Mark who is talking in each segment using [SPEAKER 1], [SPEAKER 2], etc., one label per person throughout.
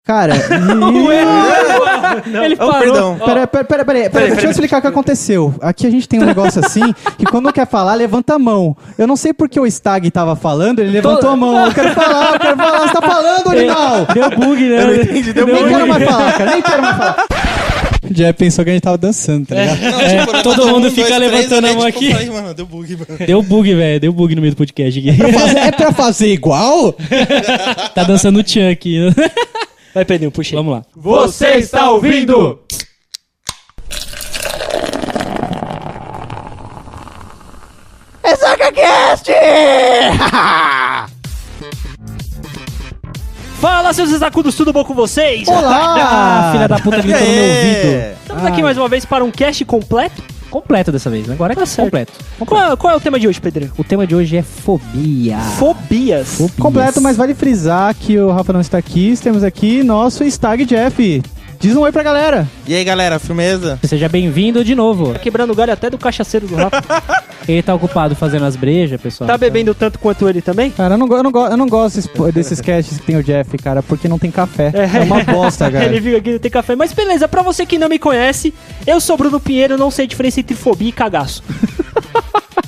[SPEAKER 1] Cara,
[SPEAKER 2] ele parou.
[SPEAKER 3] Perdão.
[SPEAKER 1] Peraí, deixa eu explicar o que aconteceu. Aqui a gente tem um negócio assim, que quando quer falar, levanta a mão. Eu não sei porque o Stag tava falando, ele levantou a mão. Eu quero falar, você tá falando, animal?
[SPEAKER 2] Deu bug, né?
[SPEAKER 3] Eu não entendi, deu
[SPEAKER 1] Nem
[SPEAKER 3] bug.
[SPEAKER 1] quero mais falar, cara, nem quero mais falar. Já pensou que a gente tava dançando, tá ligado?
[SPEAKER 3] Não,
[SPEAKER 2] todo mundo fica levantando a mão aqui.
[SPEAKER 3] Falei, mano, deu bug, mano.
[SPEAKER 2] Deu bug, velho. Deu bug no meio do podcast aqui.
[SPEAKER 1] É pra fazer igual?
[SPEAKER 2] Tá dançando o Tchan aqui. Vai, Pedrinho, puxa. Vamos lá.
[SPEAKER 4] Você está ouvindo?
[SPEAKER 2] Fala, seus sacudos, tudo bom com vocês?
[SPEAKER 1] Olá!
[SPEAKER 2] Filha da puta gritou no meu ouvido. Estamos aqui
[SPEAKER 1] Ai.
[SPEAKER 2] mais uma vez para um cast completo. Completo dessa vez, né? Agora é
[SPEAKER 1] certo.
[SPEAKER 2] completo. Qual é o tema de hoje, Pedrinho? O tema de hoje é fobia. Fobias.
[SPEAKER 1] Completo, mas vale frisar que o Rafa não está aqui. Temos aqui nosso Stag Jeff. Diz um oi pra galera.
[SPEAKER 3] E aí, galera, firmeza?
[SPEAKER 2] Seja bem-vindo de novo. Tá quebrando o galho até do cachaceiro do Rafa. Ele tá ocupado fazendo as brejas, pessoal. Tá bebendo tanto quanto ele também?
[SPEAKER 1] Cara, eu não gosto desses casts que tem o Jeff, cara, porque não tem café. É uma bosta, cara.
[SPEAKER 2] Ele fica aqui, não tem café. Mas beleza, pra você que não me conhece, eu sou Bruno Pinheiro, não sei a diferença entre fobia e cagaço.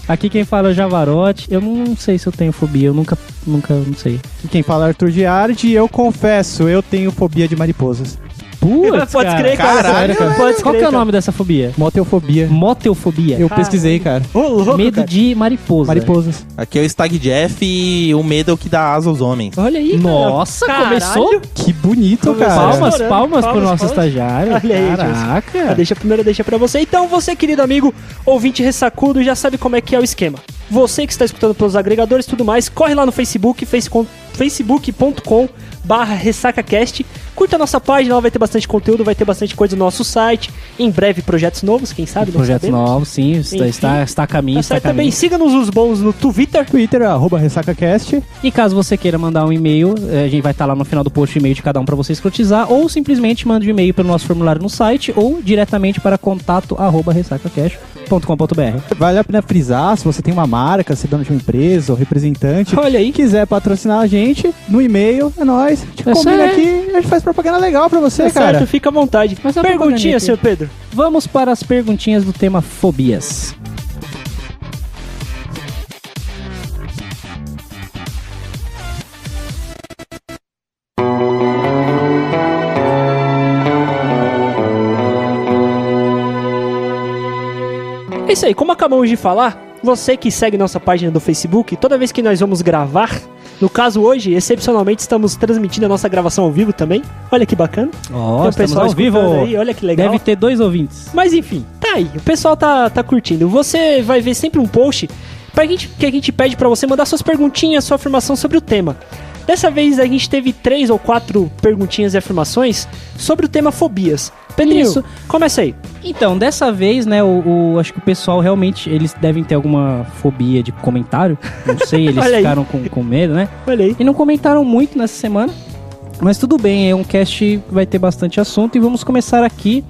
[SPEAKER 2] Aqui quem fala é o Javarote. Eu não sei se eu tenho fobia, eu nunca não sei.
[SPEAKER 1] E quem fala é Arthur Giardi, eu confesso, eu tenho fobia de mariposas.
[SPEAKER 2] Putz, pode crer, cara.
[SPEAKER 3] Caralho,
[SPEAKER 2] Sério, cara. Qual que é o nome dessa fobia?
[SPEAKER 1] Motelfobia.
[SPEAKER 2] Motelfobia.
[SPEAKER 1] Eu pesquisei, cara.
[SPEAKER 2] Ô, louco, medo
[SPEAKER 1] cara.
[SPEAKER 2] de mariposa.
[SPEAKER 1] Mariposas.
[SPEAKER 3] Aqui é o Stag Jeff e o medo é o que dá asa aos homens.
[SPEAKER 2] Olha aí, cara. Nossa,
[SPEAKER 5] Caralho.
[SPEAKER 2] começou?
[SPEAKER 1] Que bonito, cara.
[SPEAKER 2] Palmas pro nosso estagiário.
[SPEAKER 5] Olha aí,
[SPEAKER 2] Caraca. Deixa pra você. Então, você, querido amigo, ouvinte ressacudo, já sabe como é que é o esquema. Você que está escutando pelos agregadores e tudo mais, corre lá no Facebook, facebook.com/ressacacast. Curta a nossa página, lá vai ter bastante conteúdo, vai ter bastante coisa no nosso site. Em breve, projetos novos, quem sabe? Não Projetos
[SPEAKER 5] sabemos.
[SPEAKER 2] novos, sim. Está a caminho,
[SPEAKER 5] Tá
[SPEAKER 2] está a
[SPEAKER 5] certo, também
[SPEAKER 2] caminho.
[SPEAKER 5] siga-nos os bons no Twitter.
[SPEAKER 1] Twitter, @ressacacast.
[SPEAKER 2] E caso você queira mandar um e-mail, a gente vai estar lá no final do post o e-mail de cada um para você escrotizar, ou simplesmente mande um e-mail pelo nosso formulário no site, ou diretamente para contato@ressacacast.com.br.
[SPEAKER 1] Vale a pena frisar, se você tem uma marca, se é dono de uma empresa ou representante,
[SPEAKER 2] Olha aí.
[SPEAKER 1] quiser patrocinar a gente, no e-mail, é nóis. A gente
[SPEAKER 2] É
[SPEAKER 1] combina
[SPEAKER 2] sério.
[SPEAKER 1] aqui e a gente faz propaganda legal pra você,
[SPEAKER 5] Tá
[SPEAKER 1] cara.
[SPEAKER 5] certo, fica à vontade.
[SPEAKER 2] Mas a
[SPEAKER 5] Perguntinha,
[SPEAKER 2] propaganda
[SPEAKER 5] senhor Pedro.
[SPEAKER 2] Vamos para as perguntinhas do tema fobias.
[SPEAKER 5] É isso aí, como acabamos de falar, você que segue nossa página do Facebook, toda vez que nós vamos gravar, no caso hoje, excepcionalmente, estamos transmitindo a nossa gravação ao vivo também. Olha que bacana.
[SPEAKER 2] Ó,
[SPEAKER 5] Tem o
[SPEAKER 2] estamos
[SPEAKER 5] pessoal
[SPEAKER 2] ao vivo.
[SPEAKER 5] escutando aí, olha que legal.
[SPEAKER 2] Deve ter 2 ouvintes.
[SPEAKER 5] Mas enfim, tá aí, o pessoal tá curtindo. Você vai ver sempre um post que a gente pede pra você mandar suas perguntinhas, sua afirmação sobre o tema. Dessa vez a gente teve 3 ou 4 perguntinhas e afirmações sobre o tema fobias. Pedrinho,
[SPEAKER 2] Isso.
[SPEAKER 5] começa aí.
[SPEAKER 2] Então, dessa vez, né, acho que o pessoal realmente, eles devem ter alguma fobia de comentário. Não sei, eles
[SPEAKER 5] Olha aí.
[SPEAKER 2] ficaram com medo, né?
[SPEAKER 5] Olha aí.
[SPEAKER 2] E não comentaram muito nessa semana. Mas tudo bem, é um cast que vai ter bastante assunto. E vamos começar aqui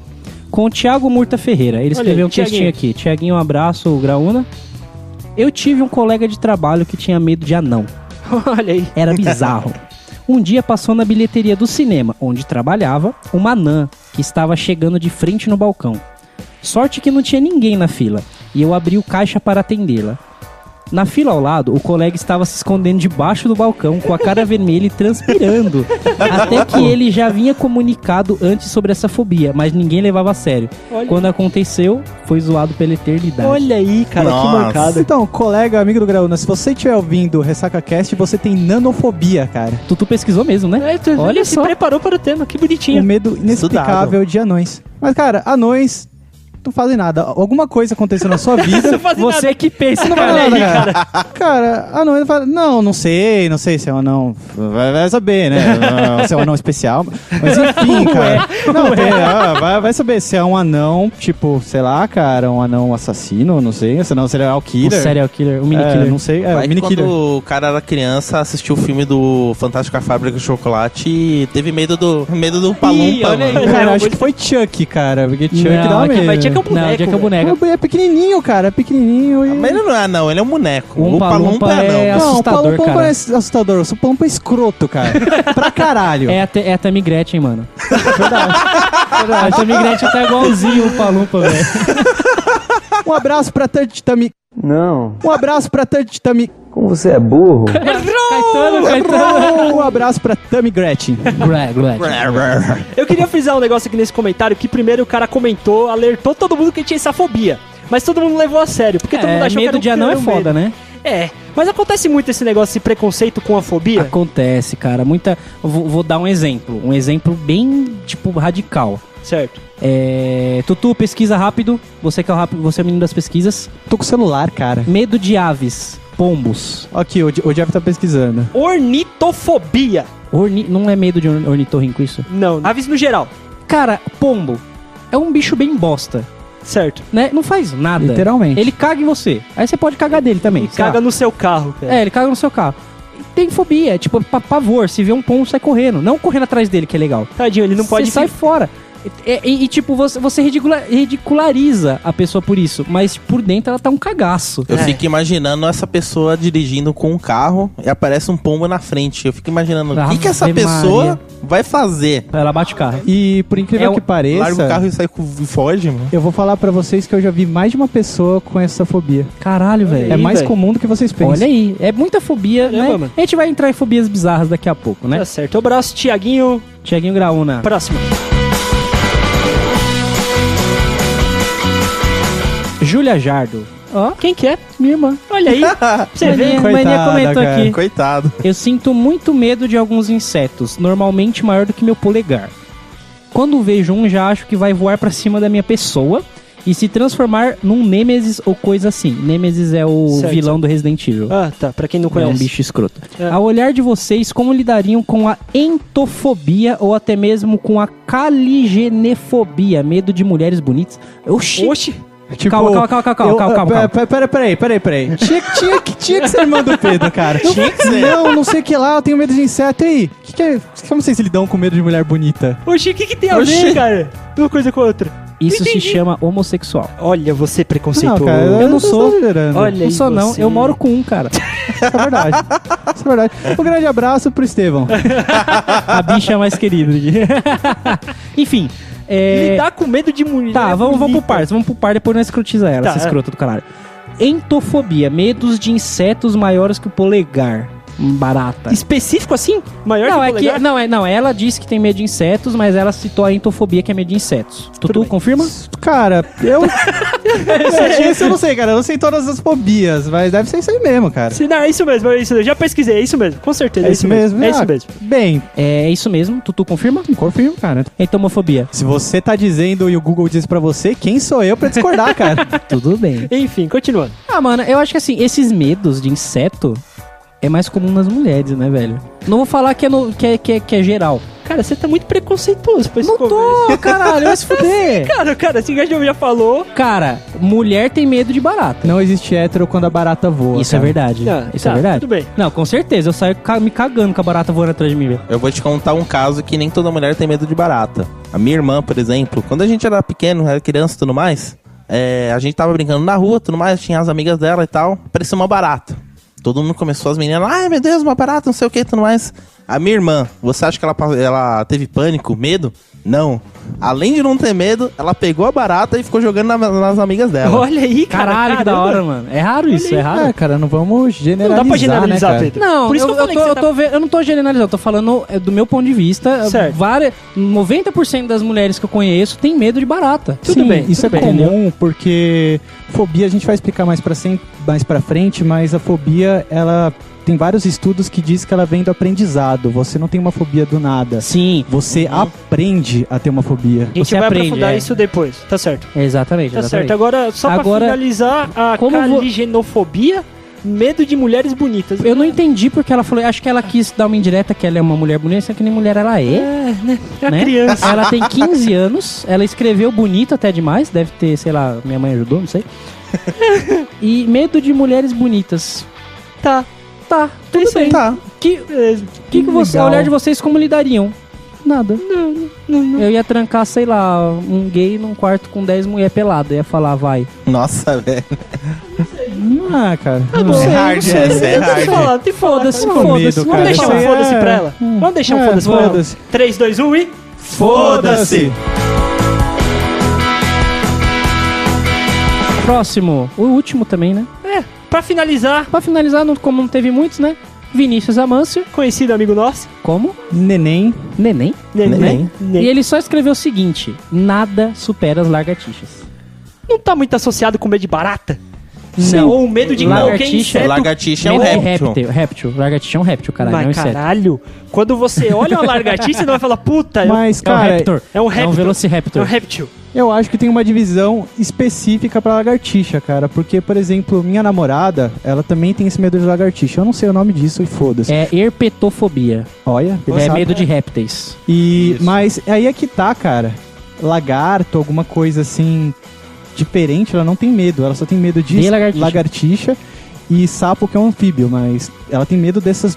[SPEAKER 2] com o Thiago Murta Ferreira. Ele
[SPEAKER 5] Olha
[SPEAKER 2] escreveu
[SPEAKER 5] aí,
[SPEAKER 2] um textinho aqui. Thiaguinho, um abraço, Graúna. Eu tive um colega de trabalho que tinha medo de anão.
[SPEAKER 5] Olha aí.
[SPEAKER 2] Era bizarro. Um dia passou na bilheteria do cinema, onde trabalhava, uma anã que estava chegando de frente no balcão. Sorte que não tinha ninguém na fila, e eu abri o caixa para atendê-la. Na fila ao lado, o colega estava se escondendo debaixo do balcão, com a cara vermelha e transpirando. Até que ele já vinha comunicado antes sobre essa fobia, mas ninguém levava a sério.
[SPEAKER 5] Olha.
[SPEAKER 2] Quando aconteceu, foi zoado pela eternidade.
[SPEAKER 5] Olha aí, cara, que
[SPEAKER 3] Nossa.
[SPEAKER 5] mancada.
[SPEAKER 1] Então, colega, amigo do Graúna, se você estiver ouvindo o RessacaCast, você tem nanofobia, cara.
[SPEAKER 2] Tu pesquisou mesmo, né?
[SPEAKER 5] É, tu
[SPEAKER 2] Olha
[SPEAKER 5] se
[SPEAKER 2] só.
[SPEAKER 5] preparou para o tema, que
[SPEAKER 1] Um
[SPEAKER 5] bonitinho.
[SPEAKER 1] medo inexplicável de anões. Mas, cara, anões não fazem nada. Alguma coisa aconteceu na sua vida.
[SPEAKER 5] Não faz
[SPEAKER 2] Você que pensa,
[SPEAKER 1] Não
[SPEAKER 2] cara.
[SPEAKER 1] vai nada, cara. Cara, anão, ele fala, não sei se é um anão. Vai saber, né? Se é um anão especial. Mas enfim, cara. Vai saber se é um anão, tipo, sei lá, cara, um anão assassino, não sei. Se não, um serial
[SPEAKER 2] O
[SPEAKER 1] killer.
[SPEAKER 2] serial killer, o mini killer.
[SPEAKER 1] Não sei.
[SPEAKER 3] Vai
[SPEAKER 1] O mini
[SPEAKER 3] que
[SPEAKER 1] killer.
[SPEAKER 3] quando o cara era criança, assistiu o filme do Fantástico Fábrica de Chocolate e teve medo do Palumpa,
[SPEAKER 2] olha aí.
[SPEAKER 3] mano.
[SPEAKER 1] Cara, acho que foi Chuck, cara. Porque Chuck
[SPEAKER 2] Não,
[SPEAKER 1] dá
[SPEAKER 2] aquele
[SPEAKER 1] medo.
[SPEAKER 5] Mas tinha Jack é um boneco.
[SPEAKER 2] Não, o Jack é um boneco.
[SPEAKER 1] É pequenininho, cara. É pequenininho.
[SPEAKER 3] Mas ele não é anão, ele é um boneco.
[SPEAKER 2] O Oompa Loompa é
[SPEAKER 3] anão.
[SPEAKER 2] assustador,
[SPEAKER 1] não, o Palumpa
[SPEAKER 2] cara.
[SPEAKER 1] é assustador. O Palumpa é escroto, cara. Pra caralho.
[SPEAKER 2] É a Tammy Gretchen, mano. Verdade. A Tammy Gretchen tá igualzinho o Palumpa, velho.
[SPEAKER 1] Um abraço pra Tammy.
[SPEAKER 6] Não.
[SPEAKER 1] Um abraço pra Tammy.
[SPEAKER 6] Como você é burro.
[SPEAKER 2] Caetano.
[SPEAKER 1] Um abraço pra Tammy Gretchen.
[SPEAKER 5] Eu queria frisar um negócio aqui nesse comentário, que primeiro o cara comentou, alertou todo mundo que tinha essa fobia. Mas todo mundo levou a sério, porque todo mundo achou que
[SPEAKER 2] medo
[SPEAKER 5] era um
[SPEAKER 2] de anão é foda, né?
[SPEAKER 5] É, mas acontece muito esse negócio, esse preconceito com a fobia.
[SPEAKER 2] Acontece, cara. Vou dar um exemplo. Um exemplo bem, tipo, radical.
[SPEAKER 5] Certo.
[SPEAKER 2] Tutu, pesquisa rápido. Você que é você é o menino das pesquisas.
[SPEAKER 1] Tô com o celular, cara.
[SPEAKER 2] Medo de aves. Pombos.
[SPEAKER 1] Aqui, o Jeff tá pesquisando.
[SPEAKER 5] Ornitofobia.
[SPEAKER 2] Não é medo de ornitorrinco isso?
[SPEAKER 5] Não, aves no geral.
[SPEAKER 2] Cara, pombo é um bicho bem bosta,
[SPEAKER 5] Certo.
[SPEAKER 2] né? Não faz nada.
[SPEAKER 1] Literalmente.
[SPEAKER 2] Ele caga em você. Aí você pode cagar dele também. sei
[SPEAKER 5] Caga
[SPEAKER 2] lá.
[SPEAKER 5] no seu carro, cara.
[SPEAKER 2] Ele caga no seu carro. Tem fobia, tipo, pavor. Se vê um pombo, sai correndo. Não correndo atrás dele, que é legal.
[SPEAKER 5] Tadinho, ele não pode...
[SPEAKER 2] Você sai fora. Tipo, você ridiculariza a pessoa por isso, mas por dentro ela tá um cagaço.
[SPEAKER 3] Eu fico imaginando essa pessoa dirigindo com um carro e aparece um pombo na frente. Eu fico imaginando o que essa
[SPEAKER 2] Ave
[SPEAKER 3] pessoa
[SPEAKER 2] Maria.
[SPEAKER 3] vai fazer.
[SPEAKER 2] Ela bate o carro.
[SPEAKER 1] E por incrível que pareça,
[SPEAKER 3] Larga o carro e sai e foge, mano.
[SPEAKER 1] eu vou falar pra vocês que eu já vi mais de uma pessoa com essa fobia.
[SPEAKER 2] Caralho, velho.
[SPEAKER 1] É mais
[SPEAKER 5] velho.
[SPEAKER 1] comum do que vocês pensam.
[SPEAKER 2] Olha aí, é muita fobia,
[SPEAKER 5] Caramba,
[SPEAKER 2] né?
[SPEAKER 5] mano.
[SPEAKER 2] A gente vai entrar em fobias bizarras daqui a pouco, né?
[SPEAKER 5] Tá certo. Abraço, Tiaguinho.
[SPEAKER 2] Tiaguinho Graúna.
[SPEAKER 5] Próximo.
[SPEAKER 2] Júlia Jardo. Ó,
[SPEAKER 5] Quem que é?
[SPEAKER 2] minha irmã.
[SPEAKER 5] Olha aí. Você vê.
[SPEAKER 2] Maninha
[SPEAKER 1] Coitada,
[SPEAKER 2] comentou
[SPEAKER 1] cara.
[SPEAKER 2] aqui.
[SPEAKER 3] Coitado.
[SPEAKER 2] Eu sinto muito medo de alguns insetos, normalmente maior do que meu polegar. Quando vejo um, já acho que vai voar pra cima da minha pessoa e se transformar num Nêmesis ou coisa assim. Nêmesis é o
[SPEAKER 5] Certo.
[SPEAKER 2] vilão do Resident Evil.
[SPEAKER 5] Ah, tá. Pra quem não
[SPEAKER 2] É
[SPEAKER 5] conhece.
[SPEAKER 2] um bicho escroto.
[SPEAKER 5] É.
[SPEAKER 2] Ao olhar de vocês, como lidariam com a entofobia ou até mesmo com a caligenefobia, medo de mulheres bonitas? Oxi!
[SPEAKER 5] Oxi.
[SPEAKER 1] Tipo,
[SPEAKER 2] Calma.
[SPEAKER 1] Peraí. Tinha que ser irmã do Pedro, cara. Tinha que ser. Não sei o que lá, eu tenho medo de inseto. E aí? Como vocês lidam com medo de mulher bonita?
[SPEAKER 5] Oxi, o que tem a ver, cara? Uma coisa com a outra.
[SPEAKER 2] Isso se chama homossexual.
[SPEAKER 5] Olha, você
[SPEAKER 1] Não,
[SPEAKER 5] preconceituoso.
[SPEAKER 1] cara,
[SPEAKER 2] Eu não
[SPEAKER 1] tô
[SPEAKER 2] sou.
[SPEAKER 1] exagerando.
[SPEAKER 5] Olha
[SPEAKER 2] Não
[SPEAKER 5] aí
[SPEAKER 2] sou não,
[SPEAKER 5] você.
[SPEAKER 2] eu moro com um, cara.
[SPEAKER 1] Isso é verdade. Isso é verdade. Um grande abraço pro Estevão.
[SPEAKER 2] A bicha mais querida. Enfim.
[SPEAKER 5] Lidar com medo de mulher.
[SPEAKER 2] Tá, vamos pro
[SPEAKER 5] bonita.
[SPEAKER 2] par. Vamos pro par, depois nós escrotiza ela,
[SPEAKER 5] Tá,
[SPEAKER 2] essa escrota do caralho. Entofobia, medos de insetos maiores que o polegar. Barata.
[SPEAKER 5] Específico assim? Maior
[SPEAKER 2] Não,
[SPEAKER 5] que o
[SPEAKER 2] é
[SPEAKER 5] polegar?
[SPEAKER 2] que. Não, ela disse que tem medo de insetos, mas ela citou a entofobia, que é medo de insetos. Tutu,
[SPEAKER 5] bem.
[SPEAKER 2] confirma?
[SPEAKER 1] Cara, esse eu não sei, cara. Eu não sei todas as fobias, mas deve ser isso aí mesmo, cara.
[SPEAKER 5] Não, é isso mesmo, é isso mesmo. Já pesquisei, é isso mesmo. Com certeza,
[SPEAKER 1] É isso mesmo?
[SPEAKER 5] É isso
[SPEAKER 1] Ah,
[SPEAKER 5] mesmo.
[SPEAKER 1] Bem,
[SPEAKER 2] É isso mesmo, Tutu confirma?
[SPEAKER 1] confirmo, cara.
[SPEAKER 2] Entomofobia.
[SPEAKER 1] Se você tá dizendo e o Google diz pra você, quem sou eu pra discordar, cara?
[SPEAKER 2] Tudo bem.
[SPEAKER 5] Enfim, continuando.
[SPEAKER 2] Ah, mano, eu acho que assim, esses medos de inseto é mais comum nas mulheres, né, velho? Não vou falar que é geral.
[SPEAKER 5] Cara, você tá muito preconceituoso pra esse
[SPEAKER 2] Não tô, caralho, vai se fuder.
[SPEAKER 5] Cara, assim, a gente já falou.
[SPEAKER 2] Cara, mulher tem medo de barata.
[SPEAKER 1] Não existe hétero quando a barata voa.
[SPEAKER 2] Isso
[SPEAKER 1] cara.
[SPEAKER 2] é verdade.
[SPEAKER 5] Não,
[SPEAKER 2] Isso
[SPEAKER 5] tá,
[SPEAKER 2] é verdade.
[SPEAKER 5] tudo bem.
[SPEAKER 2] Não, com certeza. Eu saio me cagando com a barata voando atrás de mim, velho.
[SPEAKER 3] Eu vou te contar um caso que nem toda mulher tem medo de barata. A minha irmã, por exemplo, quando a gente era pequeno, era criança e tudo mais, a gente tava brincando na rua, tudo mais, tinha as amigas dela e tal, parecia uma barata. Todo mundo começou, as meninas, ai meu Deus, uma barata, não sei o que, tudo mais. A minha irmã, você acha que ela teve pânico, medo? Não. Além de não ter medo, ela pegou a barata e ficou jogando nas amigas dela.
[SPEAKER 5] Olha aí, cara.
[SPEAKER 2] Caralho, que da
[SPEAKER 5] caramba.
[SPEAKER 2] hora, mano. É raro isso, é raro.
[SPEAKER 1] Ah, cara, não vamos generalizar,
[SPEAKER 5] Não dá pra generalizar,
[SPEAKER 1] né, cara?
[SPEAKER 5] Pedro.
[SPEAKER 2] Não,
[SPEAKER 5] Por isso que eu falei que você tá-
[SPEAKER 2] eu não tô generalizando, eu tô falando do meu ponto de vista.
[SPEAKER 5] Certo.
[SPEAKER 2] 90% das mulheres que eu conheço tem medo de barata.
[SPEAKER 5] Tudo
[SPEAKER 1] Sim,
[SPEAKER 5] bem,
[SPEAKER 1] isso
[SPEAKER 5] tudo
[SPEAKER 1] é
[SPEAKER 5] bem.
[SPEAKER 1] comum, porque fobia a gente vai explicar mais pra frente, mas a fobia, ela tem vários estudos que diz que ela vem do aprendizado. Você não tem uma fobia do nada.
[SPEAKER 2] Sim,
[SPEAKER 1] Você aprende a ter uma fobia.
[SPEAKER 5] A gente
[SPEAKER 2] Você
[SPEAKER 5] vai
[SPEAKER 2] aprende,
[SPEAKER 5] aprofundar
[SPEAKER 2] é.
[SPEAKER 5] isso depois. Tá certo.
[SPEAKER 2] exatamente.
[SPEAKER 5] Tá
[SPEAKER 2] exatamente.
[SPEAKER 5] certo. Agora, só pra
[SPEAKER 2] Agora,
[SPEAKER 5] finalizar, a
[SPEAKER 2] como
[SPEAKER 5] caligenofobia, medo de mulheres bonitas.
[SPEAKER 2] Eu não entendi porque ela falou. Acho que ela quis dar uma indireta que ela é uma mulher bonita, só que nem mulher ela é.
[SPEAKER 5] É, né? É a
[SPEAKER 2] Né?
[SPEAKER 5] criança.
[SPEAKER 2] Ela tem 15 anos, ela escreveu bonito até demais, deve ter, sei lá, minha mãe ajudou, não sei. E medo de mulheres bonitas.
[SPEAKER 5] Tá.
[SPEAKER 2] Tá, tudo
[SPEAKER 5] isso
[SPEAKER 2] bem.
[SPEAKER 5] aí.
[SPEAKER 3] Tá.
[SPEAKER 2] Que
[SPEAKER 5] Beleza.
[SPEAKER 2] você, ao olhar de vocês, como lidariam? Nada. Não. Eu ia trancar, sei lá, um gay num quarto com 10 mulheres peladas. Eu ia falar, vai.
[SPEAKER 3] Nossa, velho.
[SPEAKER 1] Ah, cara.
[SPEAKER 3] É hard, essa é hard.
[SPEAKER 5] Falar, te foda-se,
[SPEAKER 1] Medo,
[SPEAKER 5] foda-se. Vamos
[SPEAKER 1] cara.
[SPEAKER 5] deixar um
[SPEAKER 1] Isso aí
[SPEAKER 5] foda-se
[SPEAKER 1] é-
[SPEAKER 5] pra ela. Vamos deixar um foda-se pra ela.
[SPEAKER 1] Foda-se.
[SPEAKER 5] 3, 2, 1 e...
[SPEAKER 3] Foda-se!
[SPEAKER 2] Próximo. O último também, né?
[SPEAKER 5] Pra finalizar,
[SPEAKER 2] Pra finalizar, como não teve muitos, né? Vinícius Amâncio.
[SPEAKER 5] conhecido amigo nosso,
[SPEAKER 2] Como?
[SPEAKER 1] Neném.
[SPEAKER 2] Neném.
[SPEAKER 3] Neném.
[SPEAKER 2] E ele só escreveu o seguinte: nada supera as lagartixas.
[SPEAKER 5] Não tá muito associado com medo de barata?
[SPEAKER 2] Não.
[SPEAKER 5] Ou medo de qualquer
[SPEAKER 2] Lagartixa.
[SPEAKER 5] inseto?
[SPEAKER 3] Lagartixa é um
[SPEAKER 2] Medo de
[SPEAKER 3] réptil.
[SPEAKER 2] Réptil. Lagartixa é um réptil, caralho. não é um
[SPEAKER 5] Mas
[SPEAKER 2] inseto.
[SPEAKER 5] caralho, quando você olha uma lagartixa, você não vai falar, puta,
[SPEAKER 1] Mas,
[SPEAKER 2] É um
[SPEAKER 1] cara,
[SPEAKER 2] raptor.
[SPEAKER 5] é um réptil.
[SPEAKER 2] É um velociraptor.
[SPEAKER 5] é um réptil.
[SPEAKER 1] eu acho que tem uma divisão específica pra lagartixa, cara. Porque, por exemplo, minha namorada, ela também tem esse medo de lagartixa. Eu não sei o nome disso e foda-se.
[SPEAKER 2] É herpetofobia.
[SPEAKER 1] Olha, ele
[SPEAKER 2] É
[SPEAKER 1] sabe.
[SPEAKER 2] medo de répteis.
[SPEAKER 1] E, mas aí é que tá, cara. Lagarto, alguma coisa assim diferente, ela não tem medo. Ela só tem medo de
[SPEAKER 2] De lagartixa.
[SPEAKER 1] lagartixa e sapo, que é um anfíbio. Mas ela tem medo desses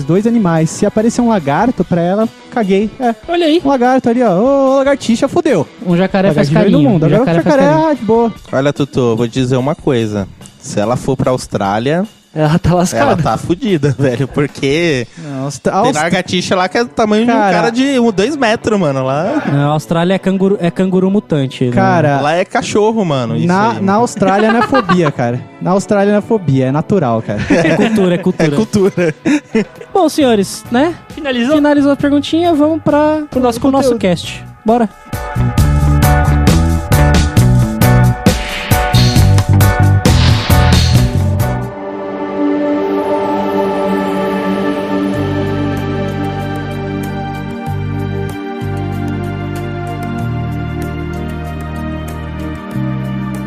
[SPEAKER 1] dois animais. Se aparecer um lagarto pra ela, caguei. É,
[SPEAKER 5] Olha aí.
[SPEAKER 1] um lagarto ali, ó. Ô, lagartixa, fudeu.
[SPEAKER 2] Um jacaré faz
[SPEAKER 1] Lagartixa veio do
[SPEAKER 2] carinho.
[SPEAKER 1] mundo.
[SPEAKER 2] Um
[SPEAKER 1] Agora o
[SPEAKER 2] jacaré faz
[SPEAKER 1] jacaré,
[SPEAKER 2] carinho.
[SPEAKER 1] de boa.
[SPEAKER 3] Olha, Tutu, vou te dizer uma coisa. Se ela for pra Austrália,
[SPEAKER 5] Ela tá
[SPEAKER 3] ela
[SPEAKER 5] lascada.
[SPEAKER 3] tá fudida, velho. Porque
[SPEAKER 1] Nossa,
[SPEAKER 3] tem lagartixa lá que é do tamanho de um
[SPEAKER 1] Cara.
[SPEAKER 3] cara de 2 metros, mano. Lá,
[SPEAKER 2] Na Austrália é canguru mutante. né?
[SPEAKER 1] Cara,
[SPEAKER 3] lá é cachorro, mano. Isso
[SPEAKER 1] na,
[SPEAKER 3] aí,
[SPEAKER 1] na
[SPEAKER 3] mano.
[SPEAKER 1] Austrália não é fobia, cara. Na Austrália não é fobia, é natural, cara.
[SPEAKER 2] É cultura, é cultura.
[SPEAKER 3] É cultura.
[SPEAKER 2] Bom, senhores, né?
[SPEAKER 5] Finalizou?
[SPEAKER 2] Finalizou a perguntinha, vamos pro
[SPEAKER 5] nosso
[SPEAKER 2] nosso
[SPEAKER 5] conteúdo.
[SPEAKER 2] cast. Bora.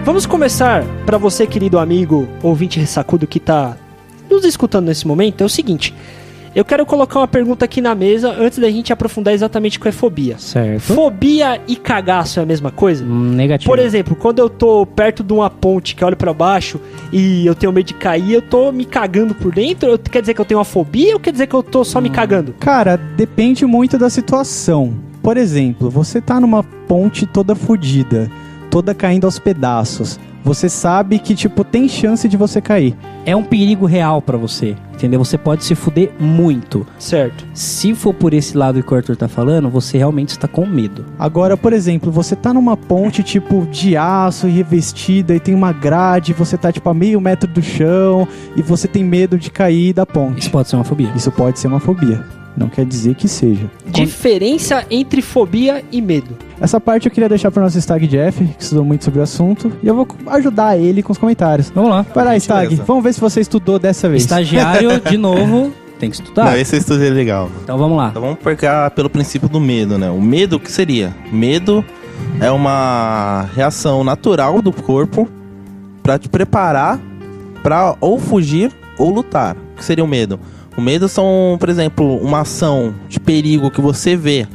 [SPEAKER 5] Vamos começar, pra você, querido amigo, ouvinte ressacudo que tá nos escutando nesse momento, é o seguinte. Eu quero colocar uma pergunta aqui na mesa antes da gente aprofundar exatamente o que é fobia.
[SPEAKER 2] Certo.
[SPEAKER 5] Fobia e cagaço é a mesma coisa?
[SPEAKER 2] Negativo.
[SPEAKER 5] Por exemplo, quando eu tô perto de uma ponte que eu olho pra baixo e eu tenho medo de cair, eu tô me cagando por dentro? Quer dizer que eu tenho uma fobia ou quer dizer que eu tô só me cagando?
[SPEAKER 1] Cara, depende muito da situação. Por exemplo, você tá numa ponte toda fodida, toda caindo aos pedaços. Você sabe que, tipo, tem chance de você cair.
[SPEAKER 2] É um perigo real pra você, entendeu? Você pode se fuder muito.
[SPEAKER 5] Certo.
[SPEAKER 2] Se for por esse lado que o Arthur tá falando, você realmente está com medo.
[SPEAKER 1] Agora, por exemplo, você tá numa ponte, tipo, de aço e revestida e tem uma grade, você tá, tipo, a meio metro do chão e você tem medo de cair da ponte.
[SPEAKER 2] Isso pode ser uma fobia.
[SPEAKER 1] Isso pode ser uma fobia. Não quer dizer que seja.
[SPEAKER 5] Diferença entre fobia e medo.
[SPEAKER 1] Essa parte eu queria deixar pro nosso Stag Jeff, que estudou muito sobre o assunto, e eu vou ajudar ele com os comentários.
[SPEAKER 2] Vamos lá.
[SPEAKER 1] Vai lá, Stag,
[SPEAKER 3] Gentileza.
[SPEAKER 1] vamos ver se você estudou dessa vez.
[SPEAKER 2] Estagiário, de novo, tem que estudar.
[SPEAKER 3] Não, esse estudo é legal.
[SPEAKER 2] Então vamos lá.
[SPEAKER 3] Então vamos pegar pelo princípio do medo, né? O medo, o que seria? Medo é uma reação natural do corpo pra te preparar pra ou fugir ou lutar. O que seria o medo? O medo são, por exemplo, uma ação de perigo que você vê,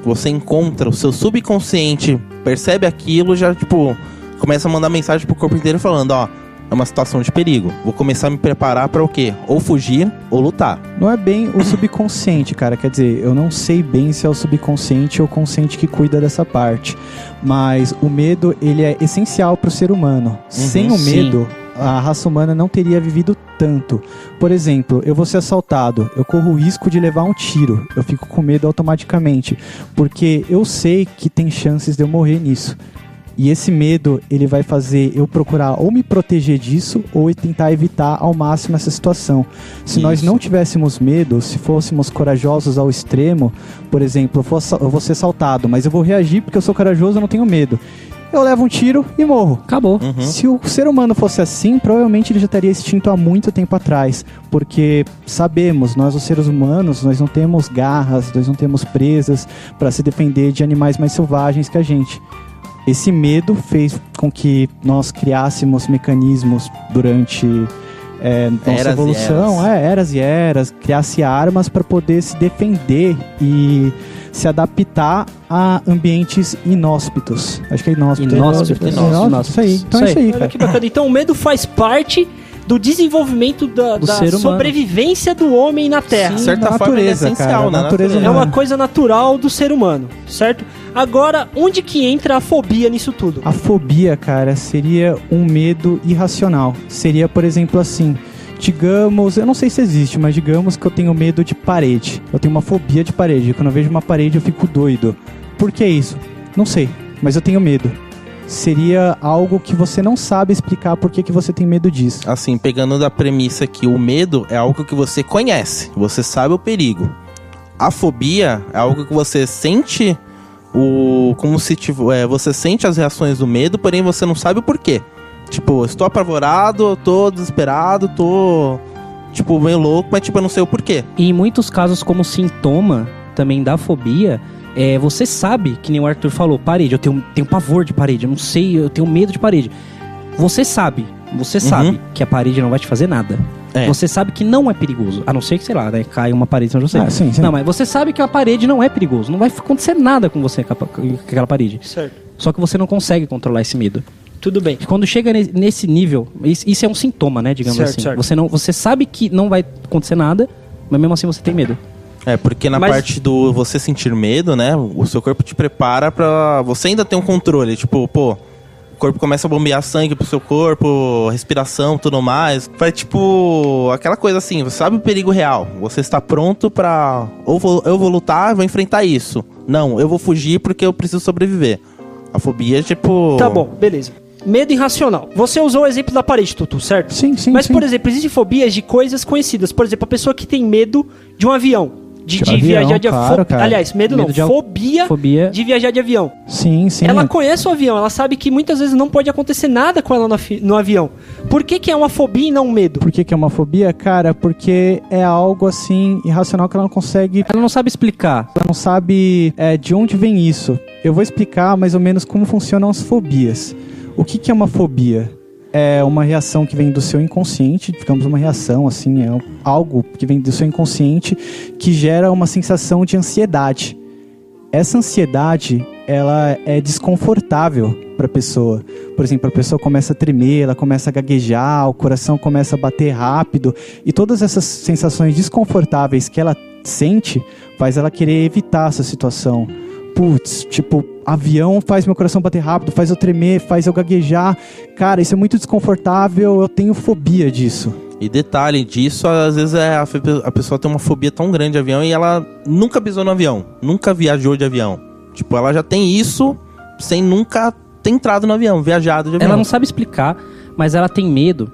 [SPEAKER 3] que você encontra, o seu subconsciente percebe aquilo, já, tipo, começa a mandar mensagem pro corpo inteiro falando, ó, é uma situação de perigo. Vou começar a me preparar pra o quê? Ou fugir ou lutar.
[SPEAKER 1] Não é bem o subconsciente, cara. Quer dizer, eu não sei bem se é o subconsciente ou o consciente que cuida dessa parte. Mas o medo, ele é essencial pro ser humano. Sem o
[SPEAKER 2] sim.
[SPEAKER 1] medo, a raça humana não teria vivido tanto. Por exemplo, eu vou ser assaltado, eu corro o risco de levar um tiro. Eu fico com medo automaticamente. Porque eu sei que tem chances de eu morrer nisso. E esse medo, ele vai fazer eu procurar ou me proteger disso ou tentar evitar ao máximo essa situação. Se nós
[SPEAKER 3] Isso.
[SPEAKER 1] não tivéssemos medo, se fôssemos corajosos ao extremo, por exemplo, eu vou ser assaltado, mas eu vou reagir porque eu sou corajoso, eu não tenho medo. Eu levo um tiro e morro.
[SPEAKER 2] Acabou.
[SPEAKER 1] Se o ser humano fosse assim, provavelmente ele já estaria extinto há muito tempo atrás. Porque sabemos, nós os seres humanos, nós não temos garras, nós não temos presas para se defender de animais mais selvagens que a gente. Esse medo fez com que nós criássemos mecanismos durante nossa
[SPEAKER 3] Eras e
[SPEAKER 1] evolução, eras e eras, criasse armas para poder se defender e se adaptar a ambientes inóspitos. Acho que é inóspito.
[SPEAKER 2] Inóspito.
[SPEAKER 1] Isso aí. Então é isso aí,
[SPEAKER 5] Olha
[SPEAKER 1] cara.
[SPEAKER 5] que bacana. Então o medo faz parte do desenvolvimento da
[SPEAKER 2] ser humano.
[SPEAKER 5] sobrevivência do homem na Terra.
[SPEAKER 3] De certa
[SPEAKER 1] na
[SPEAKER 3] forma, ele é
[SPEAKER 1] natureza,
[SPEAKER 3] essencial,
[SPEAKER 1] cara,
[SPEAKER 3] né?
[SPEAKER 1] na natureza
[SPEAKER 5] É
[SPEAKER 1] humana.
[SPEAKER 5] uma coisa natural do ser humano, certo? Agora, onde que entra a fobia nisso tudo?
[SPEAKER 1] A fobia, cara, seria um medo irracional. Seria, por exemplo, assim, digamos, eu não sei se existe, mas digamos que eu tenho medo de parede. Eu tenho uma fobia de parede. Quando eu vejo uma parede, eu fico doido. Por que isso? Não sei, mas eu tenho medo. Seria algo que você não sabe explicar por que você tem medo disso.
[SPEAKER 3] Assim, pegando da premissa que o medo é algo que você conhece, você sabe o perigo. A fobia é algo que você sente como se você sente as reações do medo, porém você não sabe o porquê. Tipo, estou apavorado, tô desesperado, tô tipo meio louco, mas tipo eu não sei o porquê.
[SPEAKER 2] E em muitos casos, como sintoma também da fobia, você sabe, que nem o Arthur falou, parede, eu tenho pavor de parede, eu não sei, eu tenho medo de parede. Você sabe que a parede não vai te fazer nada.
[SPEAKER 3] É.
[SPEAKER 2] Você sabe que não é perigoso, a não ser que, sei lá, né, cai uma parede em você.
[SPEAKER 1] Sim.
[SPEAKER 2] Não, mas você sabe que a parede não é perigoso, não vai acontecer nada com você com aquela parede.
[SPEAKER 5] Certo.
[SPEAKER 2] Só que você não consegue controlar esse medo.
[SPEAKER 5] Tudo bem.
[SPEAKER 2] E quando chega nesse nível, isso é um sintoma, né, digamos
[SPEAKER 5] Certo,
[SPEAKER 2] assim.
[SPEAKER 5] certo.
[SPEAKER 2] Você sabe que não vai acontecer nada, mas mesmo assim você tem medo.
[SPEAKER 3] Porque na
[SPEAKER 5] Mas-
[SPEAKER 3] parte do você sentir medo, né, o seu corpo te prepara pra você ainda ter um controle, tipo, pô, o corpo começa a bombear sangue pro seu corpo, respiração, tudo mais. Vai tipo, aquela coisa assim, você sabe o perigo real. Você está pronto pra, eu vou lutar, vou enfrentar isso. Não, eu vou fugir porque eu preciso sobreviver. A fobia é tipo...
[SPEAKER 5] Tá bom, beleza. Medo irracional. Você usou o exemplo da parede, Tutu, certo?
[SPEAKER 1] Sim.
[SPEAKER 5] Mas, por exemplo, existem fobias de coisas conhecidas. Por exemplo, a pessoa que tem medo de um avião. De
[SPEAKER 1] avião,
[SPEAKER 5] viajar de
[SPEAKER 1] claro, cara.
[SPEAKER 5] Aliás, medo não. Fobia de viajar de avião.
[SPEAKER 1] Sim.
[SPEAKER 5] Ela conhece o avião, ela sabe que muitas vezes não pode acontecer nada com ela no avião. Por que é uma fobia e não um medo?
[SPEAKER 1] Por que é uma fobia? Cara, porque é algo assim irracional que ela não consegue.
[SPEAKER 2] Ela não sabe explicar.
[SPEAKER 1] Ela não sabe de onde vem isso. Eu vou explicar mais ou menos como funcionam as fobias. O que é uma fobia? É uma reação que vem do seu inconsciente, digamos uma reação assim, é algo que vem do seu inconsciente que gera uma sensação de ansiedade. Essa ansiedade, ela é desconfortável para a pessoa. Por exemplo, a pessoa começa a tremer, ela começa a gaguejar, o coração começa a bater rápido e todas essas sensações desconfortáveis que ela sente faz ela querer evitar essa situação. Putz, tipo, avião faz meu coração bater rápido, faz eu tremer, faz eu gaguejar. Cara, isso é muito desconfortável, eu tenho fobia disso.
[SPEAKER 3] E detalhe disso, às vezes a pessoa tem uma fobia tão grande de avião e ela nunca pisou no avião, nunca viajou de avião. Tipo, ela já tem isso sem nunca ter entrado no avião, viajado de avião.
[SPEAKER 2] Ela não sabe explicar, mas ela tem medo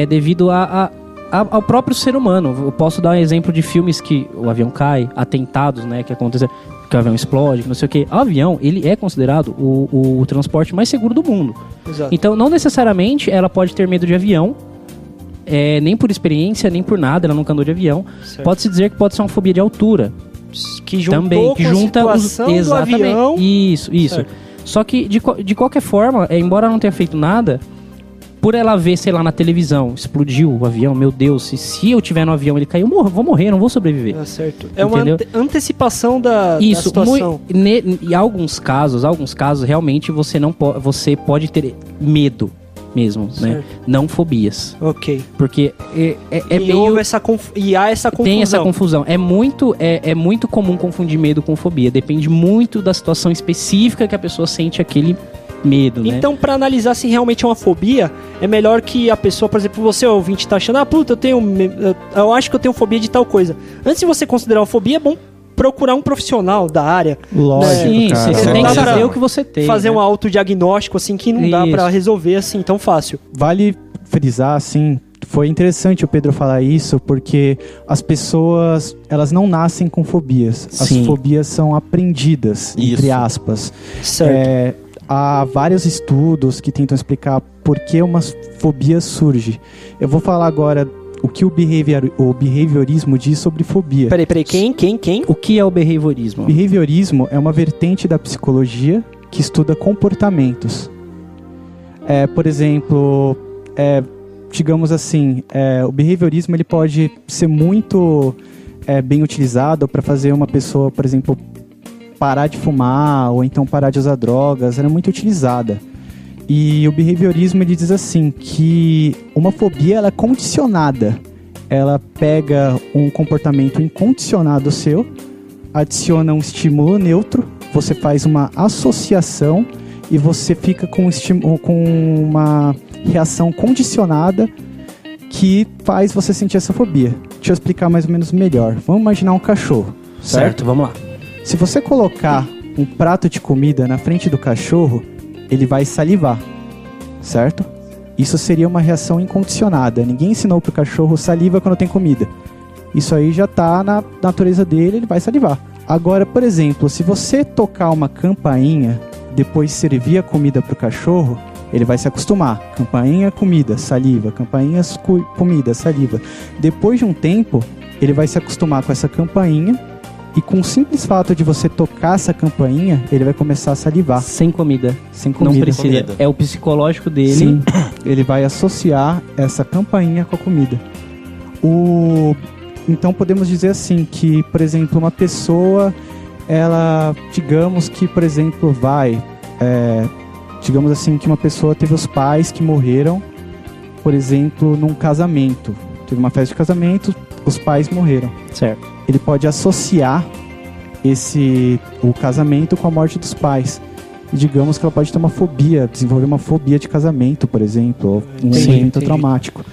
[SPEAKER 2] devido ao próprio ser humano. Eu posso dar um exemplo de filmes que o avião cai, atentados, né, que acontecem, que o avião explode, não sei o que. O avião, ele é considerado o transporte mais seguro do mundo.
[SPEAKER 5] Exato.
[SPEAKER 2] Então, não necessariamente ela pode ter medo de avião, nem por experiência, nem por nada, ela nunca andou de avião.
[SPEAKER 5] Certo.
[SPEAKER 2] Pode-se dizer que pode ser uma fobia de altura.
[SPEAKER 5] Que juntou
[SPEAKER 2] Também, que
[SPEAKER 5] com
[SPEAKER 2] junta
[SPEAKER 5] a situação do
[SPEAKER 2] exatamente.
[SPEAKER 5] avião.
[SPEAKER 2] Isso.
[SPEAKER 5] Certo.
[SPEAKER 2] Só que, de qualquer forma, embora ela não tenha feito nada, por ela ver, sei lá, na televisão, explodiu o avião, meu Deus, se eu tiver no avião ele cair, eu vou morrer, não vou sobreviver.
[SPEAKER 5] Tá certo. É uma
[SPEAKER 2] Entendeu?
[SPEAKER 5] antecipação da
[SPEAKER 2] Isso,
[SPEAKER 5] situação.
[SPEAKER 2] em alguns casos, realmente você pode ter medo mesmo, né?
[SPEAKER 5] Certo.
[SPEAKER 2] Não fobias.
[SPEAKER 5] Ok.
[SPEAKER 2] Porque é
[SPEAKER 5] E
[SPEAKER 2] meio...
[SPEAKER 5] houve e há essa confusão.
[SPEAKER 2] Tem essa confusão. É muito comum confundir medo com fobia. Depende muito da situação específica que a pessoa sente aquele medo, né?
[SPEAKER 5] Então, pra analisar se realmente é uma fobia, é melhor que a pessoa, por exemplo, você ouvinte tá achando, puta, eu acho que eu tenho fobia de tal coisa. Antes de você considerar uma fobia, é bom procurar um profissional da área.
[SPEAKER 1] Lógico,
[SPEAKER 2] Sim,
[SPEAKER 1] cara.
[SPEAKER 2] você
[SPEAKER 5] Não
[SPEAKER 2] tem
[SPEAKER 5] dá
[SPEAKER 2] que
[SPEAKER 5] pra
[SPEAKER 2] saber o que você tem.
[SPEAKER 5] fazer
[SPEAKER 2] né?
[SPEAKER 5] um autodiagnóstico, assim, que não dá
[SPEAKER 2] Isso.
[SPEAKER 5] pra resolver, assim, tão fácil.
[SPEAKER 1] Vale frisar, assim, foi interessante o Pedro falar isso, porque as pessoas, elas não nascem com fobias. As
[SPEAKER 2] Sim.
[SPEAKER 1] fobias são aprendidas, entre
[SPEAKER 3] Isso.
[SPEAKER 1] aspas.
[SPEAKER 5] Certo.
[SPEAKER 1] Há vários estudos que tentam explicar por que uma fobia surge. Eu vou falar agora o que o behaviorismo diz sobre fobia.
[SPEAKER 5] Peraí, quem?
[SPEAKER 2] O que é o behaviorismo?
[SPEAKER 1] Behaviorismo é uma vertente da psicologia que estuda comportamentos. Por exemplo, digamos assim, o behaviorismo ele pode ser muito bem utilizado para fazer uma pessoa, por exemplo, parar de fumar ou então parar de usar drogas. Ela é muito utilizada. E o behaviorismo ele diz assim, que uma fobia ela é condicionada. Ela pega um comportamento incondicionado seu, adiciona um estímulo neutro, você faz uma associação e você fica com uma reação condicionada que faz você sentir essa fobia. Deixa eu explicar mais ou menos melhor. Vamos imaginar um cachorro, certo?
[SPEAKER 2] Vamos lá.
[SPEAKER 1] Se você colocar um prato de comida na frente do cachorro, ele vai salivar, certo? Isso seria uma reação incondicionada. Ninguém ensinou pro cachorro saliva quando tem comida. Isso aí já tá na natureza dele, ele vai salivar. Agora, por exemplo, se você tocar uma campainha, depois servir a comida pro cachorro, ele vai se acostumar. Campainha, comida, saliva. Campainha, comida, saliva. Depois de um tempo, ele vai se acostumar com essa campainha e com o simples fato de você tocar essa campainha, ele vai começar a salivar.
[SPEAKER 2] Sem comida.
[SPEAKER 1] Sem comida.
[SPEAKER 2] Não precisa. É o psicológico dele.
[SPEAKER 1] Sim, ele vai associar essa campainha com a comida. Então podemos dizer assim que, por exemplo, uma pessoa, ela, digamos que, por exemplo, digamos assim que uma pessoa teve os pais que morreram, por exemplo, num casamento. Teve uma festa de casamento, os pais morreram.
[SPEAKER 2] Certo.
[SPEAKER 1] Ele pode associar o casamento com a morte dos pais. E digamos que ela pode ter uma fobia, desenvolver uma fobia de casamento, por exemplo, ou um evento traumático.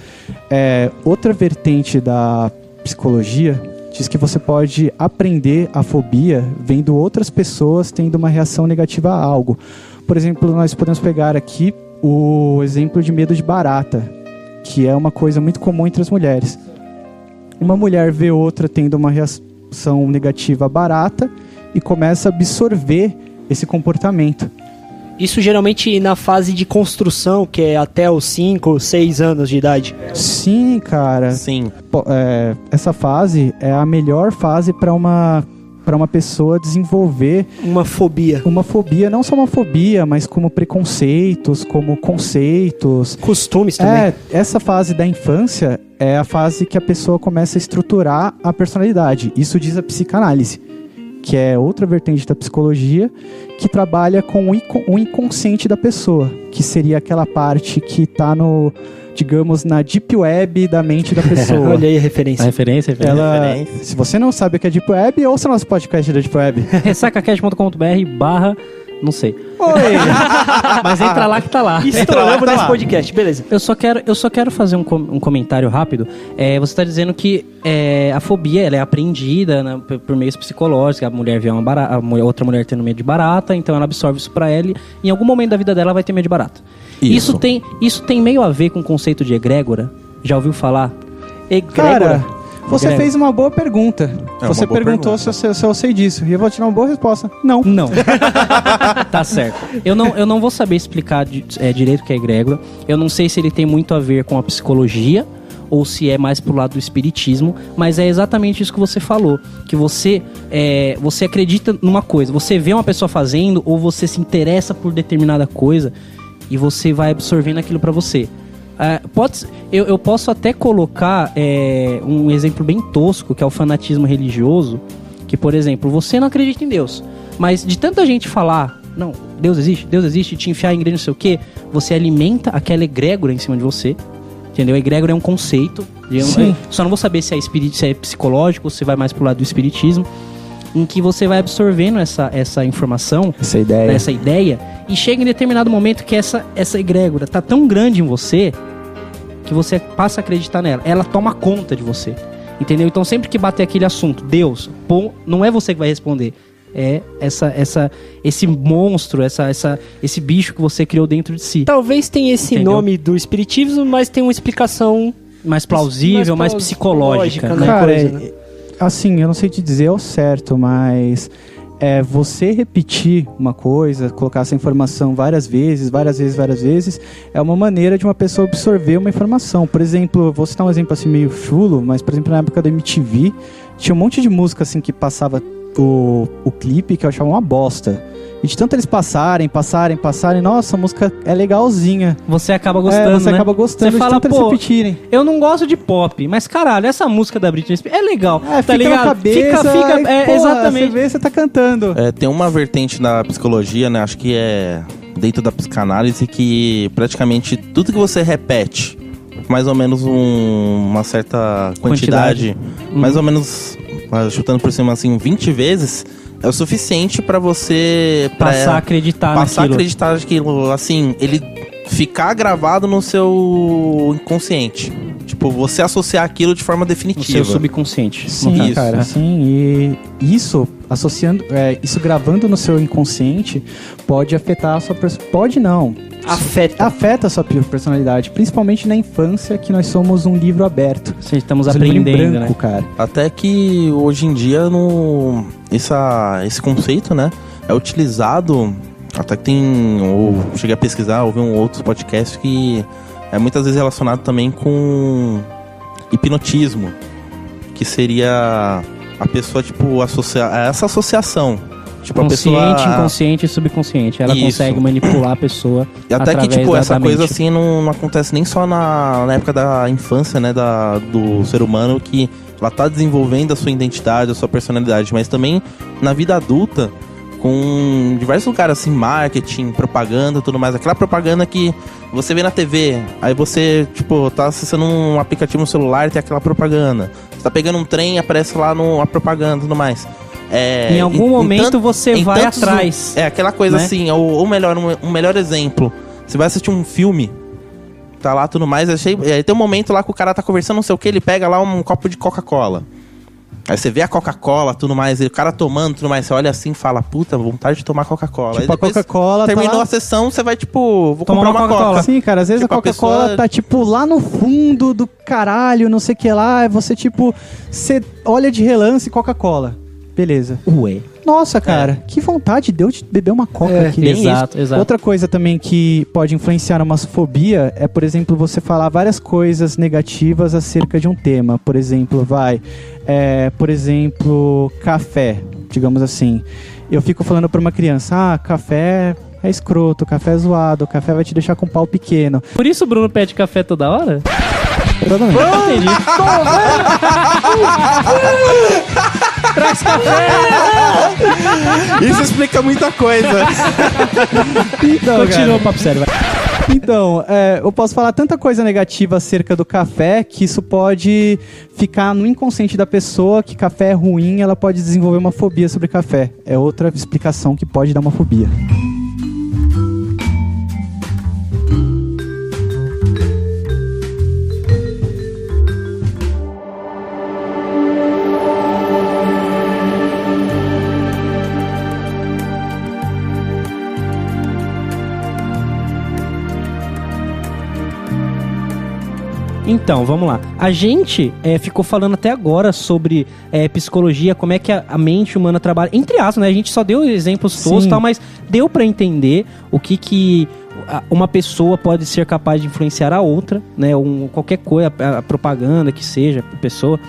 [SPEAKER 1] Outra vertente da psicologia diz que você pode aprender a fobia vendo outras pessoas tendo uma reação negativa a algo. Por exemplo, nós podemos pegar aqui o exemplo de medo de barata, que é uma coisa muito comum entre as mulheres. Uma mulher vê outra tendo uma reação negativa à barata e começa a absorver esse comportamento.
[SPEAKER 5] Isso geralmente na fase de construção, que é até os 5 ou 6 anos de idade.
[SPEAKER 1] Sim, cara.
[SPEAKER 3] Sim.
[SPEAKER 1] Essa fase é a melhor fase para uma pessoa desenvolver
[SPEAKER 5] uma fobia.
[SPEAKER 1] Uma fobia, não só uma fobia, mas como preconceitos, como conceitos.
[SPEAKER 5] Costumes também.
[SPEAKER 1] Essa fase da infância é a fase que a pessoa começa a estruturar a personalidade. Isso diz a psicanálise, que é outra vertente da psicologia, que trabalha com o inconsciente da pessoa, que seria aquela parte que está digamos, na deep web da mente da pessoa.
[SPEAKER 5] Olha aí a referência.
[SPEAKER 2] A referência.
[SPEAKER 1] Se você não sabe o que é deep web, ouça nosso podcast da deep web.
[SPEAKER 2] Ressacacast.com.br/ não sei.
[SPEAKER 1] Oi!
[SPEAKER 2] Mas entra lá que tá lá.
[SPEAKER 5] Estouramos nesse podcast, beleza.
[SPEAKER 2] Eu só quero fazer um comentário rápido. Você tá dizendo que a fobia ela é aprendida, né, por meios psicológicos. A mulher vê outra mulher tendo medo de barata, então ela absorve isso pra ela e em algum momento da vida dela ela vai ter medo de barata. Isso tem meio a ver com o conceito de egrégora? Já ouviu falar?
[SPEAKER 1] Egrégora? Cara, você fez uma boa pergunta. Você perguntou
[SPEAKER 3] pergunta.
[SPEAKER 1] se eu sei disso. E eu vou te dar uma boa resposta. Não.
[SPEAKER 2] Tá certo. Eu não vou saber explicar direito o que é egrégora. Eu não sei se ele tem muito a ver com a psicologia ou se é mais pro lado do espiritismo, mas é exatamente isso que você falou, que você acredita numa coisa, você vê uma pessoa fazendo ou você se interessa por determinada coisa e você vai absorvendo aquilo pra você. Eu posso até colocar um exemplo bem tosco, que é o fanatismo religioso, que, por exemplo, você não acredita em Deus, mas de tanta gente falar, não, Deus existe, te enfiar em igreja, não sei o quê, você alimenta aquela egrégora em cima de você, entendeu? A egrégora é um conceito, só não vou saber se é psicológico ou se vai mais pro lado do espiritismo, em que você vai absorvendo essa informação, essa ideia, e chega em determinado momento que essa egrégora tá tão grande em você que você passa a acreditar nela. Ela toma conta de você, entendeu? Então sempre que bater aquele assunto, Deus, não é você que vai responder, é esse monstro, esse bicho que você criou dentro de si.
[SPEAKER 5] Talvez tenha esse nome do espiritismo, mas tem uma explicação
[SPEAKER 2] mais plausível, mais psicológica, né?
[SPEAKER 1] Cara, assim, eu não sei te dizer ao certo, mas você repetir uma coisa, colocar essa informação várias vezes, é uma maneira de uma pessoa absorver uma informação. Por exemplo, vou citar um exemplo assim meio chulo, mas por exemplo na época da MTV, tinha um monte de música assim que passava o clipe que eu achava uma bosta. E de tanto eles passarem, nossa, a música é legalzinha.
[SPEAKER 2] Você acaba gostando,
[SPEAKER 1] você acaba gostando,
[SPEAKER 2] você fala,
[SPEAKER 1] de tanto eles repetirem.
[SPEAKER 2] Eu não gosto de pop, mas caralho, essa música da Britney Spears é legal.
[SPEAKER 1] Tá
[SPEAKER 2] fica
[SPEAKER 1] ligado?
[SPEAKER 2] Na cabeça,
[SPEAKER 1] fica,
[SPEAKER 2] exatamente.
[SPEAKER 1] Você vê, você tá cantando.
[SPEAKER 3] Tem uma vertente na psicologia, né, acho que é dentro da psicanálise que praticamente tudo que você repete, mais ou menos uma certa quantidade. Mais ou menos, chutando por cima assim, 20 vezes, é o suficiente pra você...
[SPEAKER 2] Passar a acreditar
[SPEAKER 3] Passar a
[SPEAKER 2] naquilo.
[SPEAKER 3] acreditar naquilo, assim, ele ficar gravado no seu inconsciente. Tipo, você associar aquilo de forma
[SPEAKER 2] No
[SPEAKER 3] definitiva.
[SPEAKER 2] seu subconsciente.
[SPEAKER 1] Sim,
[SPEAKER 3] Isso.
[SPEAKER 1] cara, sim. E isso, associando, isso gravando no seu inconsciente, pode afetar a sua personalidade. Pode não. Afeta a sua personalidade, principalmente na infância, que nós somos um livro aberto.
[SPEAKER 2] Estamos
[SPEAKER 1] Um livro em
[SPEAKER 2] aprendendo,
[SPEAKER 1] branco,
[SPEAKER 2] né?
[SPEAKER 1] cara.
[SPEAKER 3] Até que hoje em dia esse conceito, né, é utilizado. Até que cheguei a pesquisar, ouvi um outro podcast que é muitas vezes relacionado também com hipnotismo, que seria a pessoa, tipo, essa associação. Tipo,
[SPEAKER 2] Consciente,
[SPEAKER 3] a pessoa...
[SPEAKER 2] inconsciente e subconsciente. Ela
[SPEAKER 3] Isso.
[SPEAKER 2] consegue manipular a pessoa
[SPEAKER 3] E até que,
[SPEAKER 2] através
[SPEAKER 3] tipo,
[SPEAKER 2] da
[SPEAKER 3] essa coisa
[SPEAKER 2] mente.
[SPEAKER 3] assim não acontece nem só na época da infância, né, do ser humano, que ela tá desenvolvendo a sua identidade, a sua personalidade, mas também na vida adulta, com diversos lugares, assim, marketing, propaganda, tudo mais. Aquela propaganda que você vê na TV, aí você, tipo, tá acessando um aplicativo no celular e tem aquela propaganda. Você tá pegando um trem, aparece lá a propaganda e tudo mais.
[SPEAKER 2] Em algum momento você vai atrás.
[SPEAKER 3] É aquela coisa,
[SPEAKER 2] né?
[SPEAKER 3] assim, ou melhor, um melhor exemplo. Você vai assistir um filme, tá lá tudo mais, aí tem um momento lá que o cara tá conversando, não sei o que, ele pega lá um copo de Coca-Cola. Aí você vê a Coca-Cola, tudo mais, e o cara tomando, tudo mais, você olha assim e fala, puta, vontade de tomar Coca-Cola.
[SPEAKER 1] Tipo,
[SPEAKER 3] Aí
[SPEAKER 1] a
[SPEAKER 3] depois
[SPEAKER 1] Coca-Cola
[SPEAKER 3] terminou
[SPEAKER 1] tá lá...
[SPEAKER 3] a sessão, você vai, tipo, vou
[SPEAKER 2] Tomar
[SPEAKER 3] comprar
[SPEAKER 2] uma
[SPEAKER 3] uma
[SPEAKER 2] Coca-Cola.
[SPEAKER 3] Coca.
[SPEAKER 1] Sim, cara, às vezes
[SPEAKER 3] Tipo,
[SPEAKER 1] a
[SPEAKER 3] a
[SPEAKER 1] Coca-Cola
[SPEAKER 3] pessoa-
[SPEAKER 1] tá, tipo, lá no fundo do caralho, não sei o que lá, e você, tipo, você olha de relance Coca-Cola. Beleza.
[SPEAKER 2] Ué.
[SPEAKER 1] Nossa, cara, que vontade deu de beber uma Coca aqui.
[SPEAKER 2] bem exato, exato.
[SPEAKER 1] Outra coisa também que pode influenciar uma fobia é, por exemplo, você falar várias coisas negativas acerca de um tema. Por exemplo, café, digamos assim. Eu fico falando pra uma criança, café é escroto, café é zoado, café vai te deixar com pau pequeno.
[SPEAKER 2] Por isso o Bruno pede café toda hora?
[SPEAKER 1] Provavelmente.
[SPEAKER 2] Entendi. Traz café!
[SPEAKER 3] Isso explica muita coisa.
[SPEAKER 1] Então,
[SPEAKER 2] Continua o papo sério, vai.
[SPEAKER 1] Então, eu posso falar tanta coisa negativa acerca do café que isso pode ficar no inconsciente da pessoa, que café é ruim, ela pode desenvolver uma fobia sobre café. É outra explicação que pode dar uma fobia.
[SPEAKER 2] Então, vamos lá. A gente ficou falando até agora sobre psicologia, como é que a mente humana trabalha. Entre aspas, né? A gente só deu exemplos todos e tal, mas deu pra entender o que uma pessoa pode ser capaz de influenciar a outra, né? Qualquer coisa, a propaganda que seja, a pessoa.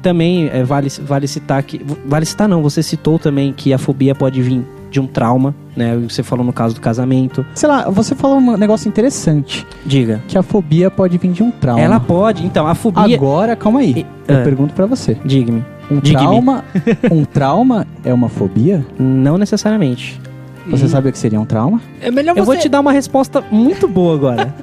[SPEAKER 2] Também vale citar que... Vale citar não, você citou também que a fobia pode vir de um trauma, né? Você falou no caso do casamento.
[SPEAKER 1] Sei lá, você falou um negócio interessante,
[SPEAKER 2] Diga.
[SPEAKER 1] que a fobia pode vir de um trauma.
[SPEAKER 2] Ela pode, então, a fobia...
[SPEAKER 1] Agora, calma aí. Eu pergunto pra você.
[SPEAKER 2] Diga-me.
[SPEAKER 1] Um trauma é uma fobia?
[SPEAKER 2] Não necessariamente.
[SPEAKER 1] Você sabe o que seria um trauma?
[SPEAKER 5] É melhor
[SPEAKER 2] Eu vou te dar uma resposta muito boa agora.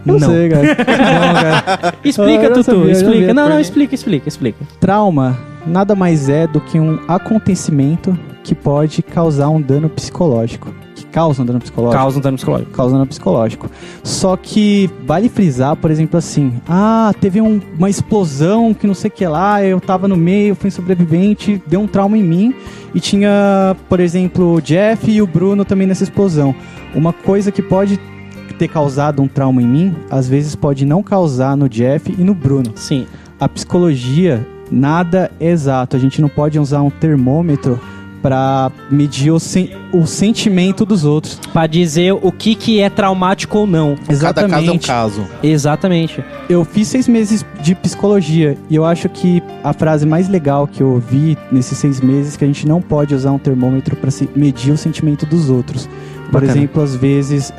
[SPEAKER 1] Não sei, cara. Não, cara.
[SPEAKER 2] Explica,
[SPEAKER 1] Eu já
[SPEAKER 2] Tutu,
[SPEAKER 1] sabia, eu já
[SPEAKER 2] explica.
[SPEAKER 1] vi a
[SPEAKER 2] Não,
[SPEAKER 1] pergunta.
[SPEAKER 2] explica.
[SPEAKER 1] Trauma nada mais é do que um acontecimento que pode causar um dano psicológico. Que causa um dano psicológico.
[SPEAKER 2] Causa um dano psicológico.
[SPEAKER 1] Causa um dano psicológico. Só que vale frisar, por exemplo, assim... teve uma explosão que não sei o que lá, eu tava no meio, fui sobrevivente, deu um trauma em mim. E tinha, por exemplo, o Jeff e o Bruno também nessa explosão. Uma coisa que pode ter causado um trauma em mim, às vezes pode não causar no Jeff e no Bruno.
[SPEAKER 2] Sim.
[SPEAKER 1] A psicologia, nada é exato. A gente não pode usar um termômetro para medir o sentimento dos outros.
[SPEAKER 2] Pra dizer o que é traumático ou não.
[SPEAKER 3] Cada caso é um caso.
[SPEAKER 2] Exatamente.
[SPEAKER 1] Eu fiz 6 meses de psicologia e eu acho que a frase mais legal que eu ouvi nesses 6 meses é que a gente não pode usar um termômetro para medir o sentimento dos outros. Por
[SPEAKER 2] Bacana.
[SPEAKER 1] exemplo, às vezes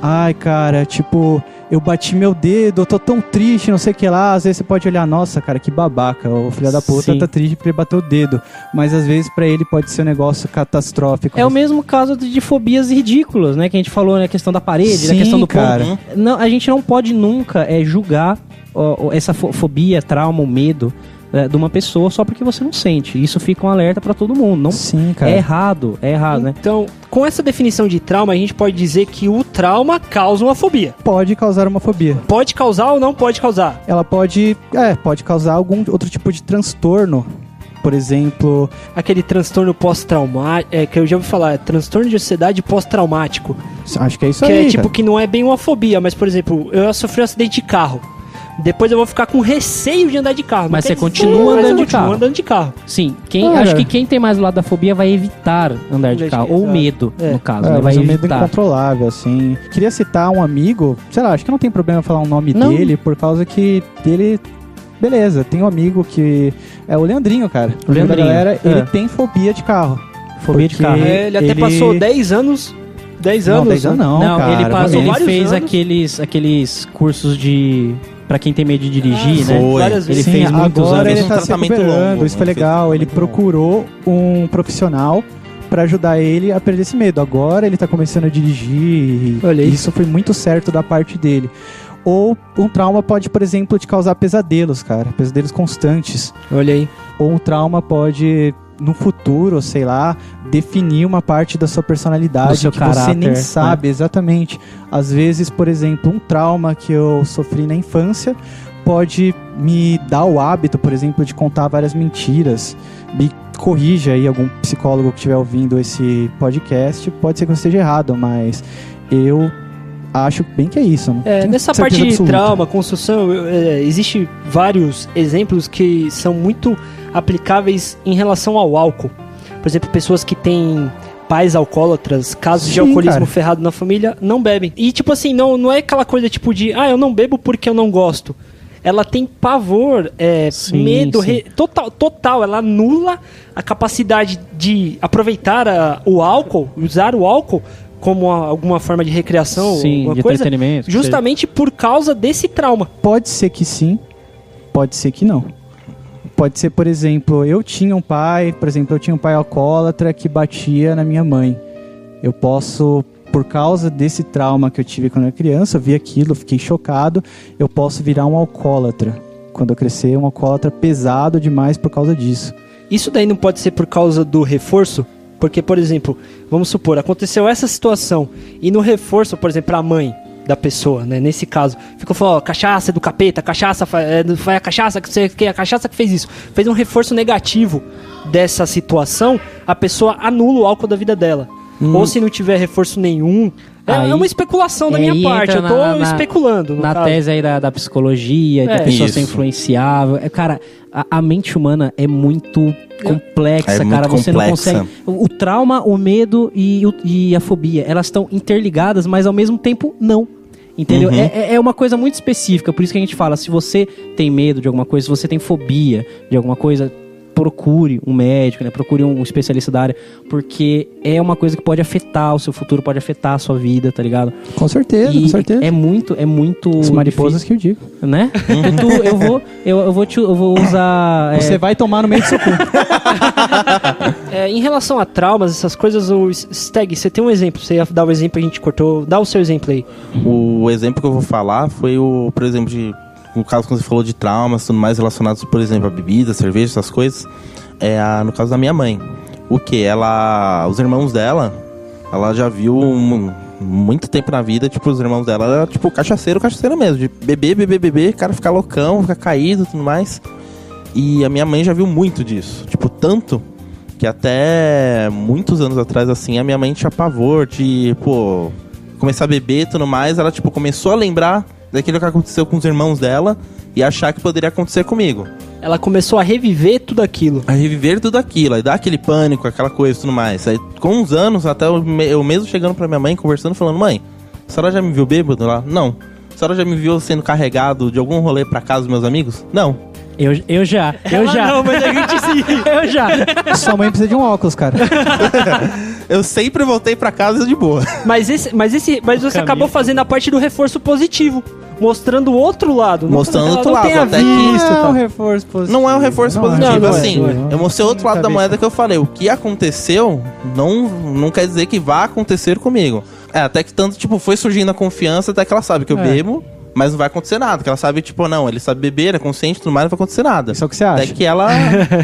[SPEAKER 1] ai, cara, tipo, eu bati meu dedo, eu tô tão triste, não sei o que lá. Às vezes você pode olhar, nossa, cara, que babaca, o filho da puta
[SPEAKER 2] Sim.
[SPEAKER 1] tá triste porque ele bateu o dedo. Mas às vezes pra ele pode ser um negócio catastrófico.
[SPEAKER 2] É o mesmo caso de fobias ridículas, né? Que a gente falou, né? A questão da parede,
[SPEAKER 1] Sim,
[SPEAKER 2] da questão do
[SPEAKER 1] cara.
[SPEAKER 2] ponto. Não, a gente não pode nunca julgar essa fobia, trauma, o medo de uma pessoa só porque você não sente. Isso fica um alerta pra todo mundo. Não,
[SPEAKER 1] Sim, cara.
[SPEAKER 2] é errado, né?
[SPEAKER 5] Então, com essa definição de trauma, a gente pode dizer que o trauma causa uma fobia.
[SPEAKER 1] Pode causar uma fobia.
[SPEAKER 5] Pode causar ou não pode causar?
[SPEAKER 1] Ela pode causar algum outro tipo de transtorno. Por exemplo,
[SPEAKER 5] Aquele transtorno pós-traumático, que eu já ouvi falar, é transtorno de ansiedade pós-traumático.
[SPEAKER 1] acho que é isso
[SPEAKER 5] Que
[SPEAKER 1] aí,
[SPEAKER 5] é tipo,
[SPEAKER 1] cara.
[SPEAKER 5] que não é bem uma fobia, mas, por exemplo, eu sofri um acidente de carro. Depois eu vou ficar com receio de andar de carro.
[SPEAKER 2] Mas
[SPEAKER 5] Não
[SPEAKER 2] você
[SPEAKER 5] quer
[SPEAKER 2] continua
[SPEAKER 5] dizer, mas
[SPEAKER 2] andando
[SPEAKER 5] eu
[SPEAKER 2] de
[SPEAKER 5] continuo
[SPEAKER 2] carro.
[SPEAKER 5] andando de carro.
[SPEAKER 2] Sim,
[SPEAKER 1] Cara.
[SPEAKER 2] acho que quem tem mais do lado da fobia vai evitar andar de carro. Ou o medo, no caso, né? Vai
[SPEAKER 1] mas um medo
[SPEAKER 2] evitar.
[SPEAKER 1] incontrolável, assim. Queria citar um amigo, sei lá, acho que não tem problema falar o nome
[SPEAKER 2] Não.
[SPEAKER 1] dele, por causa que ele... Beleza, tem um amigo que... É o Leandrinho, cara.
[SPEAKER 2] O Leandrinho,
[SPEAKER 1] Da galera,
[SPEAKER 2] é.
[SPEAKER 1] ele tem fobia de carro.
[SPEAKER 2] Fobia de
[SPEAKER 1] Porque
[SPEAKER 2] carro.
[SPEAKER 5] Ele até passou 10 anos. 10 anos.
[SPEAKER 1] Não, 10 anos não,
[SPEAKER 2] Não,
[SPEAKER 1] cara.
[SPEAKER 2] ele
[SPEAKER 5] vários
[SPEAKER 2] fez
[SPEAKER 5] anos.
[SPEAKER 2] aqueles cursos de... Pra quem tem medo de dirigir, né?
[SPEAKER 3] foi.
[SPEAKER 5] Várias
[SPEAKER 2] Ele
[SPEAKER 5] vezes.
[SPEAKER 2] fez muitos
[SPEAKER 1] agora
[SPEAKER 2] anos.
[SPEAKER 1] ele
[SPEAKER 3] Um
[SPEAKER 1] tá se
[SPEAKER 3] tratamento
[SPEAKER 1] recuperando,
[SPEAKER 3] longo,
[SPEAKER 1] isso foi
[SPEAKER 3] né? Fez um
[SPEAKER 1] legal. Ele
[SPEAKER 3] tratamento
[SPEAKER 1] procurou um profissional pra ajudar ele a perder esse medo. Agora ele tá começando a dirigir e
[SPEAKER 5] Olha aí.
[SPEAKER 1] isso foi muito certo da parte dele. Ou um trauma pode, por exemplo, te causar pesadelos, cara. Pesadelos constantes.
[SPEAKER 5] Olha aí.
[SPEAKER 1] Ou um trauma pode, no futuro, sei lá, definir uma parte da sua personalidade
[SPEAKER 2] Do seu
[SPEAKER 1] que você
[SPEAKER 2] caráter,
[SPEAKER 1] nem
[SPEAKER 2] né?
[SPEAKER 1] sabe exatamente. Às vezes, por exemplo, um trauma que eu sofri na infância pode me dar o hábito, por exemplo, de contar várias mentiras. Me corrija aí algum psicólogo que estiver ouvindo esse podcast. Pode ser que eu esteja errado, mas eu acho bem que é isso. Não tenho
[SPEAKER 5] Nessa
[SPEAKER 1] certeza
[SPEAKER 5] parte de
[SPEAKER 1] absoluta.
[SPEAKER 5] trauma, construção, existe vários exemplos que são muito aplicáveis em relação ao álcool. Por exemplo, pessoas que têm pais alcoólatras, casos de
[SPEAKER 1] Sim,
[SPEAKER 5] alcoolismo
[SPEAKER 1] cara.
[SPEAKER 5] ferrado na família, não bebem. E tipo assim, não é aquela coisa tipo de, eu não bebo porque eu não gosto. Ela tem pavor,
[SPEAKER 2] Sim,
[SPEAKER 5] medo
[SPEAKER 2] sim.
[SPEAKER 5] total. Ela anula a capacidade de aproveitar o álcool, usar o álcool como alguma forma de recreação,
[SPEAKER 2] Sim,
[SPEAKER 5] alguma
[SPEAKER 2] de
[SPEAKER 5] coisa,
[SPEAKER 2] entretenimento.
[SPEAKER 5] justamente por causa desse trauma.
[SPEAKER 1] Pode ser que sim, pode ser que não. Pode ser, por exemplo, eu tinha um pai alcoólatra que batia na minha mãe. Eu posso, por causa desse trauma que eu tive quando eu era criança, eu vi aquilo, fiquei chocado, eu posso virar um alcoólatra. Quando eu crescer, um alcoólatra pesado demais por causa disso.
[SPEAKER 5] Isso daí não pode ser por causa do reforço? Porque, por exemplo, vamos supor, aconteceu essa situação e no reforço, por exemplo, a mãe da pessoa, né, nesse caso, ficou falando, cachaça é do capeta, cachaça foi a cachaça que a cachaça que fez isso. Fez um reforço negativo dessa situação, a pessoa anula o álcool da vida dela. Ou se não tiver reforço nenhum,
[SPEAKER 2] Aí-
[SPEAKER 5] é uma especulação da
[SPEAKER 2] aí
[SPEAKER 5] minha parte, eu
[SPEAKER 2] entra
[SPEAKER 5] tô especulando. no
[SPEAKER 2] Na
[SPEAKER 5] caso.
[SPEAKER 2] tese aí da psicologia, da pessoa ser
[SPEAKER 3] Isso.
[SPEAKER 2] influenciável. Cara, a mente humana é muito complexa,
[SPEAKER 3] É muito
[SPEAKER 2] cara. Você não
[SPEAKER 3] complexa.
[SPEAKER 2] consegue. O trauma, o medo e a fobia, elas estão interligadas, mas ao mesmo tempo não. Entendeu?
[SPEAKER 3] Uhum.
[SPEAKER 2] É uma coisa muito específica, por isso que a gente fala, se você tem medo de alguma coisa, se você tem fobia de alguma coisa, procure um médico, né? Procure um especialista da área, porque é uma coisa que pode afetar o seu futuro, pode afetar a sua vida, tá ligado?
[SPEAKER 1] Com certeza,
[SPEAKER 2] E
[SPEAKER 1] com certeza.
[SPEAKER 2] é muito
[SPEAKER 1] As mariposas que eu digo.
[SPEAKER 2] difícil, né? Eu vou usar.
[SPEAKER 1] Você vai tomar no meio do seu cu.
[SPEAKER 5] Em relação a traumas, essas coisas, o Steg, você tem um exemplo? Você ia dar o exemplo, a gente cortou. Dá o seu exemplo aí.
[SPEAKER 3] O exemplo que eu vou falar foi por exemplo, no caso que você falou de traumas, tudo mais relacionados, por exemplo, a bebida, cerveja, essas coisas. No caso da minha mãe. O que? Os irmãos dela, ela já viu muito tempo na vida, tipo, os irmãos dela era tipo cachaceiro mesmo, de beber, cara ficar loucão, ficar caído e tudo mais. E a minha mãe já viu muito disso, tipo, tanto que até muitos anos atrás, assim, a minha mãe tinha pavor de, começar a beber e tudo mais. Ela, tipo, começou a lembrar daquilo que aconteceu com os irmãos dela e achar que poderia acontecer comigo.
[SPEAKER 5] Ela começou a reviver tudo aquilo.
[SPEAKER 3] A reviver tudo aquilo, aí dá aquele pânico, aquela coisa e tudo mais. Aí, com uns anos, até eu mesmo chegando pra minha mãe, conversando, falando, mãe, a senhora já me viu bêbado lá? Não. A senhora já me viu sendo carregado de algum rolê pra casa dos meus amigos? Não.
[SPEAKER 2] Eu já.
[SPEAKER 5] Não, mas a gente sim.
[SPEAKER 2] Eu já.
[SPEAKER 1] Sua mãe precisa de um óculos, cara.
[SPEAKER 3] Eu sempre voltei pra casa de boa.
[SPEAKER 5] Mas você acabou fazendo a parte do reforço positivo. mostrando o outro lado.
[SPEAKER 3] Mostrando o outro lado,
[SPEAKER 5] tenha
[SPEAKER 3] até que-
[SPEAKER 5] visto,
[SPEAKER 1] Não é
[SPEAKER 5] tá?
[SPEAKER 1] um reforço positivo.
[SPEAKER 3] Não é um reforço positivo,
[SPEAKER 5] não é,
[SPEAKER 3] assim.
[SPEAKER 5] não
[SPEAKER 3] Eu mostrei outro lado da
[SPEAKER 1] Cabeça.
[SPEAKER 3] moeda que eu falei. O que aconteceu não quer dizer que vá acontecer comigo. Até que tanto, tipo, foi surgindo a confiança, até que ela sabe que eu bebo, mas não vai acontecer nada. Que ela sabe, tipo, não, ele sabe beber, é consciente e tudo mais, não vai acontecer nada.
[SPEAKER 1] Isso é o que você
[SPEAKER 3] Até
[SPEAKER 1] acha?
[SPEAKER 3] que ela...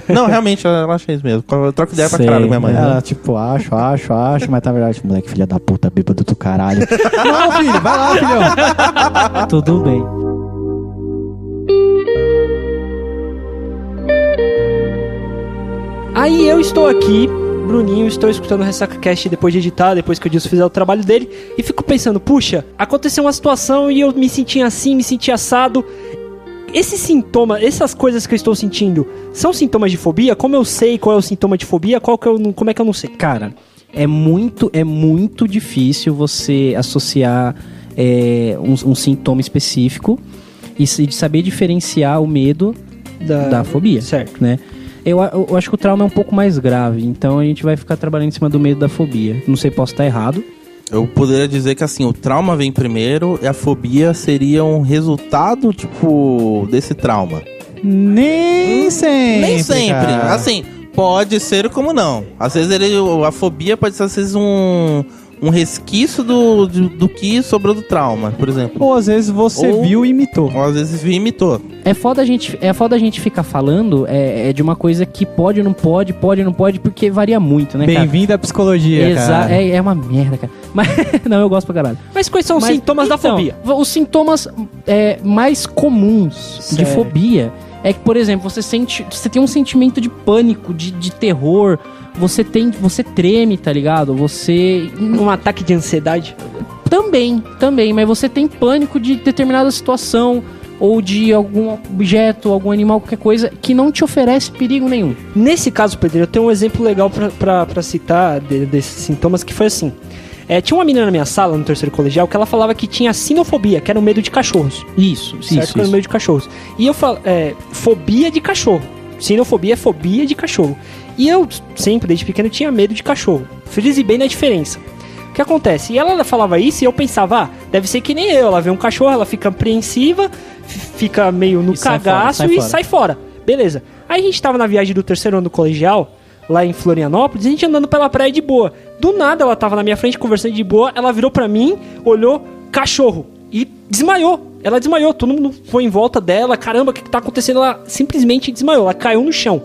[SPEAKER 3] Não, realmente, ela acha isso mesmo. Eu troco ideia pra
[SPEAKER 2] Sei.
[SPEAKER 3] caralho com minha mãe.
[SPEAKER 1] Ela, tipo, acho, mas na verdade, moleque, filha da puta, bêbado do caralho. Não, filho, vai lá, filhão.
[SPEAKER 2] Tudo bem.
[SPEAKER 5] Aí eu estou aqui, Bruninho, estou escutando o Ressaca Cast depois de editar, depois que o Dilson fizer o trabalho dele, e fico pensando, puxa, aconteceu uma situação e eu me senti assim, me senti assado. Esses sintomas, essas coisas que eu estou sentindo, são sintomas de fobia? Como eu sei qual é o sintoma de fobia? Como é que eu não sei?
[SPEAKER 2] Cara, é muito difícil você associar um sintoma específico e de saber diferenciar o medo da fobia.
[SPEAKER 5] Certo.
[SPEAKER 2] Né? Eu acho que o trauma é um pouco mais grave, então a gente vai ficar trabalhando em cima do medo da fobia. Não sei, posso estar errado.
[SPEAKER 3] Eu poderia dizer que, assim, o trauma vem primeiro e a fobia seria um resultado, tipo, desse trauma.
[SPEAKER 1] Nem sempre.
[SPEAKER 3] Nem sempre.
[SPEAKER 1] cara.
[SPEAKER 3] Assim, pode ser como não. Às vezes a fobia pode ser, às vezes, um resquício do que sobrou do trauma, por exemplo.
[SPEAKER 1] Ou às vezes você
[SPEAKER 3] Ou-
[SPEAKER 1] viu e imitou.
[SPEAKER 3] Ou às vezes imitou.
[SPEAKER 2] É foda a gente ficar falando de uma coisa que pode, não pode, porque varia muito, né, cara?
[SPEAKER 1] Bem-vindo à psicologia, cara.
[SPEAKER 2] É uma merda, cara. Mas, não, eu gosto pra caralho.
[SPEAKER 5] Mas quais são os sintomas da
[SPEAKER 2] então,
[SPEAKER 5] fobia?
[SPEAKER 2] Os sintomas mais comuns de
[SPEAKER 5] Certo.
[SPEAKER 2] fobia é que, por exemplo, você tem um sentimento de pânico, de terror, você treme, tá ligado? Você
[SPEAKER 5] Um ataque de ansiedade?
[SPEAKER 2] também, mas você tem pânico de determinada situação ou de algum objeto, algum animal, qualquer coisa que não te oferece perigo nenhum.
[SPEAKER 5] Nesse caso, Pedro, eu tenho um exemplo legal pra citar desses sintomas, que foi assim. Tinha uma menina na minha sala, no terceiro colegial, que ela falava que tinha sinofobia, que era o medo de cachorros.
[SPEAKER 2] Isso.
[SPEAKER 5] Que era o medo de cachorros. E eu falo, fobia de cachorro. Sinofobia é fobia de cachorro. E eu sempre, desde pequeno, tinha medo de cachorro. Frisei bem na diferença. O que acontece? E ela falava isso e eu pensava, deve ser que nem eu. Ela vê um cachorro, ela fica apreensiva, fica meio no
[SPEAKER 2] E sai
[SPEAKER 5] cagaço
[SPEAKER 2] fora,
[SPEAKER 5] e sai fora. Beleza. Aí a gente tava na viagem do terceiro ano do colegial, lá em Florianópolis, a gente andando pela praia de boa. Do nada ela tava na minha frente conversando de boa, ela virou pra mim, olhou, cachorro, e desmaiou. Ela desmaiou, todo mundo foi em volta dela, caramba, o que tá acontecendo? Ela simplesmente desmaiou, ela caiu no chão.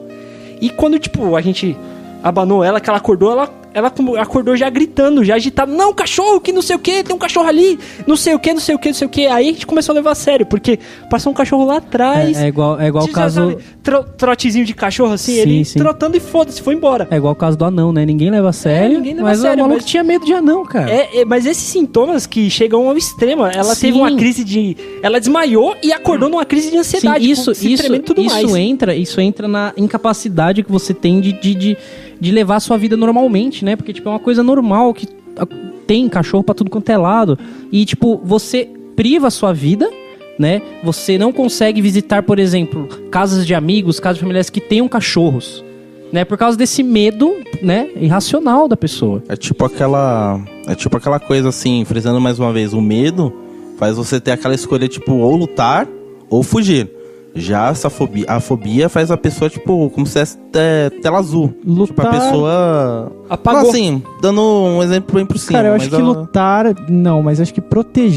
[SPEAKER 5] E quando, tipo, a gente abanou ela, que ela acordou, ela acordou já gritando, já agitada. Não, cachorro, que não sei o que, tem um cachorro ali, não sei o que. Aí a gente começou a levar a sério, porque passou um cachorro lá atrás.
[SPEAKER 2] É igual o
[SPEAKER 5] Você já
[SPEAKER 2] caso...
[SPEAKER 5] sabe, trotezinho de cachorro assim,
[SPEAKER 2] Sim,
[SPEAKER 5] ele
[SPEAKER 2] sim.
[SPEAKER 5] trotando e foda-se, foi embora.
[SPEAKER 2] É igual o caso do anão, né? Ninguém leva a sério,
[SPEAKER 5] ninguém leva
[SPEAKER 2] mas
[SPEAKER 5] a sério,
[SPEAKER 2] o maluco
[SPEAKER 5] mas-
[SPEAKER 2] tinha medo de anão, cara.
[SPEAKER 5] Mas esses sintomas que chegam ao extremo, ela
[SPEAKER 2] Sim.
[SPEAKER 5] teve uma crise de... Ela desmaiou e acordou numa crise de
[SPEAKER 2] Sim,
[SPEAKER 5] ansiedade.
[SPEAKER 2] isso
[SPEAKER 5] tremendo e tudo mais.
[SPEAKER 2] isso entra na incapacidade que você tem de levar a sua vida normalmente, né? Porque, tipo, é uma coisa normal que tem cachorro pra tudo quanto é lado. E, tipo, você priva a sua vida, né? Você não consegue visitar, por exemplo, casas de amigos, casas familiares que tenham cachorros, né? Por causa desse medo, né? Irracional da pessoa.
[SPEAKER 3] É tipo aquela coisa assim, frisando mais uma vez, o medo faz você ter aquela escolha, tipo, ou lutar ou fugir. Já a fobia faz a pessoa, tipo, como se fosse tela azul.
[SPEAKER 1] Lutar...
[SPEAKER 3] Tipo, a pessoa...
[SPEAKER 5] Apagou.
[SPEAKER 3] Assim, dando um exemplo bem por cima.
[SPEAKER 1] Cara, eu
[SPEAKER 3] mas
[SPEAKER 1] acho que lutar... Não, mas acho que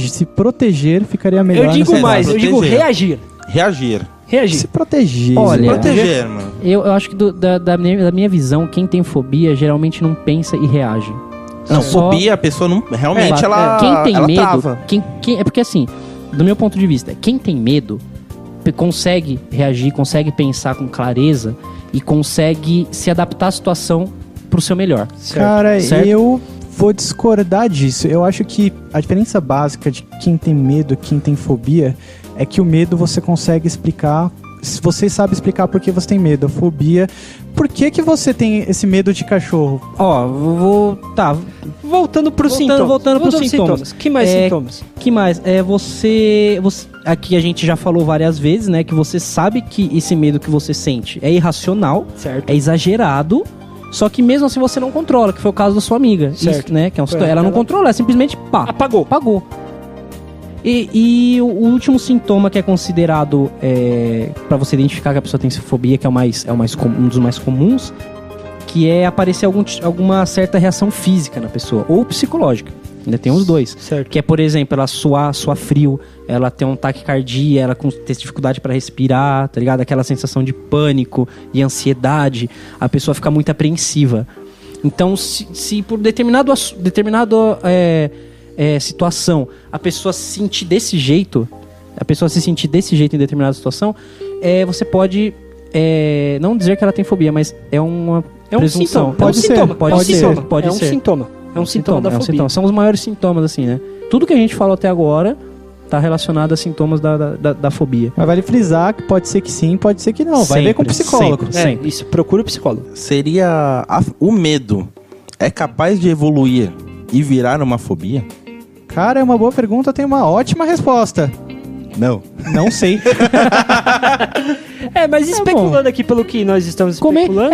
[SPEAKER 1] se proteger ficaria melhor.
[SPEAKER 5] Eu digo
[SPEAKER 1] nessa
[SPEAKER 5] mais,
[SPEAKER 1] fase.
[SPEAKER 5] eu digo
[SPEAKER 3] proteger.
[SPEAKER 5] reagir.
[SPEAKER 3] Reagir.
[SPEAKER 5] Reagir.
[SPEAKER 1] Se proteger.
[SPEAKER 2] Olha,
[SPEAKER 3] Proteger, mano.
[SPEAKER 2] Eu acho que da minha visão, quem tem fobia geralmente não pensa e reage.
[SPEAKER 3] Não,
[SPEAKER 2] Só-
[SPEAKER 3] fobia, a pessoa não... Realmente, ela
[SPEAKER 2] Quem tem
[SPEAKER 3] ela
[SPEAKER 2] medo,
[SPEAKER 3] trava.
[SPEAKER 2] é porque assim, do meu ponto de vista, quem tem medo consegue reagir, consegue pensar com clareza e consegue se adaptar à situação pro seu melhor.
[SPEAKER 1] Cara,
[SPEAKER 2] Certo?
[SPEAKER 1] eu vou discordar disso. Eu acho que a diferença básica de quem tem medo e quem tem fobia é que o medo você consegue explicar. Se você sabe explicar por que você tem medo, a fobia, por que você tem esse medo de cachorro?
[SPEAKER 2] Ó, tá.
[SPEAKER 5] Voltando pros sintomas.
[SPEAKER 2] Voltando pros sintomas.
[SPEAKER 5] Que mais sintomas?
[SPEAKER 2] Que mais? Você. Aqui a gente já falou várias vezes, né? Que você sabe que esse medo que você sente é irracional,
[SPEAKER 5] Certo.
[SPEAKER 2] é exagerado. Só que mesmo assim você não controla, que foi o caso da sua amiga.
[SPEAKER 5] Certo.
[SPEAKER 2] Isso, né? Que é uma
[SPEAKER 5] É,
[SPEAKER 2] ela não
[SPEAKER 5] ela-
[SPEAKER 2] controla, ela simplesmente pá,
[SPEAKER 5] Apagou.
[SPEAKER 2] apagou. E o último sintoma que é considerado pra você identificar que a pessoa tem fobia, que é um dos mais comuns, que é aparecer alguma certa reação física na pessoa, ou psicológica. Ainda tem os dois.
[SPEAKER 5] Certo.
[SPEAKER 2] Que é, por exemplo, ela suar frio, ela ter um taquicardia, ela ter dificuldade para respirar, tá ligado? Aquela sensação de pânico e ansiedade, a pessoa fica muito apreensiva. Então, se por determinada situação a pessoa se sentir desse jeito, em determinada situação, você pode não dizer que ela tem fobia, mas é uma presunção.
[SPEAKER 5] Pode ser.
[SPEAKER 2] Pode ser.
[SPEAKER 5] É um sintoma da fobia.
[SPEAKER 2] São os maiores sintomas, assim, né? Tudo que a gente falou até agora tá relacionado a sintomas da fobia.
[SPEAKER 1] Mas vale frisar que pode ser que sim, pode ser que não. Vai ver com o psicólogo.
[SPEAKER 2] Sempre.
[SPEAKER 5] Isso, procura o psicólogo.
[SPEAKER 3] Seria o medo é capaz de evoluir e virar uma fobia?
[SPEAKER 1] Cara, é uma boa pergunta, tem uma ótima resposta. Não sei.
[SPEAKER 5] Mas especulando aqui pelo que nós estamos especulando...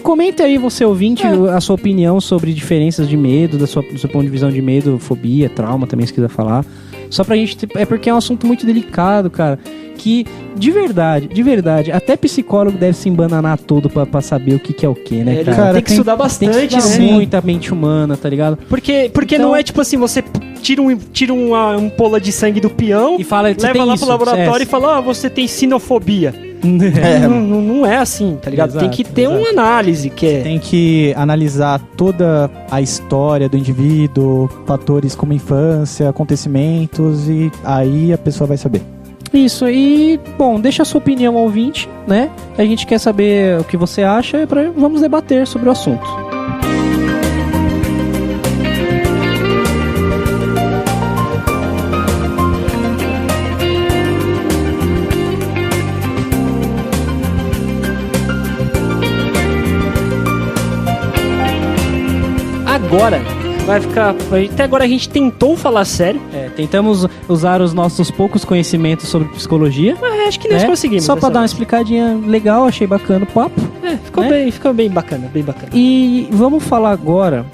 [SPEAKER 2] Comenta aí, você ouvinte, a sua opinião sobre diferenças de medo, do seu ponto de visão de medo, fobia, trauma também, se quiser falar. Só pra gente... É porque é um assunto muito delicado, cara. Que, de verdade, até psicólogo deve se embananar todo pra saber o que é o que, né, cara?
[SPEAKER 5] Tem que estudar bastante,
[SPEAKER 2] tem que estudar muita mente humana, tá ligado?
[SPEAKER 5] Porque
[SPEAKER 2] então,
[SPEAKER 5] não é tipo assim, você tira uma ampola de sangue do peão
[SPEAKER 2] e fala,
[SPEAKER 5] leva lá pro laboratório e fala, você tem sinofobia. Não é assim, tá ligado?
[SPEAKER 2] Exato,
[SPEAKER 5] tem que ter uma análise que é...
[SPEAKER 1] Tem que analisar toda a história do indivíduo, fatores como infância, acontecimentos, e aí a pessoa vai saber.
[SPEAKER 2] Isso, e, bom, deixa a sua opinião, ouvinte, né? A gente quer saber o que você acha e vamos debater sobre o assunto.
[SPEAKER 5] Agora vai ficar... Até agora a gente tentou falar sério.
[SPEAKER 2] Tentamos usar os nossos poucos conhecimentos sobre psicologia.
[SPEAKER 5] Mas acho que nós conseguimos.
[SPEAKER 2] Só pra dar uma explicadinha legal, achei bacana o papo.
[SPEAKER 5] Ficou bem bacana, bem bacana.
[SPEAKER 2] E vamos falar agora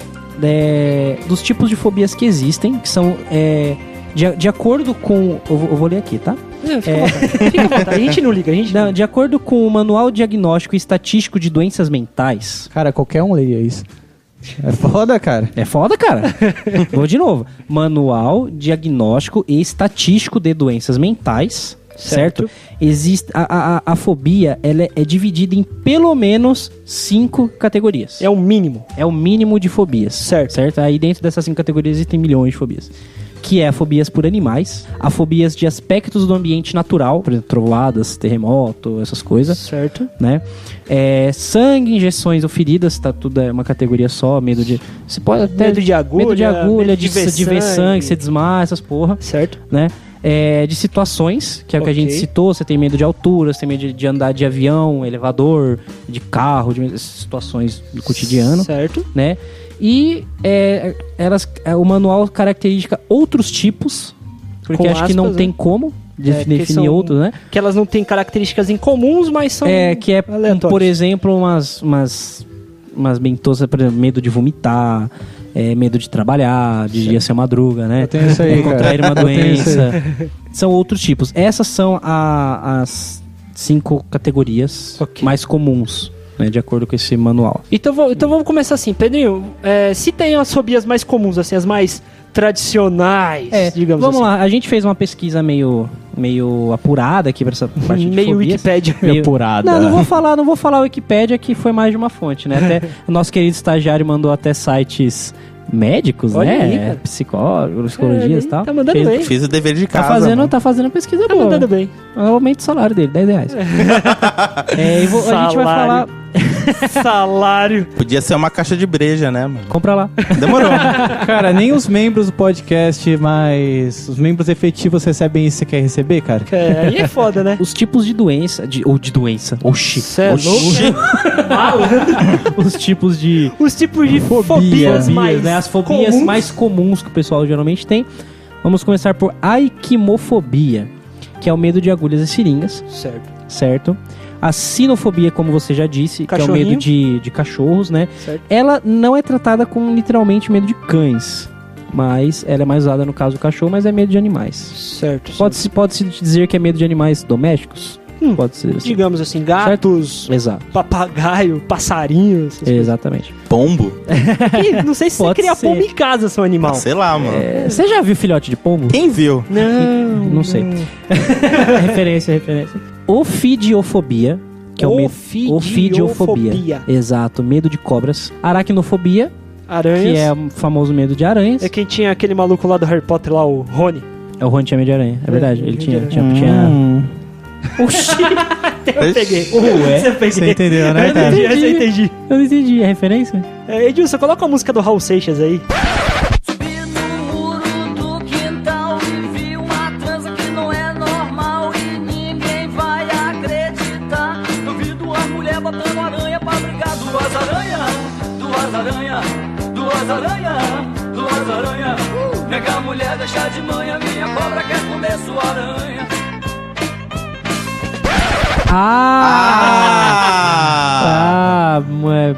[SPEAKER 2] dos tipos de fobias que existem, que são de acordo com... Eu vou ler aqui, tá?
[SPEAKER 5] Fica à vontade, a gente não liga.
[SPEAKER 2] De acordo com o Manual Diagnóstico e Estatístico de Doenças Mentais...
[SPEAKER 1] Cara, qualquer um leia isso. É foda, cara.
[SPEAKER 2] Vou de novo. Manual Diagnóstico e Estatístico de Doenças Mentais, certo? Existe a fobia, ela é dividida em pelo menos 5 categorias.
[SPEAKER 5] É o mínimo.
[SPEAKER 2] É o mínimo de fobias.
[SPEAKER 5] Certo.
[SPEAKER 2] Aí dentro dessas 5 categorias existem milhões de fobias. Que é a fobias por animais, a fobias de aspectos do ambiente natural, por exemplo, trovoadas, terremoto, essas coisas.
[SPEAKER 5] Certo.
[SPEAKER 2] Né? Sangue, injeções ou feridas, tá tudo uma categoria só, medo de... Você pode até...
[SPEAKER 5] Medo de agulha,
[SPEAKER 2] de ver sangue, você desmaia, essas porra.
[SPEAKER 5] Certo.
[SPEAKER 2] Né? De situações, que é o que a gente citou, você tem medo de alturas, tem medo de andar de avião, elevador, de carro, de situações do cotidiano.
[SPEAKER 5] Certo.
[SPEAKER 2] Né? E o manual caracteriza outros tipos, porque acho que não tem como definir outros, né?
[SPEAKER 5] Que elas não têm características incomuns, mas são
[SPEAKER 2] por exemplo, umas bem tosas, por exemplo, medo de vomitar, medo de trabalhar, de dia ser madruga, né?
[SPEAKER 1] Eu tenho isso aí,
[SPEAKER 2] contrair uma doença. São outros tipos. Essas são as 5 categorias mais comuns, né, de acordo com esse manual.
[SPEAKER 5] Então vamos começar assim, Pedrinho. Se tem as fobias mais comuns, assim, as mais tradicionais, digamos
[SPEAKER 2] vamos
[SPEAKER 5] assim.
[SPEAKER 2] Lá, a gente fez uma pesquisa meio apurada aqui pra essa parte de
[SPEAKER 5] meio
[SPEAKER 2] fobias.
[SPEAKER 5] Wikipédia.
[SPEAKER 1] Meio apurada.
[SPEAKER 2] Não vou falar o Wikipédia, que foi mais de uma fonte, né? Até o nosso querido estagiário mandou até sites médicos,
[SPEAKER 5] olha
[SPEAKER 2] né?
[SPEAKER 5] Aí, cara.
[SPEAKER 2] Psicólogos, psicologias e tal.
[SPEAKER 5] Tá mandando bem.
[SPEAKER 3] Fiz o dever de casa.
[SPEAKER 2] Tá fazendo pesquisa
[SPEAKER 5] tá
[SPEAKER 2] boa.
[SPEAKER 5] Tá mandando bem.
[SPEAKER 2] Aumenta o salário dele, R$10. A gente vai falar...
[SPEAKER 5] Salário.
[SPEAKER 3] Podia ser uma caixa de breja, né, mano?
[SPEAKER 2] Compra lá.
[SPEAKER 3] Demorou.
[SPEAKER 1] Cara, nem os membros do podcast, mas os membros efetivos recebem isso que você quer receber, cara?
[SPEAKER 5] Aí é foda, né?
[SPEAKER 2] Os tipos de doença, Oxi. Os tipos de
[SPEAKER 5] fobias mais,
[SPEAKER 2] né? As fobias mais comuns que o pessoal geralmente tem. Vamos começar por aiquimofobia, que é o medo de agulhas e seringas. Certo. A sinofobia, como você já disse, que é o medo de cachorros, né?
[SPEAKER 5] Certo.
[SPEAKER 2] Ela não é tratada como literalmente medo de cães, mas ela é mais usada no caso do cachorro, mas é medo de animais.
[SPEAKER 5] Certo.
[SPEAKER 2] Pode-se dizer que é medo de animais domésticos? Pode ser assim.
[SPEAKER 5] Digamos assim, gatos,
[SPEAKER 2] Exato.
[SPEAKER 5] papagaio, passarinhos. essas
[SPEAKER 2] Exatamente.
[SPEAKER 3] Pombo?
[SPEAKER 5] coisas. E não sei se você
[SPEAKER 2] Pode
[SPEAKER 5] cria
[SPEAKER 2] ser.
[SPEAKER 5] pombo em casa, seu animal.
[SPEAKER 3] Sei lá, mano.
[SPEAKER 2] Você já viu filhote de pombo?
[SPEAKER 3] Quem viu?
[SPEAKER 2] Não sei. referência. Ofidiofobia, que é o medo.
[SPEAKER 5] Ofidiofobia.
[SPEAKER 2] Exato, medo de cobras. Aracnofobia,
[SPEAKER 5] Aranhas.
[SPEAKER 2] que é o famoso medo de aranhas.
[SPEAKER 5] É quem tinha aquele maluco lá do Harry Potter lá, o Rony.
[SPEAKER 2] É o Rony tinha medo de aranha, é verdade. Ele
[SPEAKER 5] medo
[SPEAKER 2] tinha.
[SPEAKER 5] de
[SPEAKER 2] tinha...
[SPEAKER 5] Oxi! Eu peguei.
[SPEAKER 2] Ué,
[SPEAKER 1] Você entendeu, né,
[SPEAKER 5] Eu
[SPEAKER 1] cara?
[SPEAKER 5] entendi, essa eu entendi.
[SPEAKER 2] Eu não entendi a referência.
[SPEAKER 5] Edilson, coloca a música do Raul Seixas aí.
[SPEAKER 7] Subi no muro do quintal e vi uma transa que não é normal e ninguém vai acreditar. Eu vi duas mulheres botando aranha pra brigar. Duas aranhas, duas aranhas, duas aranhas, duas aranhas. Nega a mulher deixar de manhã, minha cobra quer comer sua aranha.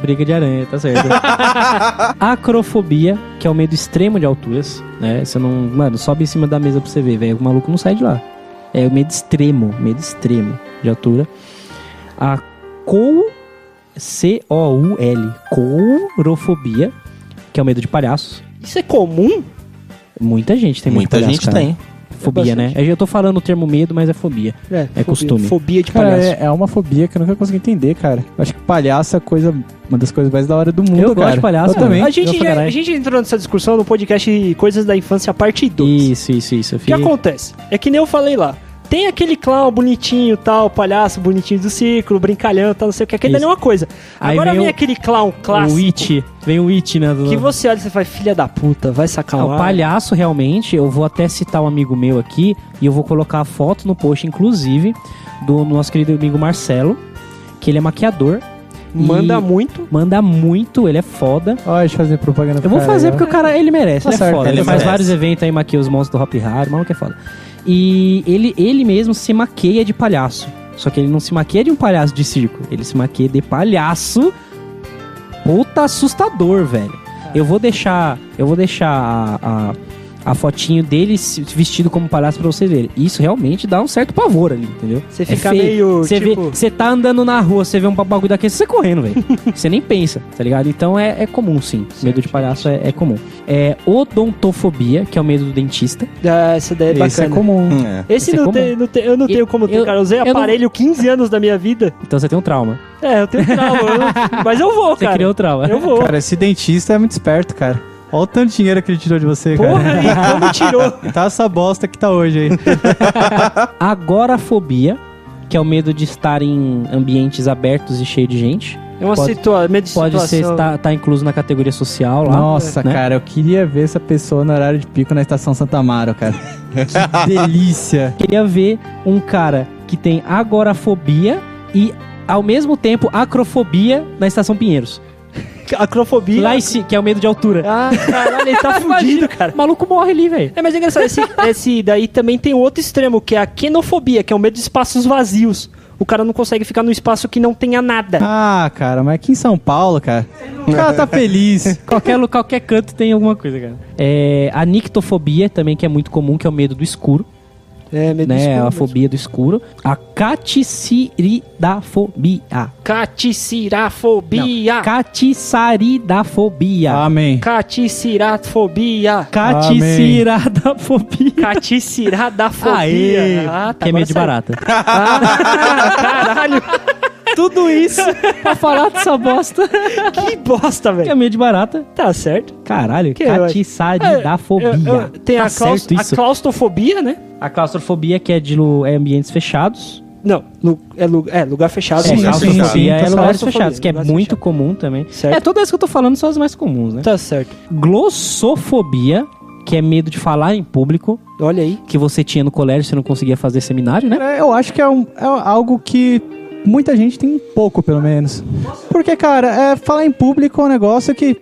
[SPEAKER 2] Briga de aranha, tá certo. Acrofobia, que é o medo extremo de alturas, né? Você não... Mano, sobe em cima da mesa pra você ver, velho. O maluco não sai de lá. É o medo extremo de altura. A C-O-U-L, courofobia, que é o medo de palhaços.
[SPEAKER 5] Isso é comum?
[SPEAKER 2] Muita gente tem medo de
[SPEAKER 3] Muita
[SPEAKER 2] palhaço,
[SPEAKER 3] gente
[SPEAKER 2] cara.
[SPEAKER 3] tem.
[SPEAKER 2] Fobia, né? Eu tô falando o termo medo, mas é fobia. É
[SPEAKER 5] fobia,
[SPEAKER 2] costume.
[SPEAKER 5] Fobia de
[SPEAKER 1] Cara,
[SPEAKER 5] palhaço.
[SPEAKER 1] é uma fobia que eu nunca consegui entender, cara. Eu acho que palhaço é uma das coisas mais da hora do mundo,
[SPEAKER 2] Eu
[SPEAKER 1] cara.
[SPEAKER 2] gosto de palhaço,
[SPEAKER 1] Eu também.
[SPEAKER 5] A gente,
[SPEAKER 2] eu pra caralho.
[SPEAKER 5] a gente entrou nessa discussão no podcast Coisas da Infância, parte 2.
[SPEAKER 2] Isso.
[SPEAKER 5] O que acontece? É que nem eu falei lá. Tem aquele clown bonitinho, tal, palhaço bonitinho do círculo, brincalhão, tal, não sei o que. Aquele
[SPEAKER 2] Isso.
[SPEAKER 5] ali é uma coisa.
[SPEAKER 2] Aí
[SPEAKER 5] Agora
[SPEAKER 2] vem
[SPEAKER 5] vem
[SPEAKER 2] o-
[SPEAKER 5] aquele clown clássico.
[SPEAKER 2] Vem o It, né?
[SPEAKER 5] Que você olha e você fala, filha da puta, vai sacar
[SPEAKER 2] O
[SPEAKER 5] um
[SPEAKER 2] palhaço, realmente, eu vou até citar um amigo meu aqui, e eu vou colocar a foto no post, inclusive, do nosso querido amigo Marcelo, que ele é maquiador.
[SPEAKER 5] Manda
[SPEAKER 2] e
[SPEAKER 5] muito.
[SPEAKER 2] ele é foda.
[SPEAKER 1] Ó, deixa eu fazer propaganda pro
[SPEAKER 2] Eu vou
[SPEAKER 1] cara
[SPEAKER 2] fazer
[SPEAKER 1] aí, ó.
[SPEAKER 2] porque o cara, ele merece,
[SPEAKER 1] Tá
[SPEAKER 2] ele é
[SPEAKER 1] certo,
[SPEAKER 2] foda.
[SPEAKER 3] ele
[SPEAKER 2] Ele faz
[SPEAKER 3] merece.
[SPEAKER 2] vários eventos aí, maquia os monstros do Hop Hard, o maluco é foda. E ele mesmo se maqueia de palhaço. Só que ele não se maqueia de um palhaço de circo, ele se maqueia de palhaço puta assustador, velho. Eu vou deixar a fotinho dele vestido como palhaço pra vocês verem. Isso realmente dá um certo pavor ali, entendeu?
[SPEAKER 5] Você fica meio,
[SPEAKER 2] Você
[SPEAKER 5] tipo-
[SPEAKER 2] você tá andando na rua, você vê um bagulho daquele, você sai correndo, velho. Você nem pensa, tá ligado? Então é comum, sim. Medo de palhaço é comum. É odontofobia, que é o medo do dentista.
[SPEAKER 5] Essa daí é bacana.
[SPEAKER 1] Esse é comum.
[SPEAKER 5] Esse
[SPEAKER 2] Esse é
[SPEAKER 5] não,
[SPEAKER 2] comum.
[SPEAKER 5] eu não tenho como ter,
[SPEAKER 2] eu-
[SPEAKER 5] cara. Eu usei
[SPEAKER 2] eu não-
[SPEAKER 5] aparelho 15 anos da minha vida.
[SPEAKER 2] Então você tem um trauma.
[SPEAKER 5] Eu tenho trauma. Mas eu vou,
[SPEAKER 2] Você
[SPEAKER 5] cara.
[SPEAKER 2] criou o trauma.
[SPEAKER 5] Eu vou.
[SPEAKER 1] Cara, esse dentista é muito esperto, cara. Olha o tanto de dinheiro que ele tirou de você,
[SPEAKER 5] Porra,
[SPEAKER 1] cara.
[SPEAKER 5] e como tirou?
[SPEAKER 1] Tá essa bosta que tá hoje aí.
[SPEAKER 2] Agorafobia, que é o medo de estar em ambientes abertos e cheio de gente.
[SPEAKER 5] É uma
[SPEAKER 2] Pode-
[SPEAKER 5] medo de
[SPEAKER 2] Pode
[SPEAKER 5] situação.
[SPEAKER 2] ser tá incluso na categoria social lá.
[SPEAKER 1] Nossa,
[SPEAKER 2] né?
[SPEAKER 1] cara, eu queria ver essa pessoa no horário de pico na estação Santa Amaro, cara. Que delícia.
[SPEAKER 2] Queria ver um cara que tem agorafobia e, ao mesmo tempo, acrofobia na estação Pinheiros.
[SPEAKER 5] Acrofobia.
[SPEAKER 2] Lá em cima, que é o medo de altura.
[SPEAKER 5] Ah, caralho, ele tá fudido,
[SPEAKER 2] Imagina,
[SPEAKER 5] cara.
[SPEAKER 2] O maluco morre ali, velho.
[SPEAKER 5] É, mas é engraçado, esse daí também tem um outro extremo, que é a quenofobia, que é o medo de espaços vazios. O cara não consegue ficar num espaço que não tenha nada.
[SPEAKER 1] Ah, cara, mas aqui em São Paulo, cara, o cara tá feliz.
[SPEAKER 2] Qualquer canto tem alguma coisa, cara. A nictofobia também, que é muito comum, que é o medo do escuro.
[SPEAKER 5] É, medo
[SPEAKER 2] Né?
[SPEAKER 5] escuro
[SPEAKER 2] A
[SPEAKER 5] mesmo.
[SPEAKER 2] fobia do escuro. A caticidafobia.
[SPEAKER 5] Caticirafobia.
[SPEAKER 2] Catiçaridafobia.
[SPEAKER 1] Amém.
[SPEAKER 5] Caticirafobia.
[SPEAKER 2] Caticidafobia.
[SPEAKER 5] Caticirafobia.
[SPEAKER 2] Aê,
[SPEAKER 5] Ah,
[SPEAKER 2] que é medo de
[SPEAKER 5] agora saiu.
[SPEAKER 2] barata.
[SPEAKER 5] Ah, caralho.
[SPEAKER 2] Tudo isso pra falar dessa bosta.
[SPEAKER 5] Que bosta,
[SPEAKER 2] Que é
[SPEAKER 5] velho.
[SPEAKER 2] medo de barata.
[SPEAKER 5] Tá certo.
[SPEAKER 2] Caralho,
[SPEAKER 5] Que eu acho.
[SPEAKER 2] catiçaridafobia.
[SPEAKER 5] Tem
[SPEAKER 2] Tá
[SPEAKER 5] a
[SPEAKER 2] certo isso.
[SPEAKER 5] claustrofobia, né?
[SPEAKER 2] A claustrofobia, que é de ambientes fechados.
[SPEAKER 5] Não, lugar fechado.
[SPEAKER 1] Sim,
[SPEAKER 5] Lugar
[SPEAKER 1] sim,
[SPEAKER 5] fechado.
[SPEAKER 1] sim.
[SPEAKER 2] é
[SPEAKER 1] tá
[SPEAKER 2] lugares
[SPEAKER 5] certo.
[SPEAKER 2] fechados, que é
[SPEAKER 5] Lugares
[SPEAKER 2] muito
[SPEAKER 5] fechados.
[SPEAKER 2] comum também.
[SPEAKER 5] Certo.
[SPEAKER 2] Todas as que eu tô falando são as mais comuns, né?
[SPEAKER 5] Tá certo.
[SPEAKER 2] Glossofobia, que é medo de falar em público,
[SPEAKER 5] Olha aí.
[SPEAKER 2] que você tinha no colégio, você não conseguia fazer seminário, né?
[SPEAKER 1] Cara, eu acho que é algo que muita gente tem um pouco, pelo menos. Porque, cara, falar em público é um negócio que...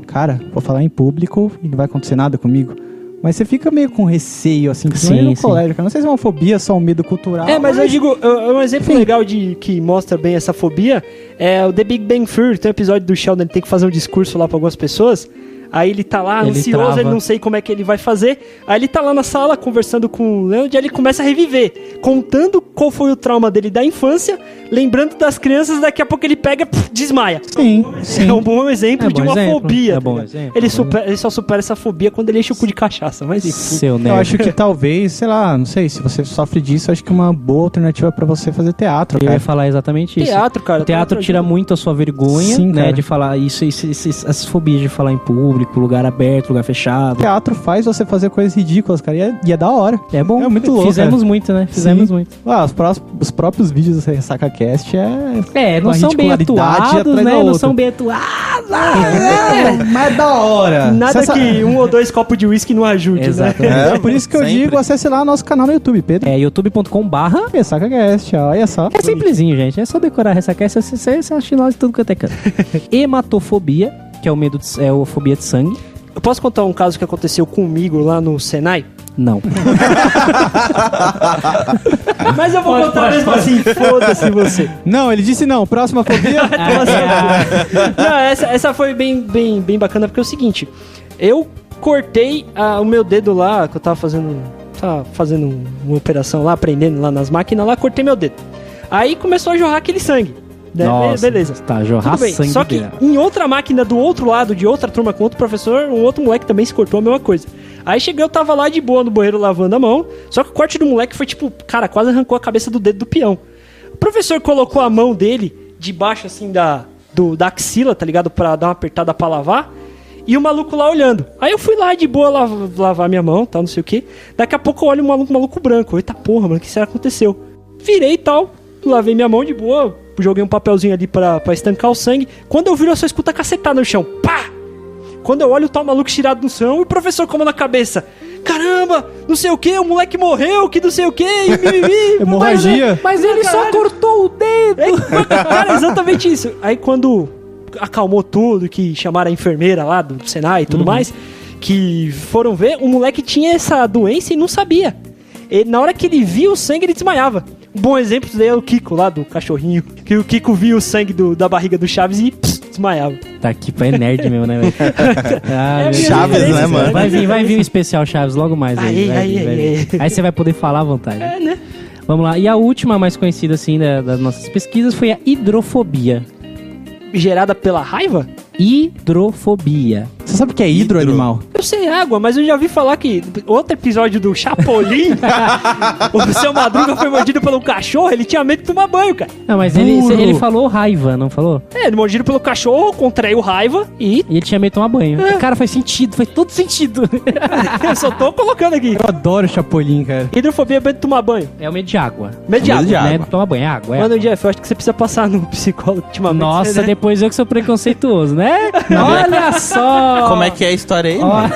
[SPEAKER 1] Cara, vou falar em público e não vai acontecer nada comigo. Mas você fica meio com receio, assim, principalmente no
[SPEAKER 2] sim.
[SPEAKER 1] colégio, cara. Não sei se é uma fobia, só um medo cultural.
[SPEAKER 5] Mas eu digo, um exemplo legal que mostra bem essa fobia é o The Big Bang Theory. Tem um episódio do Sheldon, ele tem que fazer um discurso lá pra algumas pessoas. Aí ele tá lá,
[SPEAKER 2] Ele
[SPEAKER 5] ansioso,
[SPEAKER 2] trava.
[SPEAKER 5] ele não sei como é que ele vai fazer. Aí ele tá lá na sala, conversando com o Leonard, e aí ele começa a reviver, contando qual foi o trauma dele da infância, lembrando das crianças, daqui a pouco ele pega, desmaia.
[SPEAKER 1] Sim, sim.
[SPEAKER 5] É um bom exemplo de
[SPEAKER 2] bom
[SPEAKER 5] uma
[SPEAKER 2] exemplo.
[SPEAKER 5] fobia.
[SPEAKER 2] É
[SPEAKER 5] tá
[SPEAKER 2] bom
[SPEAKER 5] ligado?
[SPEAKER 2] exemplo.
[SPEAKER 5] Ele só supera essa fobia quando ele enche o cu de cachaça, mas enfim.
[SPEAKER 2] Seu
[SPEAKER 1] Eu
[SPEAKER 2] nerd.
[SPEAKER 1] acho que talvez, sei lá, não sei, se você sofre disso, acho que uma boa alternativa pra você fazer teatro,
[SPEAKER 2] Eu ia
[SPEAKER 1] cara.
[SPEAKER 2] falar exatamente isso.
[SPEAKER 5] Teatro, cara.
[SPEAKER 2] O teatro tira
[SPEAKER 5] ajuda.
[SPEAKER 2] muito a sua vergonha,
[SPEAKER 1] Sim,
[SPEAKER 2] né?
[SPEAKER 1] cara.
[SPEAKER 2] De falar essas fobias de falar em público, lugar aberto, lugar fechado.
[SPEAKER 1] Teatro faz você fazer coisas ridículas, cara, e é da hora.
[SPEAKER 2] É bom.
[SPEAKER 1] É muito louco,
[SPEAKER 2] Fizemos muito, né? Fizemos
[SPEAKER 1] Sim.
[SPEAKER 2] muito.
[SPEAKER 1] Ah, os próprios vídeos do SacaCast
[SPEAKER 2] Não
[SPEAKER 1] uma
[SPEAKER 2] são bem
[SPEAKER 1] ridicularidade
[SPEAKER 2] atuados,
[SPEAKER 1] atrás da
[SPEAKER 2] né? Não
[SPEAKER 1] outra.
[SPEAKER 2] são bem atuados.
[SPEAKER 1] mas é da hora.
[SPEAKER 5] Nada
[SPEAKER 1] Acessa-
[SPEAKER 5] que 1 ou 2 copos de uísque não ajude,
[SPEAKER 2] Exato.
[SPEAKER 5] né?
[SPEAKER 1] É por isso que eu
[SPEAKER 3] Sempre.
[SPEAKER 1] digo, acesse lá nosso canal no YouTube, Pedro.
[SPEAKER 2] É youtube.com/.
[SPEAKER 1] SacaCast, olha só.
[SPEAKER 2] É simplesinho, gente. É só decorar essa cast, você acha nós de tudo quanto é canto. Hematofobia, que é o medo é a fobia de sangue.
[SPEAKER 5] Eu posso contar um caso que aconteceu comigo lá no Senai?
[SPEAKER 2] Não.
[SPEAKER 5] Mas eu vou contar mesmo assim, foda-se você.
[SPEAKER 1] Não, ele disse não. Próxima fobia.
[SPEAKER 5] Não, essa foi bem bacana, porque é o seguinte, eu cortei o meu dedo lá, que eu tava fazendo uma operação lá, aprendendo lá nas máquinas lá, cortei meu dedo. Aí começou a jorrar aquele sangue. Né?
[SPEAKER 2] Nossa,
[SPEAKER 5] Beleza.
[SPEAKER 2] tá, jorrar
[SPEAKER 5] Tudo bem.
[SPEAKER 2] sangue
[SPEAKER 5] Só que
[SPEAKER 2] dela.
[SPEAKER 5] em outra máquina do outro lado, de outra turma com outro professor, um outro moleque também se cortou a mesma coisa. Aí cheguei, eu tava lá de boa no banheiro lavando a mão, só que o corte do moleque foi tipo, cara, quase arrancou a cabeça do dedo do peão. O professor colocou a mão dele debaixo assim da axila, tá ligado? Pra dar uma apertada pra lavar. E o maluco lá olhando. Aí eu fui lá de boa lavar minha mão, tal, não sei o que. Daqui a pouco eu olho um maluco branco. Eita porra, mano, o que será que aconteceu? Virei e tal, lavei minha mão de boa, joguei um papelzinho ali pra estancar o sangue. Quando eu viro, eu só escuto a cacetada no chão. Pá! Quando eu olho, tá o maluco tirado no chão e o professor com a mão na cabeça. Caramba, não sei o que, o moleque morreu, que não sei o que, e mimimi.
[SPEAKER 1] Hemorragia.
[SPEAKER 2] Mas ele só cortou o dedo.
[SPEAKER 5] Cara, exatamente isso. Aí quando acalmou tudo, que chamaram a enfermeira lá do Senai e tudo mais, que foram ver, o moleque tinha essa doença e não sabia. Na hora que ele via o sangue, ele desmaiava. Um bom exemplo daí é o Kiko lá, do cachorrinho. Que o Kiko via o sangue da barriga do Chaves e desmaiava.
[SPEAKER 2] Tá aqui, é nerd mesmo, né, velho? Ah, meu
[SPEAKER 3] Chaves,
[SPEAKER 2] Deus.
[SPEAKER 3] né, mano?
[SPEAKER 2] Vai vir um especial Chaves logo mais aí. Vai vir. Aí você vai poder falar à vontade.
[SPEAKER 5] É, né?
[SPEAKER 2] Vamos lá. E a última mais conhecida, assim, das nossas pesquisas foi a hidrofobia.
[SPEAKER 5] Gerada pela raiva?
[SPEAKER 2] Hidrofobia.
[SPEAKER 1] Você sabe o que é hidroanimal?
[SPEAKER 5] Eu sei água, mas eu já vi falar que outro episódio do Chapolin, o seu Madruga foi mordido pelo cachorro, ele tinha medo de tomar banho, cara.
[SPEAKER 2] Não, mas ele falou raiva, não falou?
[SPEAKER 5] É, ele mordido pelo cachorro, contraiu raiva e
[SPEAKER 2] E ele tinha medo de tomar banho. Cara, faz sentido, faz todo sentido.
[SPEAKER 5] eu só tô colocando aqui.
[SPEAKER 1] Eu adoro Chapolin, cara.
[SPEAKER 5] Hidrofobia é medo de tomar banho.
[SPEAKER 2] É o medo de água.
[SPEAKER 5] Medo de
[SPEAKER 3] Medo
[SPEAKER 5] água.
[SPEAKER 3] de
[SPEAKER 2] Né?
[SPEAKER 3] água.
[SPEAKER 2] Não toma banho, é água. É
[SPEAKER 5] Mano, Jeff, eu acho que você precisa passar no psicólogo ultimamente.
[SPEAKER 2] Nossa,
[SPEAKER 5] né?
[SPEAKER 2] depois eu que sou preconceituoso, né? Olha só!
[SPEAKER 3] Como é que é a história aí, mano?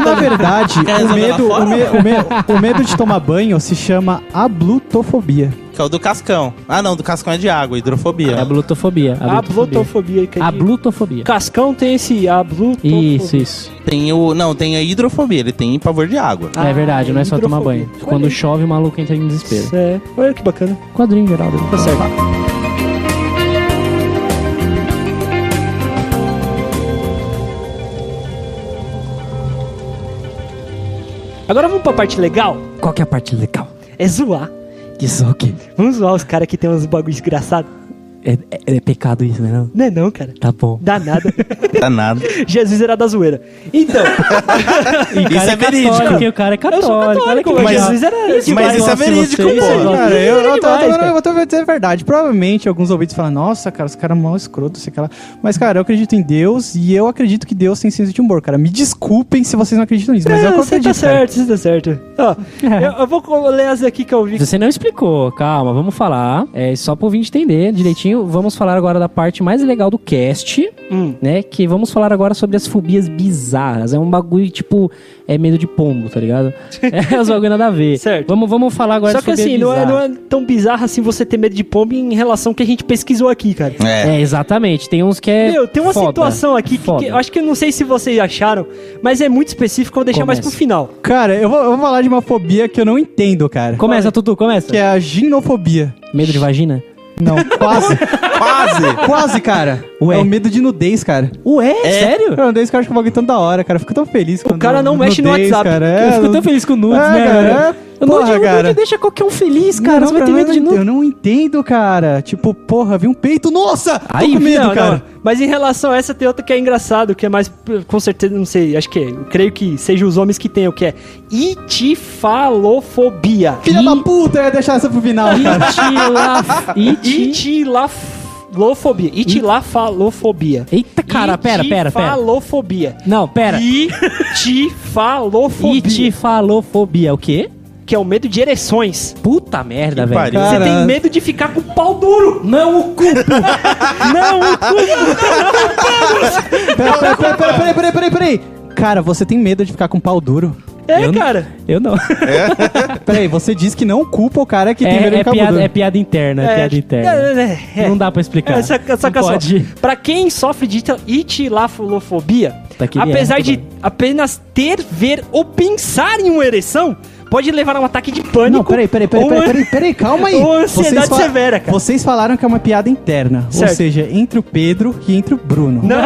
[SPEAKER 1] Na verdade,
[SPEAKER 3] Quer resolver lá fora?
[SPEAKER 1] o medo de tomar banho se chama ablutofobia.
[SPEAKER 3] Que é o do cascão. Ah, não, do cascão é de água, hidrofobia.
[SPEAKER 2] É a blutofobia.
[SPEAKER 5] A blutofobia. Que é
[SPEAKER 2] A
[SPEAKER 5] de...
[SPEAKER 2] blutofobia.
[SPEAKER 5] Cascão tem esse a blutofobia.
[SPEAKER 2] Isso.
[SPEAKER 3] Tem tem a hidrofobia, ele tem pavor de água.
[SPEAKER 2] É verdade, não é só tomar
[SPEAKER 5] hidrofobia.
[SPEAKER 2] banho. Quando chove, o maluco entra em desespero.
[SPEAKER 5] É, olha que bacana.
[SPEAKER 2] Quadrinho geral.
[SPEAKER 5] Tá certo. Agora vamos pra parte legal?
[SPEAKER 2] Qual que é a parte legal?
[SPEAKER 5] É zoar.
[SPEAKER 2] Isso é o quê?
[SPEAKER 5] Vamos zoar os caras que tem uns bagulho desgraçado.
[SPEAKER 2] É pecado isso, né? Não?
[SPEAKER 5] Não é não, cara.
[SPEAKER 2] Tá bom.
[SPEAKER 5] Dá nada.
[SPEAKER 3] Tá nada.
[SPEAKER 5] Jesus era da zoeira. Então,
[SPEAKER 3] Isso é verídico.
[SPEAKER 2] Porque o cara é católico.
[SPEAKER 5] eu sou católico,
[SPEAKER 2] olha que
[SPEAKER 5] mas
[SPEAKER 2] legal.
[SPEAKER 5] Jesus era...
[SPEAKER 3] Mas isso é
[SPEAKER 2] gosta de
[SPEAKER 3] verídico,
[SPEAKER 2] você, isso
[SPEAKER 3] pô.
[SPEAKER 2] eu gosto.
[SPEAKER 1] Cara,
[SPEAKER 5] demais,
[SPEAKER 1] eu tô dizer a verdade. Provavelmente alguns ouvintes falam, nossa, cara, os caras mal escroto, sei lá. Mas, cara, eu acredito em Deus e eu acredito que Deus tem senso de humor, cara. Me desculpem se vocês não acreditam nisso, mas é o que eu
[SPEAKER 5] Você
[SPEAKER 1] acredito,
[SPEAKER 5] tá
[SPEAKER 1] cara.
[SPEAKER 5] certo, você tá certo. Ó, eu vou ler as aqui que eu vi.
[SPEAKER 2] Você não explicou, calma, vamos falar. É só pro ouvinte entender direitinho. Vamos falar agora da parte mais legal do cast, né? Que vamos falar agora sobre as fobias bizarras. É um bagulho tipo, é medo de pombo, tá ligado? É os bagulho nada a ver.
[SPEAKER 5] Certo.
[SPEAKER 2] Vamos falar agora
[SPEAKER 5] Só
[SPEAKER 2] de
[SPEAKER 5] que
[SPEAKER 2] fobia
[SPEAKER 5] assim,
[SPEAKER 2] bizarra.
[SPEAKER 5] não é tão bizarro assim você ter medo de pombo em relação ao que a gente pesquisou aqui, cara.
[SPEAKER 2] É, exatamente. Tem uns que é.
[SPEAKER 5] Meu, tem uma
[SPEAKER 2] foda,
[SPEAKER 5] situação aqui que
[SPEAKER 2] foda.
[SPEAKER 5] eu acho que eu não sei se vocês acharam, mas é muito específico, eu vou deixar mais pro
[SPEAKER 2] Começa.
[SPEAKER 5] final.
[SPEAKER 1] Cara, eu vou falar de uma fobia que eu não entendo, cara.
[SPEAKER 2] Começa, Tutu, começa.
[SPEAKER 1] Que é a ginofobia.
[SPEAKER 2] Medo de vagina?
[SPEAKER 1] Não, quase.
[SPEAKER 3] Quase!
[SPEAKER 1] Quase, cara.
[SPEAKER 2] Ué.
[SPEAKER 1] É o medo de nudez, cara.
[SPEAKER 2] Ué, sério?
[SPEAKER 1] Cara, nudez, cara, acho que é um bagulho tão da hora, cara. Eu fico tão feliz quando...
[SPEAKER 5] cara não mexe no
[SPEAKER 1] nudez,
[SPEAKER 5] WhatsApp.
[SPEAKER 1] Cara.
[SPEAKER 2] Eu fico tão feliz com nudes, né,
[SPEAKER 1] cara?
[SPEAKER 2] velho?
[SPEAKER 1] Porra, cara.
[SPEAKER 2] Nude deixa qualquer um feliz, cara.
[SPEAKER 1] Não,
[SPEAKER 2] Você vai ter
[SPEAKER 1] cara,
[SPEAKER 2] medo de nude.
[SPEAKER 1] Eu não entendo, cara. Tipo, porra, vi um peito. Nossa! Tô
[SPEAKER 2] Aí,
[SPEAKER 1] com medo,
[SPEAKER 5] Não,
[SPEAKER 1] cara.
[SPEAKER 5] não. Mas em relação a essa, tem outra que é engraçado, que é mais, com certeza, não sei, acho que é, eu creio que seja os homens que tenham, que é itifalofobia.
[SPEAKER 1] Filha da puta, eu ia deixar essa pro final, cara.
[SPEAKER 5] Itilafalofobia. Itilafalofobia.
[SPEAKER 2] Eita, cara, pera.
[SPEAKER 5] Itifalofobia.
[SPEAKER 2] Não, pera.
[SPEAKER 5] Itifalofobia.
[SPEAKER 2] Itifalofobia, o quê?
[SPEAKER 5] Que é o medo de ereções.
[SPEAKER 2] Puta merda,
[SPEAKER 3] Que
[SPEAKER 2] velho.
[SPEAKER 3] pariu.
[SPEAKER 5] Você
[SPEAKER 1] Cara.
[SPEAKER 5] tem medo de ficar com o pau duro.
[SPEAKER 2] Não o cu. Não o cu.
[SPEAKER 1] Peraí. Cara, você tem medo de ficar com pau duro?
[SPEAKER 5] É, cara.
[SPEAKER 2] Eu não.
[SPEAKER 1] Peraí, você diz que não culpa o cara que tem medo de ficar
[SPEAKER 2] piada,
[SPEAKER 1] duro.
[SPEAKER 2] é piada interna, piada interna.
[SPEAKER 5] É.
[SPEAKER 2] Não dá pra explicar.
[SPEAKER 5] Saca
[SPEAKER 2] Não
[SPEAKER 5] só.
[SPEAKER 2] pode.
[SPEAKER 5] Pra quem sofre de itilafalofobia,
[SPEAKER 2] Tá que
[SPEAKER 5] apesar
[SPEAKER 2] é,
[SPEAKER 5] de apenas ter, ver ou pensar em uma ereção, pode levar a um ataque de pânico.
[SPEAKER 1] Não, peraí, calma aí.
[SPEAKER 5] Ou ansiedade severa, cara.
[SPEAKER 1] Vocês falaram que é uma piada interna.
[SPEAKER 5] Certo.
[SPEAKER 1] Ou seja, entre o Pedro e entre o Bruno.
[SPEAKER 5] Não,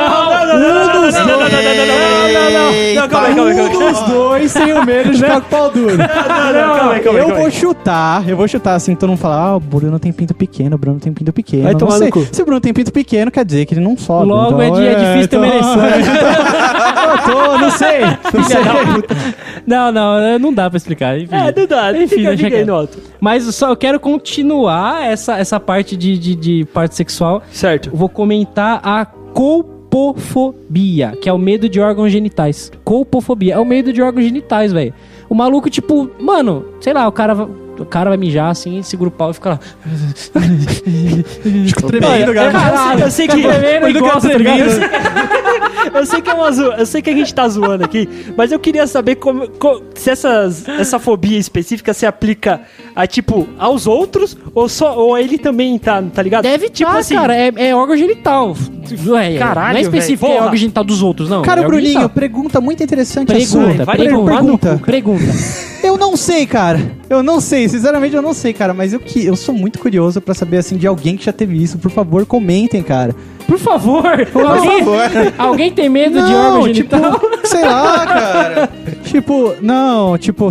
[SPEAKER 5] calma aí.
[SPEAKER 1] Um dos dois tem o medo de ficar com o pau duro.
[SPEAKER 5] Calma aí.
[SPEAKER 1] Eu vou chutar assim, todo mundo fala, o Bruno tem pinto pequeno,
[SPEAKER 5] Vai
[SPEAKER 1] Não
[SPEAKER 5] tomar
[SPEAKER 1] sei.
[SPEAKER 5] no cu.
[SPEAKER 1] Se o Bruno tem pinto pequeno, quer dizer que ele não sobe.
[SPEAKER 2] Logo
[SPEAKER 1] então,
[SPEAKER 2] é difícil ter uma ereção.
[SPEAKER 1] Não sei.
[SPEAKER 2] Não dá pra explicar. Enfim.
[SPEAKER 5] Não dá.
[SPEAKER 2] Enfim,
[SPEAKER 5] Fica
[SPEAKER 2] deixa
[SPEAKER 5] aí
[SPEAKER 2] quieto.
[SPEAKER 5] no alto.
[SPEAKER 2] Mas só eu quero continuar essa parte de parte sexual.
[SPEAKER 5] Certo.
[SPEAKER 2] Eu vou comentar a colpofobia, que é o medo de órgãos genitais. Colpofobia é o medo de órgãos genitais, velho. O maluco, tipo, mano, sei lá, o cara vai mijar assim, segura o pau e fica lá.
[SPEAKER 1] Fico tremendo, cara.
[SPEAKER 5] Caralho, eu sei que...
[SPEAKER 2] e gosta, tá ligado?
[SPEAKER 5] Eu sei que é uma eu sei que a gente tá zoando aqui, mas eu queria saber se essa fobia específica se aplica a, tipo, aos outros ou ele também tá ligado?
[SPEAKER 2] Deve
[SPEAKER 5] tipo assim,
[SPEAKER 2] cara, é órgão genital. Ué,
[SPEAKER 5] Caralho,
[SPEAKER 2] não é específico
[SPEAKER 5] velho,
[SPEAKER 2] que é
[SPEAKER 5] porra.
[SPEAKER 2] órgão genital dos outros, não.
[SPEAKER 1] Cara,
[SPEAKER 2] é órgão
[SPEAKER 1] Bruninho,
[SPEAKER 2] genital.
[SPEAKER 1] pergunta muito interessante a sua.
[SPEAKER 2] Pergunta.
[SPEAKER 1] Eu não sei, cara. Eu não sei, sinceramente eu não sei, cara. Mas eu sou muito curioso pra saber, assim, de alguém que já teve isso. Por favor, comentem, cara.
[SPEAKER 2] Por favor. Alguém tem medo de órgão genital?
[SPEAKER 1] Tipo, sei lá, cara.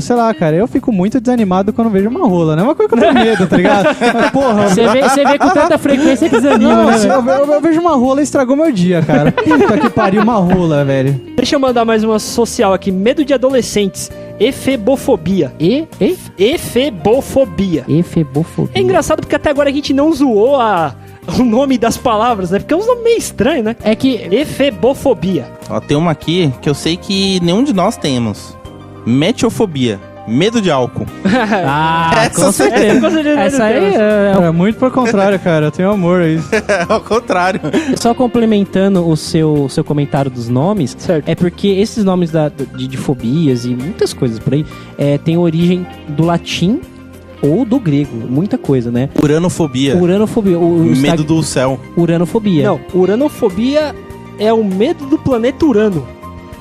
[SPEAKER 1] Sei lá, cara. Eu fico muito desanimado quando vejo uma rola, né? Uma coisa que eu tenho medo, tá ligado? Mas, porra...
[SPEAKER 2] Você vê com tanta frequência que desanima,
[SPEAKER 1] Não,
[SPEAKER 2] né?
[SPEAKER 1] assim,
[SPEAKER 2] velho?
[SPEAKER 1] eu vejo uma rola e estragou meu dia, cara. Puta que pariu, uma rola, velho.
[SPEAKER 5] Deixa eu mandar mais uma social aqui. Medo de adolescentes. Efebofobia. Efebofobia.
[SPEAKER 2] Efebofobia.
[SPEAKER 5] É engraçado porque até agora a gente não zoou o nome das palavras, né? Porque é um nome meio estranho, né?
[SPEAKER 2] É que...
[SPEAKER 5] Efebofobia.
[SPEAKER 3] Ó, tem uma aqui que eu sei que nenhum de nós temos. Metiofobia. Medo de álcool.
[SPEAKER 2] Ah,
[SPEAKER 3] Essa
[SPEAKER 2] com certeza.
[SPEAKER 5] Com certeza
[SPEAKER 2] Essa aí
[SPEAKER 1] É muito por contrário, cara. Eu tenho amor a isso.
[SPEAKER 3] Ao contrário.
[SPEAKER 2] Só complementando o seu comentário dos nomes,
[SPEAKER 5] Certo.
[SPEAKER 2] é porque esses nomes de fobias e muitas coisas por aí têm origem do latim ou do grego, muita coisa, né?
[SPEAKER 3] Uranofobia.
[SPEAKER 2] Uranofobia.
[SPEAKER 3] Medo do céu.
[SPEAKER 2] Uranofobia.
[SPEAKER 5] Não, uranofobia é o medo do planeta Urano.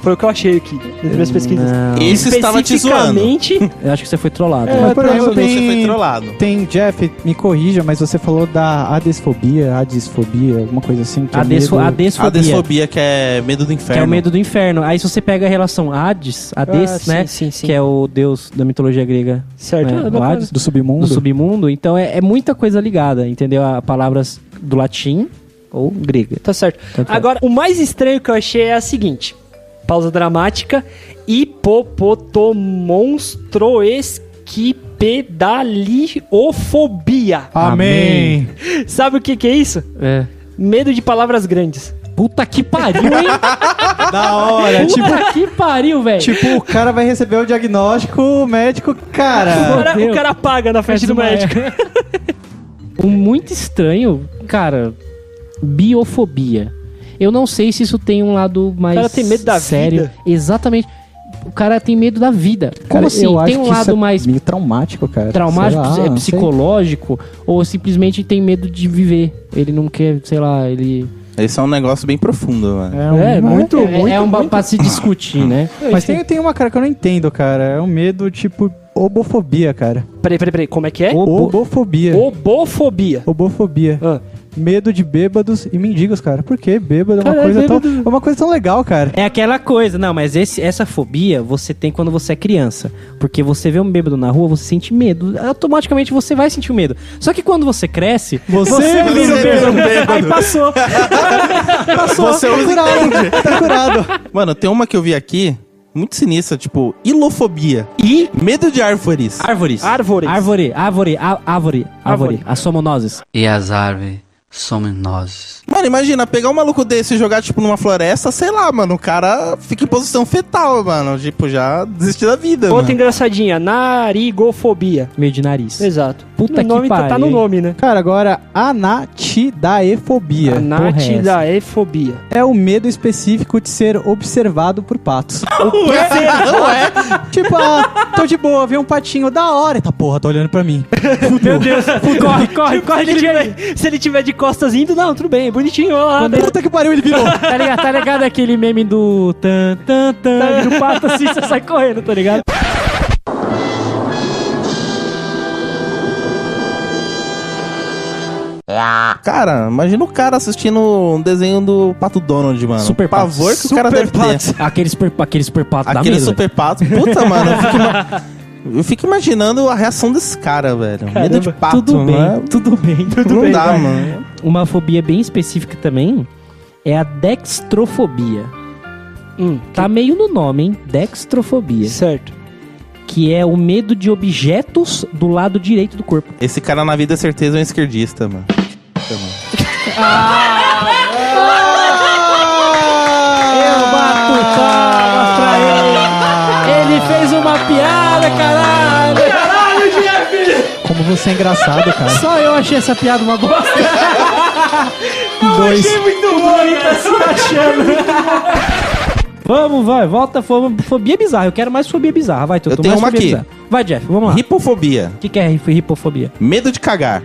[SPEAKER 5] Foi o que eu achei aqui nas minhas pesquisas.
[SPEAKER 2] Não,
[SPEAKER 3] Esse estava te zoando.
[SPEAKER 5] Especificamente,
[SPEAKER 2] eu acho que você foi trollado.
[SPEAKER 1] Mas, por exemplo,
[SPEAKER 3] Você foi trollado.
[SPEAKER 1] Tem, Jeff, me corrija, mas você falou da adesfobia, alguma coisa assim. Que é medo...
[SPEAKER 2] Adesfobia.
[SPEAKER 3] Adesfobia, que é medo do inferno.
[SPEAKER 2] Que é o medo do inferno. Aí se você pega a relação Hades, né?
[SPEAKER 5] sim.
[SPEAKER 2] Que é o deus da mitologia grega.
[SPEAKER 5] Certo.
[SPEAKER 2] né?
[SPEAKER 5] É
[SPEAKER 2] O
[SPEAKER 5] bacana.
[SPEAKER 2] Hades,
[SPEAKER 1] Do submundo.
[SPEAKER 2] do submundo. Então é muita coisa ligada, entendeu? A palavras do latim ou grega.
[SPEAKER 5] Tá certo.
[SPEAKER 2] Tanto é.
[SPEAKER 5] Agora, o mais estranho que eu achei é a seguinte. Pausa dramática. Hipopotomonstroesquipedaliofobia.
[SPEAKER 1] Amém.
[SPEAKER 5] Sabe o que é isso?
[SPEAKER 2] É.
[SPEAKER 5] Medo de palavras grandes.
[SPEAKER 2] Puta que pariu, hein?
[SPEAKER 1] Da hora.
[SPEAKER 2] Puta que pariu, velho.
[SPEAKER 1] Tipo, o cara vai receber o diagnóstico, o médico, cara...
[SPEAKER 5] O cara paga na frente do médico.
[SPEAKER 2] Um muito estranho, cara, biofobia. Eu não sei se isso tem um lado mais
[SPEAKER 5] O cara tem medo da
[SPEAKER 2] sério.
[SPEAKER 5] vida.
[SPEAKER 2] Exatamente. O cara tem medo da vida. Como
[SPEAKER 1] Cara,
[SPEAKER 2] assim?
[SPEAKER 1] eu acho
[SPEAKER 2] Tem um
[SPEAKER 1] que isso
[SPEAKER 2] lado
[SPEAKER 1] é
[SPEAKER 2] mais
[SPEAKER 1] meio traumático, cara.
[SPEAKER 2] traumático,
[SPEAKER 1] Sei lá,
[SPEAKER 2] é
[SPEAKER 1] não sei.
[SPEAKER 2] psicológico, ou simplesmente tem medo de viver. Ele não quer, sei lá, ele...
[SPEAKER 3] Esse é um negócio bem profundo, mano.
[SPEAKER 5] muito.
[SPEAKER 2] É pra se discutir, né?
[SPEAKER 1] Mas tem uma cara que eu não entendo, cara. É um medo, tipo, Obofobia, cara.
[SPEAKER 5] Peraí, como é que é?
[SPEAKER 1] Obofobia.
[SPEAKER 5] Obofobia.
[SPEAKER 1] Obofobia.
[SPEAKER 5] Ah.
[SPEAKER 1] Medo de bêbados e mendigos, cara. Por quê? Bêbado é uma,
[SPEAKER 5] Cara,
[SPEAKER 1] coisa
[SPEAKER 5] bêbado-
[SPEAKER 1] tão, é uma coisa tão legal, cara.
[SPEAKER 2] É aquela coisa, não, mas essa fobia você tem quando você é criança. Porque você vê um bêbado na rua, você sente medo. Automaticamente você vai sentir o medo. Só que quando você cresce, você vira um bêbado. Aí passou.
[SPEAKER 3] Você usa entende.
[SPEAKER 1] Tá curado.
[SPEAKER 3] Mano, tem uma que eu vi aqui, muito sinistra, tipo, ilofobia.
[SPEAKER 2] E
[SPEAKER 3] Medo de árvores.
[SPEAKER 2] árvores.
[SPEAKER 5] Árvores.
[SPEAKER 2] Árvore. As somonoses.
[SPEAKER 8] E as árvores somos nós.
[SPEAKER 3] Mano, imagina, pegar um maluco desse e jogar, tipo, numa floresta, sei lá, mano, o cara fica em posição fetal, mano. Tipo, já desistiu da vida,
[SPEAKER 5] Outra
[SPEAKER 3] mano.
[SPEAKER 5] engraçadinha, narigofobia.
[SPEAKER 2] Meio de nariz.
[SPEAKER 5] Exato.
[SPEAKER 2] Puta
[SPEAKER 5] No nome
[SPEAKER 2] que
[SPEAKER 5] tá no
[SPEAKER 2] pariu,
[SPEAKER 5] nome, né?
[SPEAKER 1] Cara, agora, anatidaefobia.
[SPEAKER 5] Anatidaefobia.
[SPEAKER 1] É o medo específico de ser observado por patos. Tipo, tô de boa, vi um patinho da hora. Eita porra, tá olhando pra mim.
[SPEAKER 5] Meu Deus. corre. Se ele tiver de costas indo, não, tudo bem, bonitinho, olha lá.
[SPEAKER 1] Puta que pariu, ele virou.
[SPEAKER 2] Tá ligado aquele meme do do pato assim, você sai correndo, tá ligado?
[SPEAKER 3] Cara, imagina o cara assistindo um desenho do Pato Donald, mano.
[SPEAKER 2] Super
[SPEAKER 3] o pavor
[SPEAKER 2] Patos.
[SPEAKER 3] que o cara deve ter.
[SPEAKER 2] Aquele super pato da
[SPEAKER 3] Aquele
[SPEAKER 2] mesa.
[SPEAKER 3] super pato. Puta, mano, eu fico imaginando a reação desse cara, velho. Medo de pato,
[SPEAKER 2] Tudo bem,
[SPEAKER 3] né?
[SPEAKER 2] tudo bem.
[SPEAKER 3] Não dá, mano.
[SPEAKER 2] Uma fobia bem específica também é a dextrofobia. Tá meio no nome, hein? Dextrofobia.
[SPEAKER 5] Certo.
[SPEAKER 2] Que é o medo de objetos do lado direito do corpo.
[SPEAKER 3] Esse cara na vida, certeza, é um esquerdista, mano.
[SPEAKER 2] Eu bato palmas pra ele. Ele fez uma piada, caralho.
[SPEAKER 1] Como você é engraçado, cara.
[SPEAKER 2] Só eu achei essa piada uma bosta.
[SPEAKER 1] Dois.
[SPEAKER 2] Muito ruim, tá se achando. Vamos, vai, volta. Fobia bizarra. Eu quero mais fobia bizarra. Vai, tu
[SPEAKER 3] Eu
[SPEAKER 2] tu
[SPEAKER 3] tenho
[SPEAKER 2] mais
[SPEAKER 3] uma
[SPEAKER 2] fobia
[SPEAKER 3] aqui.
[SPEAKER 2] bizarra. Vai, Jeff, vamos lá.
[SPEAKER 3] Hipofobia.
[SPEAKER 2] O que é hipofobia?
[SPEAKER 3] Medo de cagar.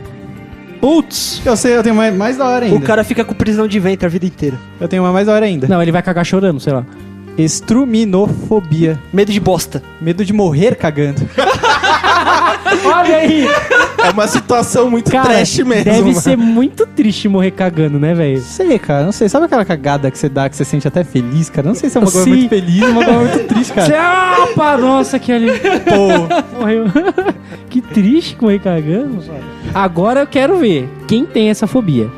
[SPEAKER 5] Putz.
[SPEAKER 1] Eu sei, eu tenho mais da hora ainda.
[SPEAKER 5] O cara fica com prisão de ventre a vida inteira.
[SPEAKER 1] Eu tenho uma mais da hora ainda.
[SPEAKER 2] Não, ele vai cagar chorando, sei lá.
[SPEAKER 1] Estruminofobia.
[SPEAKER 5] Medo de bosta.
[SPEAKER 1] Medo de morrer cagando.
[SPEAKER 2] Olha aí!
[SPEAKER 3] É uma situação muito
[SPEAKER 2] Cara,
[SPEAKER 3] trash mesmo.
[SPEAKER 2] deve
[SPEAKER 3] mano.
[SPEAKER 2] ser muito triste morrer cagando, né, velho?
[SPEAKER 1] Sei, cara, não sei. Sabe aquela cagada que você dá, que você sente até feliz, cara? Não sei se é uma coisa
[SPEAKER 2] Sim.
[SPEAKER 1] muito feliz ou uma coisa muito triste, cara.
[SPEAKER 2] Opa, nossa, que ali.
[SPEAKER 1] Pô,
[SPEAKER 2] Morreu. Que triste morrer cagando. Agora eu quero ver quem tem essa fobia.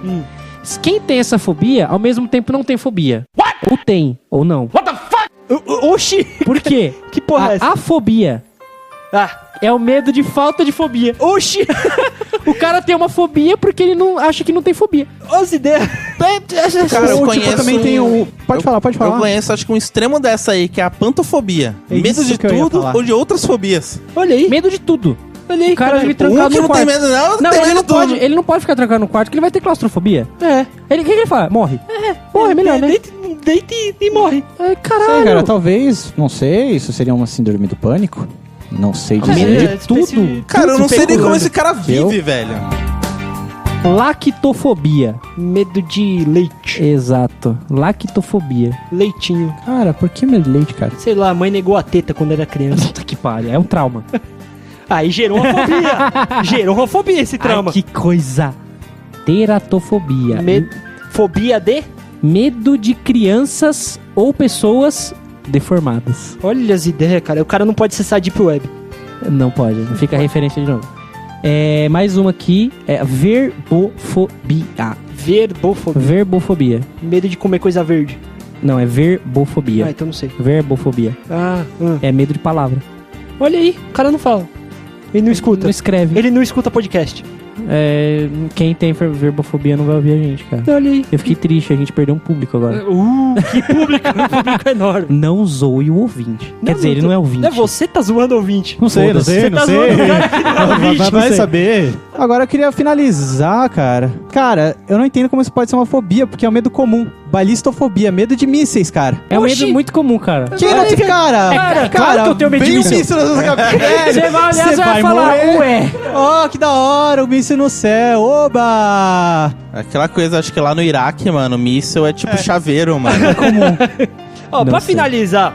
[SPEAKER 2] Quem tem essa fobia, ao mesmo tempo não tem fobia. Ou tem, ou não.
[SPEAKER 5] Oxi.
[SPEAKER 2] Por quê?
[SPEAKER 5] Que porra é essa?
[SPEAKER 2] A fobia
[SPEAKER 5] Ah.
[SPEAKER 2] é o medo de falta de fobia.
[SPEAKER 5] Oxi.
[SPEAKER 2] O cara tem uma fobia porque ele não acha que não tem fobia.
[SPEAKER 5] As ideias.
[SPEAKER 3] Cara, eu
[SPEAKER 1] Ou,
[SPEAKER 3] conheço
[SPEAKER 1] tipo, também tem o... Pode falar.
[SPEAKER 3] Eu conheço, acho que um extremo dessa aí, que é a pantofobia.
[SPEAKER 1] É
[SPEAKER 3] Medo
[SPEAKER 1] isso
[SPEAKER 3] de
[SPEAKER 1] que eu ia
[SPEAKER 3] tudo
[SPEAKER 1] falar.
[SPEAKER 3] ou de outras fobias.
[SPEAKER 5] Olha aí.
[SPEAKER 2] Medo de tudo.
[SPEAKER 5] Olha aí,
[SPEAKER 2] O cara
[SPEAKER 5] caralho.
[SPEAKER 2] vive trancado
[SPEAKER 3] Um que
[SPEAKER 2] no
[SPEAKER 3] não
[SPEAKER 2] quarto.
[SPEAKER 3] tem medo, não
[SPEAKER 2] Não,
[SPEAKER 3] tem
[SPEAKER 2] ele
[SPEAKER 3] medo
[SPEAKER 2] não,
[SPEAKER 3] de tudo.
[SPEAKER 2] pode, ele não pode ficar trancado no quarto, porque ele vai ter claustrofobia.
[SPEAKER 5] É.
[SPEAKER 2] Ele, o que ele fala? Morre. Morre, melhor, né?
[SPEAKER 5] Deita e morre.
[SPEAKER 2] Ai, caralho.
[SPEAKER 1] Sei, cara, talvez, não sei, isso seria uma síndrome do pânico? Não sei
[SPEAKER 2] Medo
[SPEAKER 1] dizer.
[SPEAKER 2] de tudo.
[SPEAKER 3] Cara, eu não sei nem como
[SPEAKER 1] especulando.
[SPEAKER 3] esse cara vive,
[SPEAKER 1] Eu?
[SPEAKER 3] velho.
[SPEAKER 2] Lactofobia.
[SPEAKER 5] Medo de leite.
[SPEAKER 2] Exato. Lactofobia.
[SPEAKER 5] Leitinho.
[SPEAKER 1] Cara, por que medo de leite, cara?
[SPEAKER 5] Sei lá, a mãe negou a teta quando era criança.
[SPEAKER 2] Puta que pariu. É um trauma.
[SPEAKER 5] Aí gerou uma fobia. Gerou uma fobia esse trauma.
[SPEAKER 2] Ai, que coisa. Teratofobia.
[SPEAKER 5] Fobia de?
[SPEAKER 2] Medo de crianças ou pessoas deformadas.
[SPEAKER 5] Olha as ideias, cara. O cara não pode acessar a Deep Web.
[SPEAKER 2] Não pode. Fica a referência de novo. É, mais uma aqui. É verbofobia.
[SPEAKER 5] Verbofobia.
[SPEAKER 2] Verbofobia.
[SPEAKER 5] Medo de comer coisa verde.
[SPEAKER 2] Não, é verbofobia.
[SPEAKER 5] Ah, então não sei.
[SPEAKER 2] Verbofobia. É medo de palavra.
[SPEAKER 5] Olha aí, o cara não fala. Ele não escuta.
[SPEAKER 2] Não escreve.
[SPEAKER 5] Ele não escuta podcast.
[SPEAKER 2] É, quem tem verbofobia não vai ouvir a gente, cara.
[SPEAKER 5] Olha aí.
[SPEAKER 2] Eu fiquei triste, a gente perdeu um público agora.
[SPEAKER 5] Que público. Um público enorme.
[SPEAKER 2] Não zoe o ouvinte. Quer dizer, ele não é ouvinte.
[SPEAKER 5] É você tá zoando o ouvinte.
[SPEAKER 1] Não sei, não
[SPEAKER 2] Foda-se.
[SPEAKER 1] sei,
[SPEAKER 5] Você
[SPEAKER 1] não
[SPEAKER 5] tá
[SPEAKER 1] sei.
[SPEAKER 5] zoando o cara que não é ouvinte,
[SPEAKER 1] Vai
[SPEAKER 5] não sei.
[SPEAKER 1] saber. Agora eu queria finalizar, cara. Cara, eu não entendo como isso pode ser uma fobia, porque é um medo comum. Balistofobia, medo de mísseis, cara.
[SPEAKER 2] É um
[SPEAKER 5] Oxi.
[SPEAKER 2] medo muito comum, cara.
[SPEAKER 1] Que não tem, cara?
[SPEAKER 2] claro que eu tenho medo de
[SPEAKER 1] vem
[SPEAKER 2] míssil.
[SPEAKER 1] o míssil na sua cabeça.
[SPEAKER 2] Você vai olhar e vai falar,
[SPEAKER 1] morrer.
[SPEAKER 2] ué.
[SPEAKER 1] Ó, que da hora, o míssil no céu. Oba!
[SPEAKER 3] Aquela coisa, acho que lá no Iraque, mano, míssil é tipo chaveiro, mano.
[SPEAKER 5] Ó,
[SPEAKER 2] Não
[SPEAKER 5] pra
[SPEAKER 2] sei.
[SPEAKER 5] finalizar,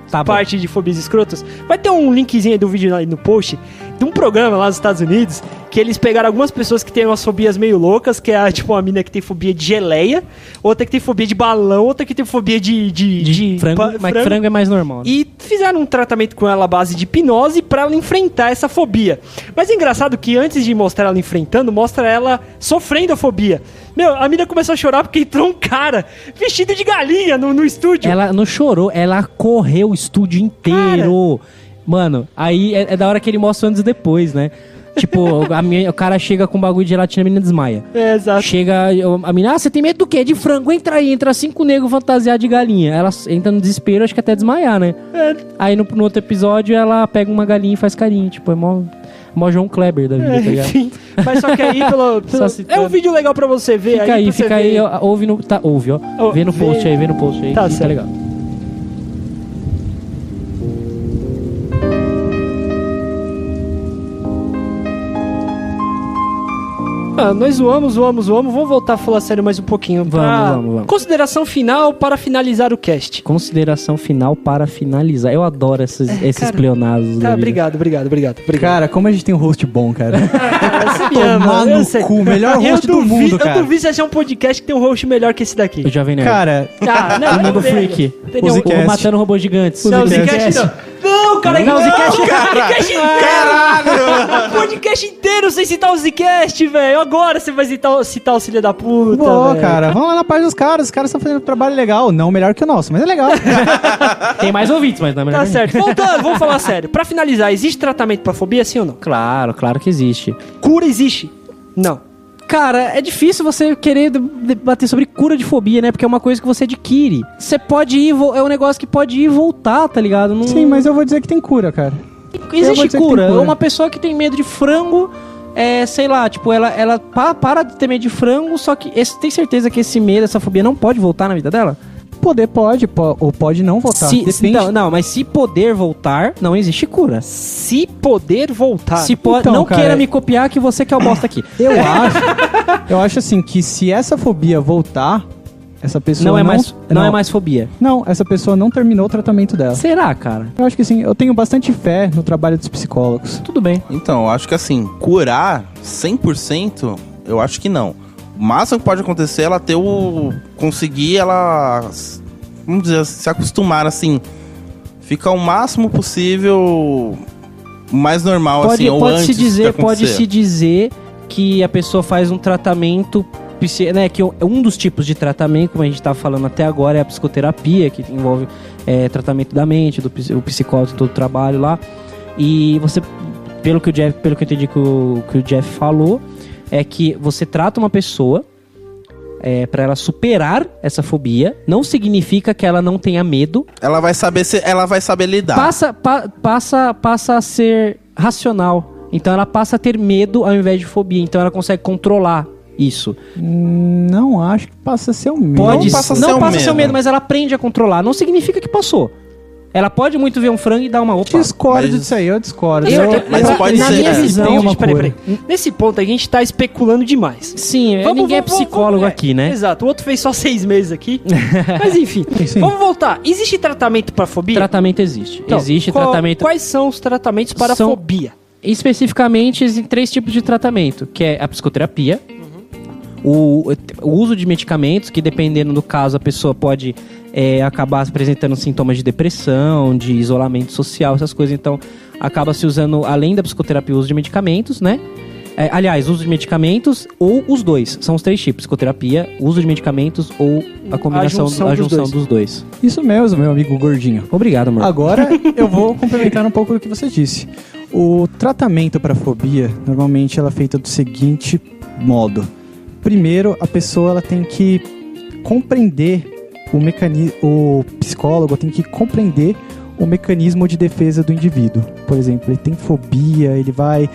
[SPEAKER 2] Tá bom.
[SPEAKER 5] parte de fobias escrotas, vai ter um linkzinho aí do vídeo aí no post de um programa lá nos Estados Unidos que eles pegaram algumas pessoas que têm umas fobias meio loucas, que é tipo uma mina que tem fobia de geleia, outra que tem fobia de balão, outra que tem fobia de
[SPEAKER 2] frango, mas frango é mais normal. Né?
[SPEAKER 5] E fizeram um tratamento com ela à base de hipnose pra ela enfrentar essa fobia. Mas é engraçado que antes de mostrar ela enfrentando, mostra ela sofrendo a fobia. Meu, a mina começou a chorar porque entrou um cara vestido de galinha no estúdio.
[SPEAKER 2] Ela não chorou, ela correu o estúdio inteiro. Mano, aí é da hora que ele mostra antes e depois, né? Tipo, o cara chega com um bagulho de gelatina, a menina desmaia.
[SPEAKER 5] É, exato.
[SPEAKER 2] Chega, a menina, você tem medo do quê? De frango? Entra aí, entra 5 negros fantasiados de galinha. Ela entra no desespero, acho que até desmaiar, né? É. Aí no outro episódio, ela pega uma galinha e faz carinho. Tipo, é mó João Kleber da vida, tá ligado?
[SPEAKER 5] Enfim, mas só que aí, é um vídeo legal pra você ver.
[SPEAKER 2] Fica aí, ouve no... Tá, ouve, ó. Vê no post aí,
[SPEAKER 5] Tá,
[SPEAKER 2] fica legal.
[SPEAKER 5] Nós zoamos. Vamos voltar a falar sério mais um pouquinho.
[SPEAKER 2] Vamos.
[SPEAKER 5] Consideração final para finalizar o cast.
[SPEAKER 2] Consideração final para finalizar. Eu adoro esses pleonasmos.
[SPEAKER 5] Tá, obrigado.
[SPEAKER 1] Cara, como a gente tem um host bom, cara.
[SPEAKER 5] Você me ama,
[SPEAKER 1] Tomar
[SPEAKER 5] eu
[SPEAKER 1] no
[SPEAKER 5] sei.
[SPEAKER 1] cu, melhor host do mundo, cara.
[SPEAKER 5] Eu duvido você achar um podcast que tem um host melhor que esse daqui.
[SPEAKER 2] O Jovem Nerd.
[SPEAKER 1] Cara,
[SPEAKER 5] Não,
[SPEAKER 2] Mundo Freak.
[SPEAKER 1] Zcast.
[SPEAKER 2] O Matando Robôs Gigantes.
[SPEAKER 5] Não, o Zcast não. Não, cara,
[SPEAKER 2] Não, o Zcast.
[SPEAKER 5] Caralho! O podcast inteiro sem citar o Zcast, velho. Agora você vai citar o filho da puta, velho.
[SPEAKER 1] cara, vamos lá na parte dos caras. Os caras estão fazendo um trabalho legal. Não melhor que o nosso, mas é legal.
[SPEAKER 2] Tem mais ouvintes, mas não é melhor.
[SPEAKER 5] Tá certo. Voltando, vamos falar sério. Pra finalizar, existe tratamento pra fobia, sim ou não?
[SPEAKER 2] Claro que existe.
[SPEAKER 5] Cura existe? Não.
[SPEAKER 2] Cara, é difícil você querer debater sobre cura de fobia, né? Porque é uma coisa que você adquire. Você pode ir, é um negócio que pode ir e voltar, tá ligado? Não...
[SPEAKER 1] Sim, mas eu vou dizer que tem cura, cara.
[SPEAKER 2] Existe cura. Uma pessoa que tem medo de frango, sei lá, tipo, ela para de ter medo de frango, só que tem certeza que esse medo, essa fobia não pode voltar na vida dela? Pode, ou pode não voltar. Depende. Não, mas se poder voltar, não existe cura.
[SPEAKER 5] Se poder voltar.
[SPEAKER 1] Então,
[SPEAKER 2] não
[SPEAKER 1] cara,
[SPEAKER 2] queira me copiar que você que é o bosta aqui.
[SPEAKER 1] Eu acho assim, que se essa fobia voltar, essa pessoa
[SPEAKER 2] não é mais fobia.
[SPEAKER 1] Não, essa pessoa não terminou o tratamento dela.
[SPEAKER 2] Será, cara?
[SPEAKER 1] Eu acho que sim, eu tenho bastante fé no trabalho dos psicólogos.
[SPEAKER 2] Tudo bem.
[SPEAKER 3] Então, eu acho que assim, curar 100%, eu acho que não. O máximo que pode acontecer é ela conseguir ela, vamos dizer, se acostumar, assim, ficar o máximo possível mais normal, assim, ou antes de acontecer.
[SPEAKER 2] Pode-se dizer que a pessoa faz um tratamento, né, que um dos tipos de tratamento, como a gente tá falando até agora, é a psicoterapia, que envolve tratamento da mente, o psicólogo, todo o trabalho lá. E você, pelo que eu entendi que o Jeff falou, é que você trata uma pessoa para ela superar essa fobia. Não significa que ela não tenha medo.
[SPEAKER 3] Ela vai saber lidar.
[SPEAKER 2] Passa a ser racional. Então ela passa a ter medo ao invés de fobia. Então ela consegue controlar isso.
[SPEAKER 1] Não acho que passa a ser o medo.
[SPEAKER 2] Não passa a ser o medo, mas ela aprende a controlar. Não significa que passou. Ela pode muito ver um frango e dar uma opa.
[SPEAKER 1] Discordo disso aí, eu discordo.
[SPEAKER 3] Mas pode
[SPEAKER 2] na
[SPEAKER 3] ser.
[SPEAKER 2] minha visão,
[SPEAKER 5] peraí. Nesse ponto a gente tá especulando demais.
[SPEAKER 2] Sim, ninguém é psicólogo aqui, né?
[SPEAKER 5] Exato, o outro fez só 6 meses aqui. Mas enfim,
[SPEAKER 1] sim.
[SPEAKER 5] Vamos voltar. Existe tratamento para fobia?
[SPEAKER 2] Tratamento existe.
[SPEAKER 5] Então,
[SPEAKER 2] existe tratamento.
[SPEAKER 5] Quais são os tratamentos para fobia?
[SPEAKER 2] Especificamente, existem 3 tipos de tratamento, que é a psicoterapia, o uso de medicamentos, que dependendo do caso, a pessoa pode acabar apresentando sintomas de depressão, de isolamento social, essas coisas. Então, acaba se usando, além da psicoterapia, o uso de medicamentos, né? Aliás, uso de medicamentos ou os dois. São os 3 tipos: psicoterapia, uso de medicamentos ou a combinação, a junção dos dois.
[SPEAKER 1] Isso mesmo, meu amigo gordinho.
[SPEAKER 2] Obrigado, amor.
[SPEAKER 1] Agora, eu vou complementar um pouco do que você disse. O tratamento para fobia, normalmente, ela é feita do seguinte modo. Primeiro, a pessoa ela tem que compreender o psicólogo tem que compreender o mecanismo de defesa do indivíduo. Por exemplo, ele tem fobia, ele vai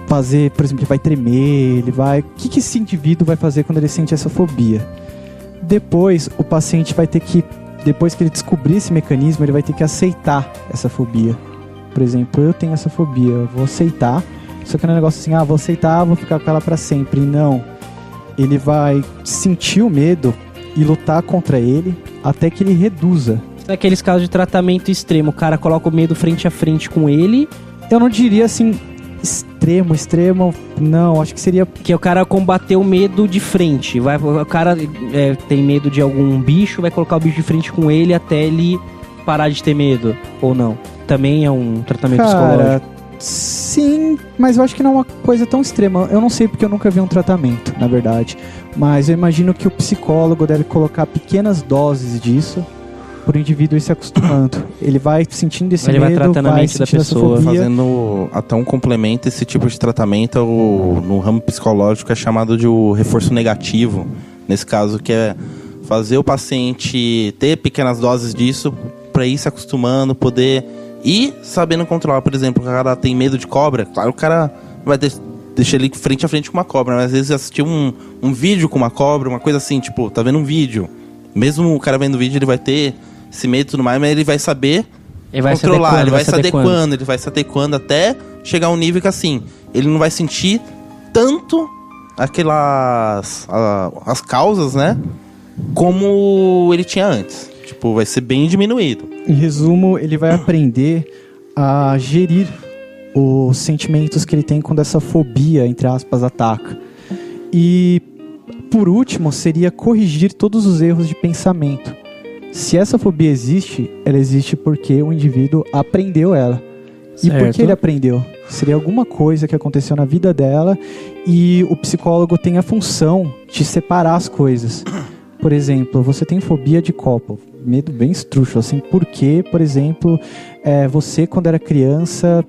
[SPEAKER 1] fazer, por exemplo, ele vai tremer, o que esse indivíduo vai fazer quando ele sente essa fobia? Depois, o paciente vai ter que, depois que ele descobrir esse mecanismo, ele vai ter que aceitar essa fobia. Por exemplo, eu tenho essa fobia, eu vou aceitar, só que não é um negócio assim, vou aceitar, vou ficar com ela pra sempre. Não. Ele vai sentir o medo e lutar contra ele até que ele reduza
[SPEAKER 2] Naqueles casos de tratamento extremo, o cara coloca o medo frente a frente com ele.
[SPEAKER 1] Eu não diria assim, extremo, não, acho que seria...
[SPEAKER 2] Que o cara combater o medo de frente. O cara tem medo de algum bicho, vai colocar o bicho de frente com ele até ele parar de ter medo, ou não? Também é um tratamento psicológico?
[SPEAKER 1] Sim, mas eu acho que não é uma coisa tão extrema. Eu não sei porque eu nunca vi um tratamento, na verdade. Mas eu imagino que o psicólogo deve colocar pequenas doses disso por indivíduo ir se acostumando. Ele vai sentindo esse medo, vai
[SPEAKER 2] tratando a mente da pessoa.
[SPEAKER 3] Fazendo até um complemento, esse tipo de tratamento no ramo psicológico é chamado de o reforço negativo. Nesse caso, que é fazer o paciente ter pequenas doses disso para ir se acostumando, poder ir sabendo controlar. Por exemplo, o cara tem medo de cobra, claro, o cara vai deixar ele frente a frente com uma cobra, mas às vezes assistir um vídeo com uma cobra, uma coisa assim, tipo, tá vendo um vídeo. Mesmo o cara vendo o vídeo, ele vai ter esse medo e tudo mais, mas ele vai saber controlar, ele vai se adequando, ele vai se adequando até chegar a um nível que assim, ele não vai sentir tanto as causas, né, como ele tinha antes. Tipo, vai ser bem diminuído.
[SPEAKER 1] Em resumo, ele vai aprender a gerir os sentimentos que ele tem quando essa fobia, entre aspas, ataca. E, por último, seria corrigir todos os erros de pensamento. Se essa fobia existe, ela existe porque o indivíduo aprendeu ela. Certo. E por que ele aprendeu? Seria alguma coisa que aconteceu na vida dela e o psicólogo tem a função de separar as coisas. Por exemplo, você tem fobia de copo. Medo bem estrúxulo, assim, porque, por exemplo, você quando era criança,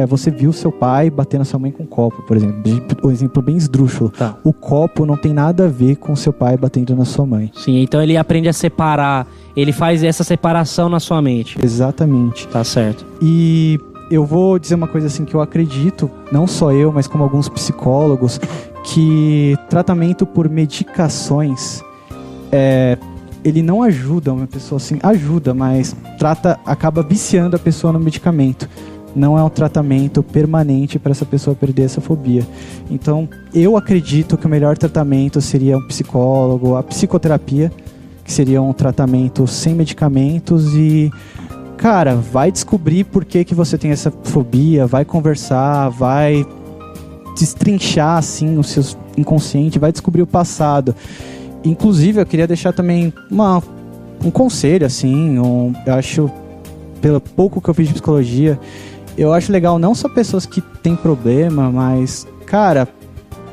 [SPEAKER 1] você viu seu pai bater na sua mãe com um copo, por exemplo. Um exemplo bem esdrúxulo. Tá. O copo não tem nada a ver com seu pai batendo na sua mãe.
[SPEAKER 2] Sim, então ele aprende a separar, ele faz essa separação na sua mente.
[SPEAKER 1] Exatamente.
[SPEAKER 2] Tá certo.
[SPEAKER 1] E eu vou dizer uma coisa assim que eu acredito, não só eu, mas como alguns psicólogos, que tratamento por medicações ele não ajuda uma pessoa assim, ajuda, mas acaba viciando a pessoa no medicamento. Não é um tratamento permanente para essa pessoa perder essa fobia. Então, eu acredito que o melhor tratamento seria um psicólogo, a psicoterapia, que seria um tratamento sem medicamentos e, cara, vai descobrir por que você tem essa fobia, vai conversar, vai destrinchar, assim, o seu inconsciente, vai descobrir o passado. Inclusive, eu queria deixar também um conselho, assim, eu acho, pelo pouco que eu fiz de psicologia, eu acho legal não só pessoas que têm problema, mas, cara,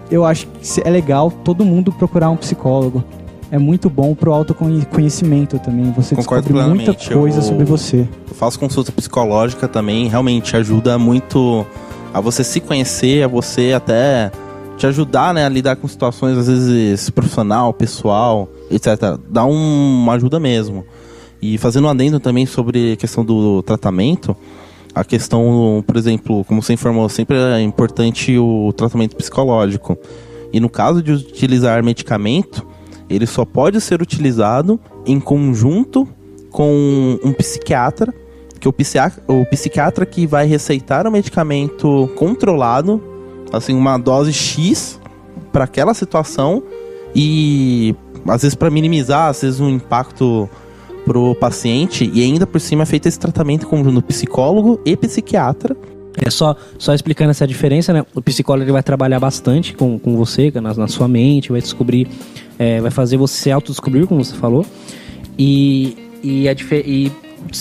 [SPEAKER 1] eu acho que é legal todo mundo procurar um psicólogo. É muito bom pro autoconhecimento também, você descobre muita coisa sobre você.
[SPEAKER 3] Eu faço consulta psicológica também, realmente ajuda muito a você se conhecer, a você até te ajudar, né, a lidar com situações, às vezes, profissional, pessoal, etc. Dá uma ajuda mesmo. E fazendo um adendo também sobre a questão do tratamento, a questão, por exemplo, como você informou, sempre é importante o tratamento psicológico. E no caso de utilizar medicamento, ele só pode ser utilizado em conjunto com um psiquiatra, que o psiquiatra que vai receitar o medicamento controlado, assim, uma dose X para aquela situação e às vezes para minimizar, às vezes um impacto pro paciente, e ainda por cima é feito esse tratamento conjunto psicólogo e psiquiatra.
[SPEAKER 2] Só explicando essa diferença, né? O psicólogo ele vai trabalhar bastante com você, na sua mente, vai descobrir, vai fazer você se autodescobrir, como você falou, e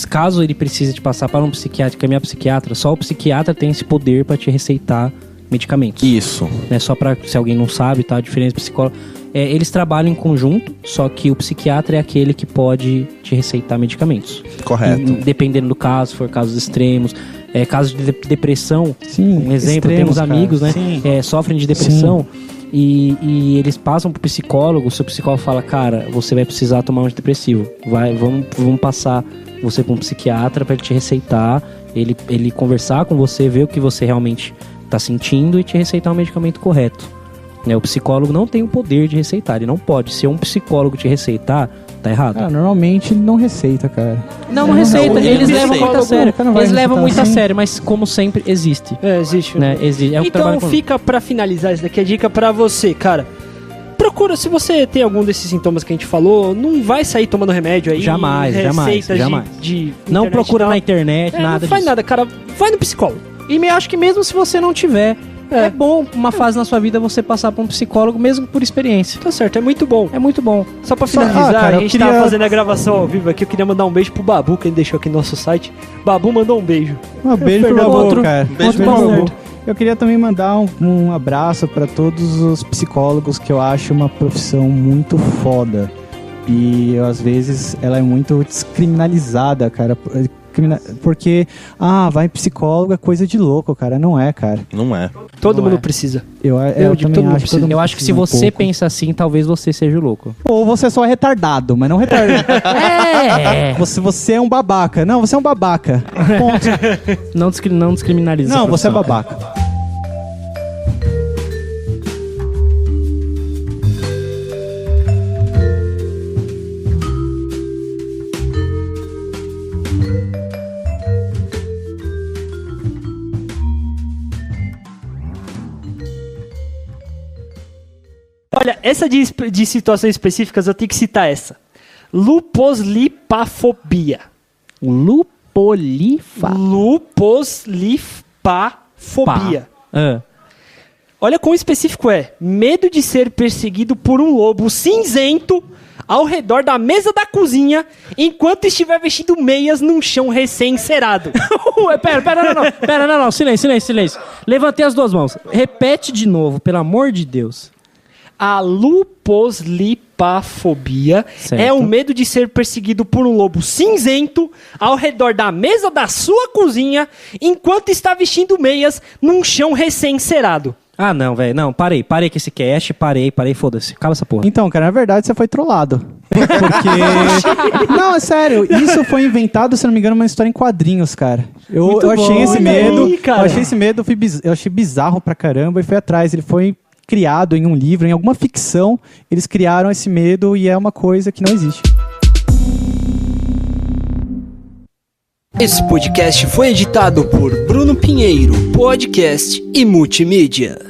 [SPEAKER 2] caso ele precise de passar para um psiquiatra, que é minha psiquiatra, só o psiquiatra tem esse poder para te receitar medicamentos.
[SPEAKER 3] Isso.
[SPEAKER 2] Né? Só para, se alguém não sabe, tá? A diferença do psicólogo. Eles trabalham em conjunto, só que o psiquiatra é aquele que pode te receitar medicamentos.
[SPEAKER 3] Correto.
[SPEAKER 2] Dependendo do caso, se for casos extremos. Casos de depressão,
[SPEAKER 1] sim,
[SPEAKER 2] um exemplo, temos amigos, né? Sofrem de depressão e eles passam pro psicólogo. O seu psicólogo fala, cara, você vai precisar tomar um antidepressivo. Vamos passar você para um psiquiatra para ele te receitar, ele conversar com você, ver o que você realmente está sentindo e te receitar o medicamento correto. O psicólogo não tem o poder de receitar, ele não pode. Se um psicólogo te receitar, tá errado.
[SPEAKER 1] Normalmente ele não receita, cara.
[SPEAKER 2] Não receita, eles levam muito a sério. Eles levam muito a sério, mas como sempre, existe.
[SPEAKER 5] Existe.
[SPEAKER 2] Né? Existe.
[SPEAKER 5] Então fica pra finalizar isso daqui, a dica pra você, cara. procura, se você tem algum desses sintomas que a gente falou, não vai sair tomando remédio aí.
[SPEAKER 2] Jamais.
[SPEAKER 5] De
[SPEAKER 2] Não
[SPEAKER 5] internet
[SPEAKER 2] procura
[SPEAKER 5] e tal.
[SPEAKER 2] na internet, nada
[SPEAKER 5] Não faz
[SPEAKER 2] disso.
[SPEAKER 5] nada, cara. Vai no psicólogo.
[SPEAKER 2] E acho que mesmo se você não tiver, é bom uma fase na sua vida você passar por um psicólogo, mesmo por experiência.
[SPEAKER 5] Tá certo, é muito bom.
[SPEAKER 2] É muito bom.
[SPEAKER 5] Só pra finalizar,
[SPEAKER 1] cara,
[SPEAKER 5] a gente
[SPEAKER 1] eu queria-
[SPEAKER 5] tava fazendo a gravação ao vivo aqui, eu queria mandar um beijo pro Babu, que ele deixou aqui no nosso site. Babu mandou um beijo.
[SPEAKER 1] Um beijo pro
[SPEAKER 5] Fernando,
[SPEAKER 1] Babu,
[SPEAKER 2] outro.
[SPEAKER 1] cara.
[SPEAKER 3] Beijo
[SPEAKER 1] Outro
[SPEAKER 3] pro
[SPEAKER 1] Babu.
[SPEAKER 3] Babu.
[SPEAKER 1] Eu queria também mandar um abraço pra todos os psicólogos, que eu acho uma profissão muito foda. E às vezes ela é muito descriminalizada, cara. Porque, vai psicólogo é coisa de louco, cara. Não é, cara.
[SPEAKER 3] Não é.
[SPEAKER 5] Todo
[SPEAKER 1] Não
[SPEAKER 5] mundo
[SPEAKER 1] é.
[SPEAKER 5] precisa.
[SPEAKER 1] Eu
[SPEAKER 5] digo, todo
[SPEAKER 1] também
[SPEAKER 5] mundo
[SPEAKER 1] acho.
[SPEAKER 5] precisa.
[SPEAKER 1] todo mundo
[SPEAKER 2] Eu acho que se
[SPEAKER 1] precisa um
[SPEAKER 2] você
[SPEAKER 1] pouco.
[SPEAKER 2] pensa assim, talvez você seja o louco.
[SPEAKER 1] Ou você só é retardado, mas não retardado.
[SPEAKER 2] É!
[SPEAKER 1] Você é um babaca. Não, você é um babaca. Ponto.
[SPEAKER 2] Não descriminaliza.
[SPEAKER 1] Não,
[SPEAKER 2] essa
[SPEAKER 1] você é
[SPEAKER 2] profissão.
[SPEAKER 1] babaca.
[SPEAKER 5] Olha, essa de situações específicas, eu tenho que citar essa. Luposlipafobia.
[SPEAKER 2] Lupolifa.
[SPEAKER 5] Luposlipafobia.
[SPEAKER 2] Ah.
[SPEAKER 5] Olha quão específico é. Medo de ser perseguido por um lobo cinzento ao redor da mesa da cozinha enquanto estiver vestindo meias num chão recém-cerado.
[SPEAKER 2] Ué, pera, não, silêncio. Levantei as duas mãos. Repete de novo, pelo amor de Deus.
[SPEAKER 5] A luposlipafobia
[SPEAKER 2] Certo.
[SPEAKER 5] é o medo de ser perseguido por um lobo cinzento ao redor da mesa da sua cozinha enquanto está vestindo meias num chão recém-cerado.
[SPEAKER 2] Ah, não, velho, não, parei com esse cast, parei, foda-se, acaba essa porra.
[SPEAKER 1] Então, cara, na verdade você foi trollado. Porque. Não, é sério, isso foi inventado, se não me engano, uma história em quadrinhos, cara. Eu achei
[SPEAKER 5] bom.
[SPEAKER 1] esse
[SPEAKER 5] Olha
[SPEAKER 1] medo.
[SPEAKER 5] aí, cara.
[SPEAKER 1] Eu achei esse medo, eu achei bizarro pra caramba e fui atrás. Ele foi criado em um livro, em alguma ficção, eles criaram esse medo e é uma coisa que não existe.
[SPEAKER 5] Esse podcast foi editado por Bruno Pinheiro, podcast e multimídia.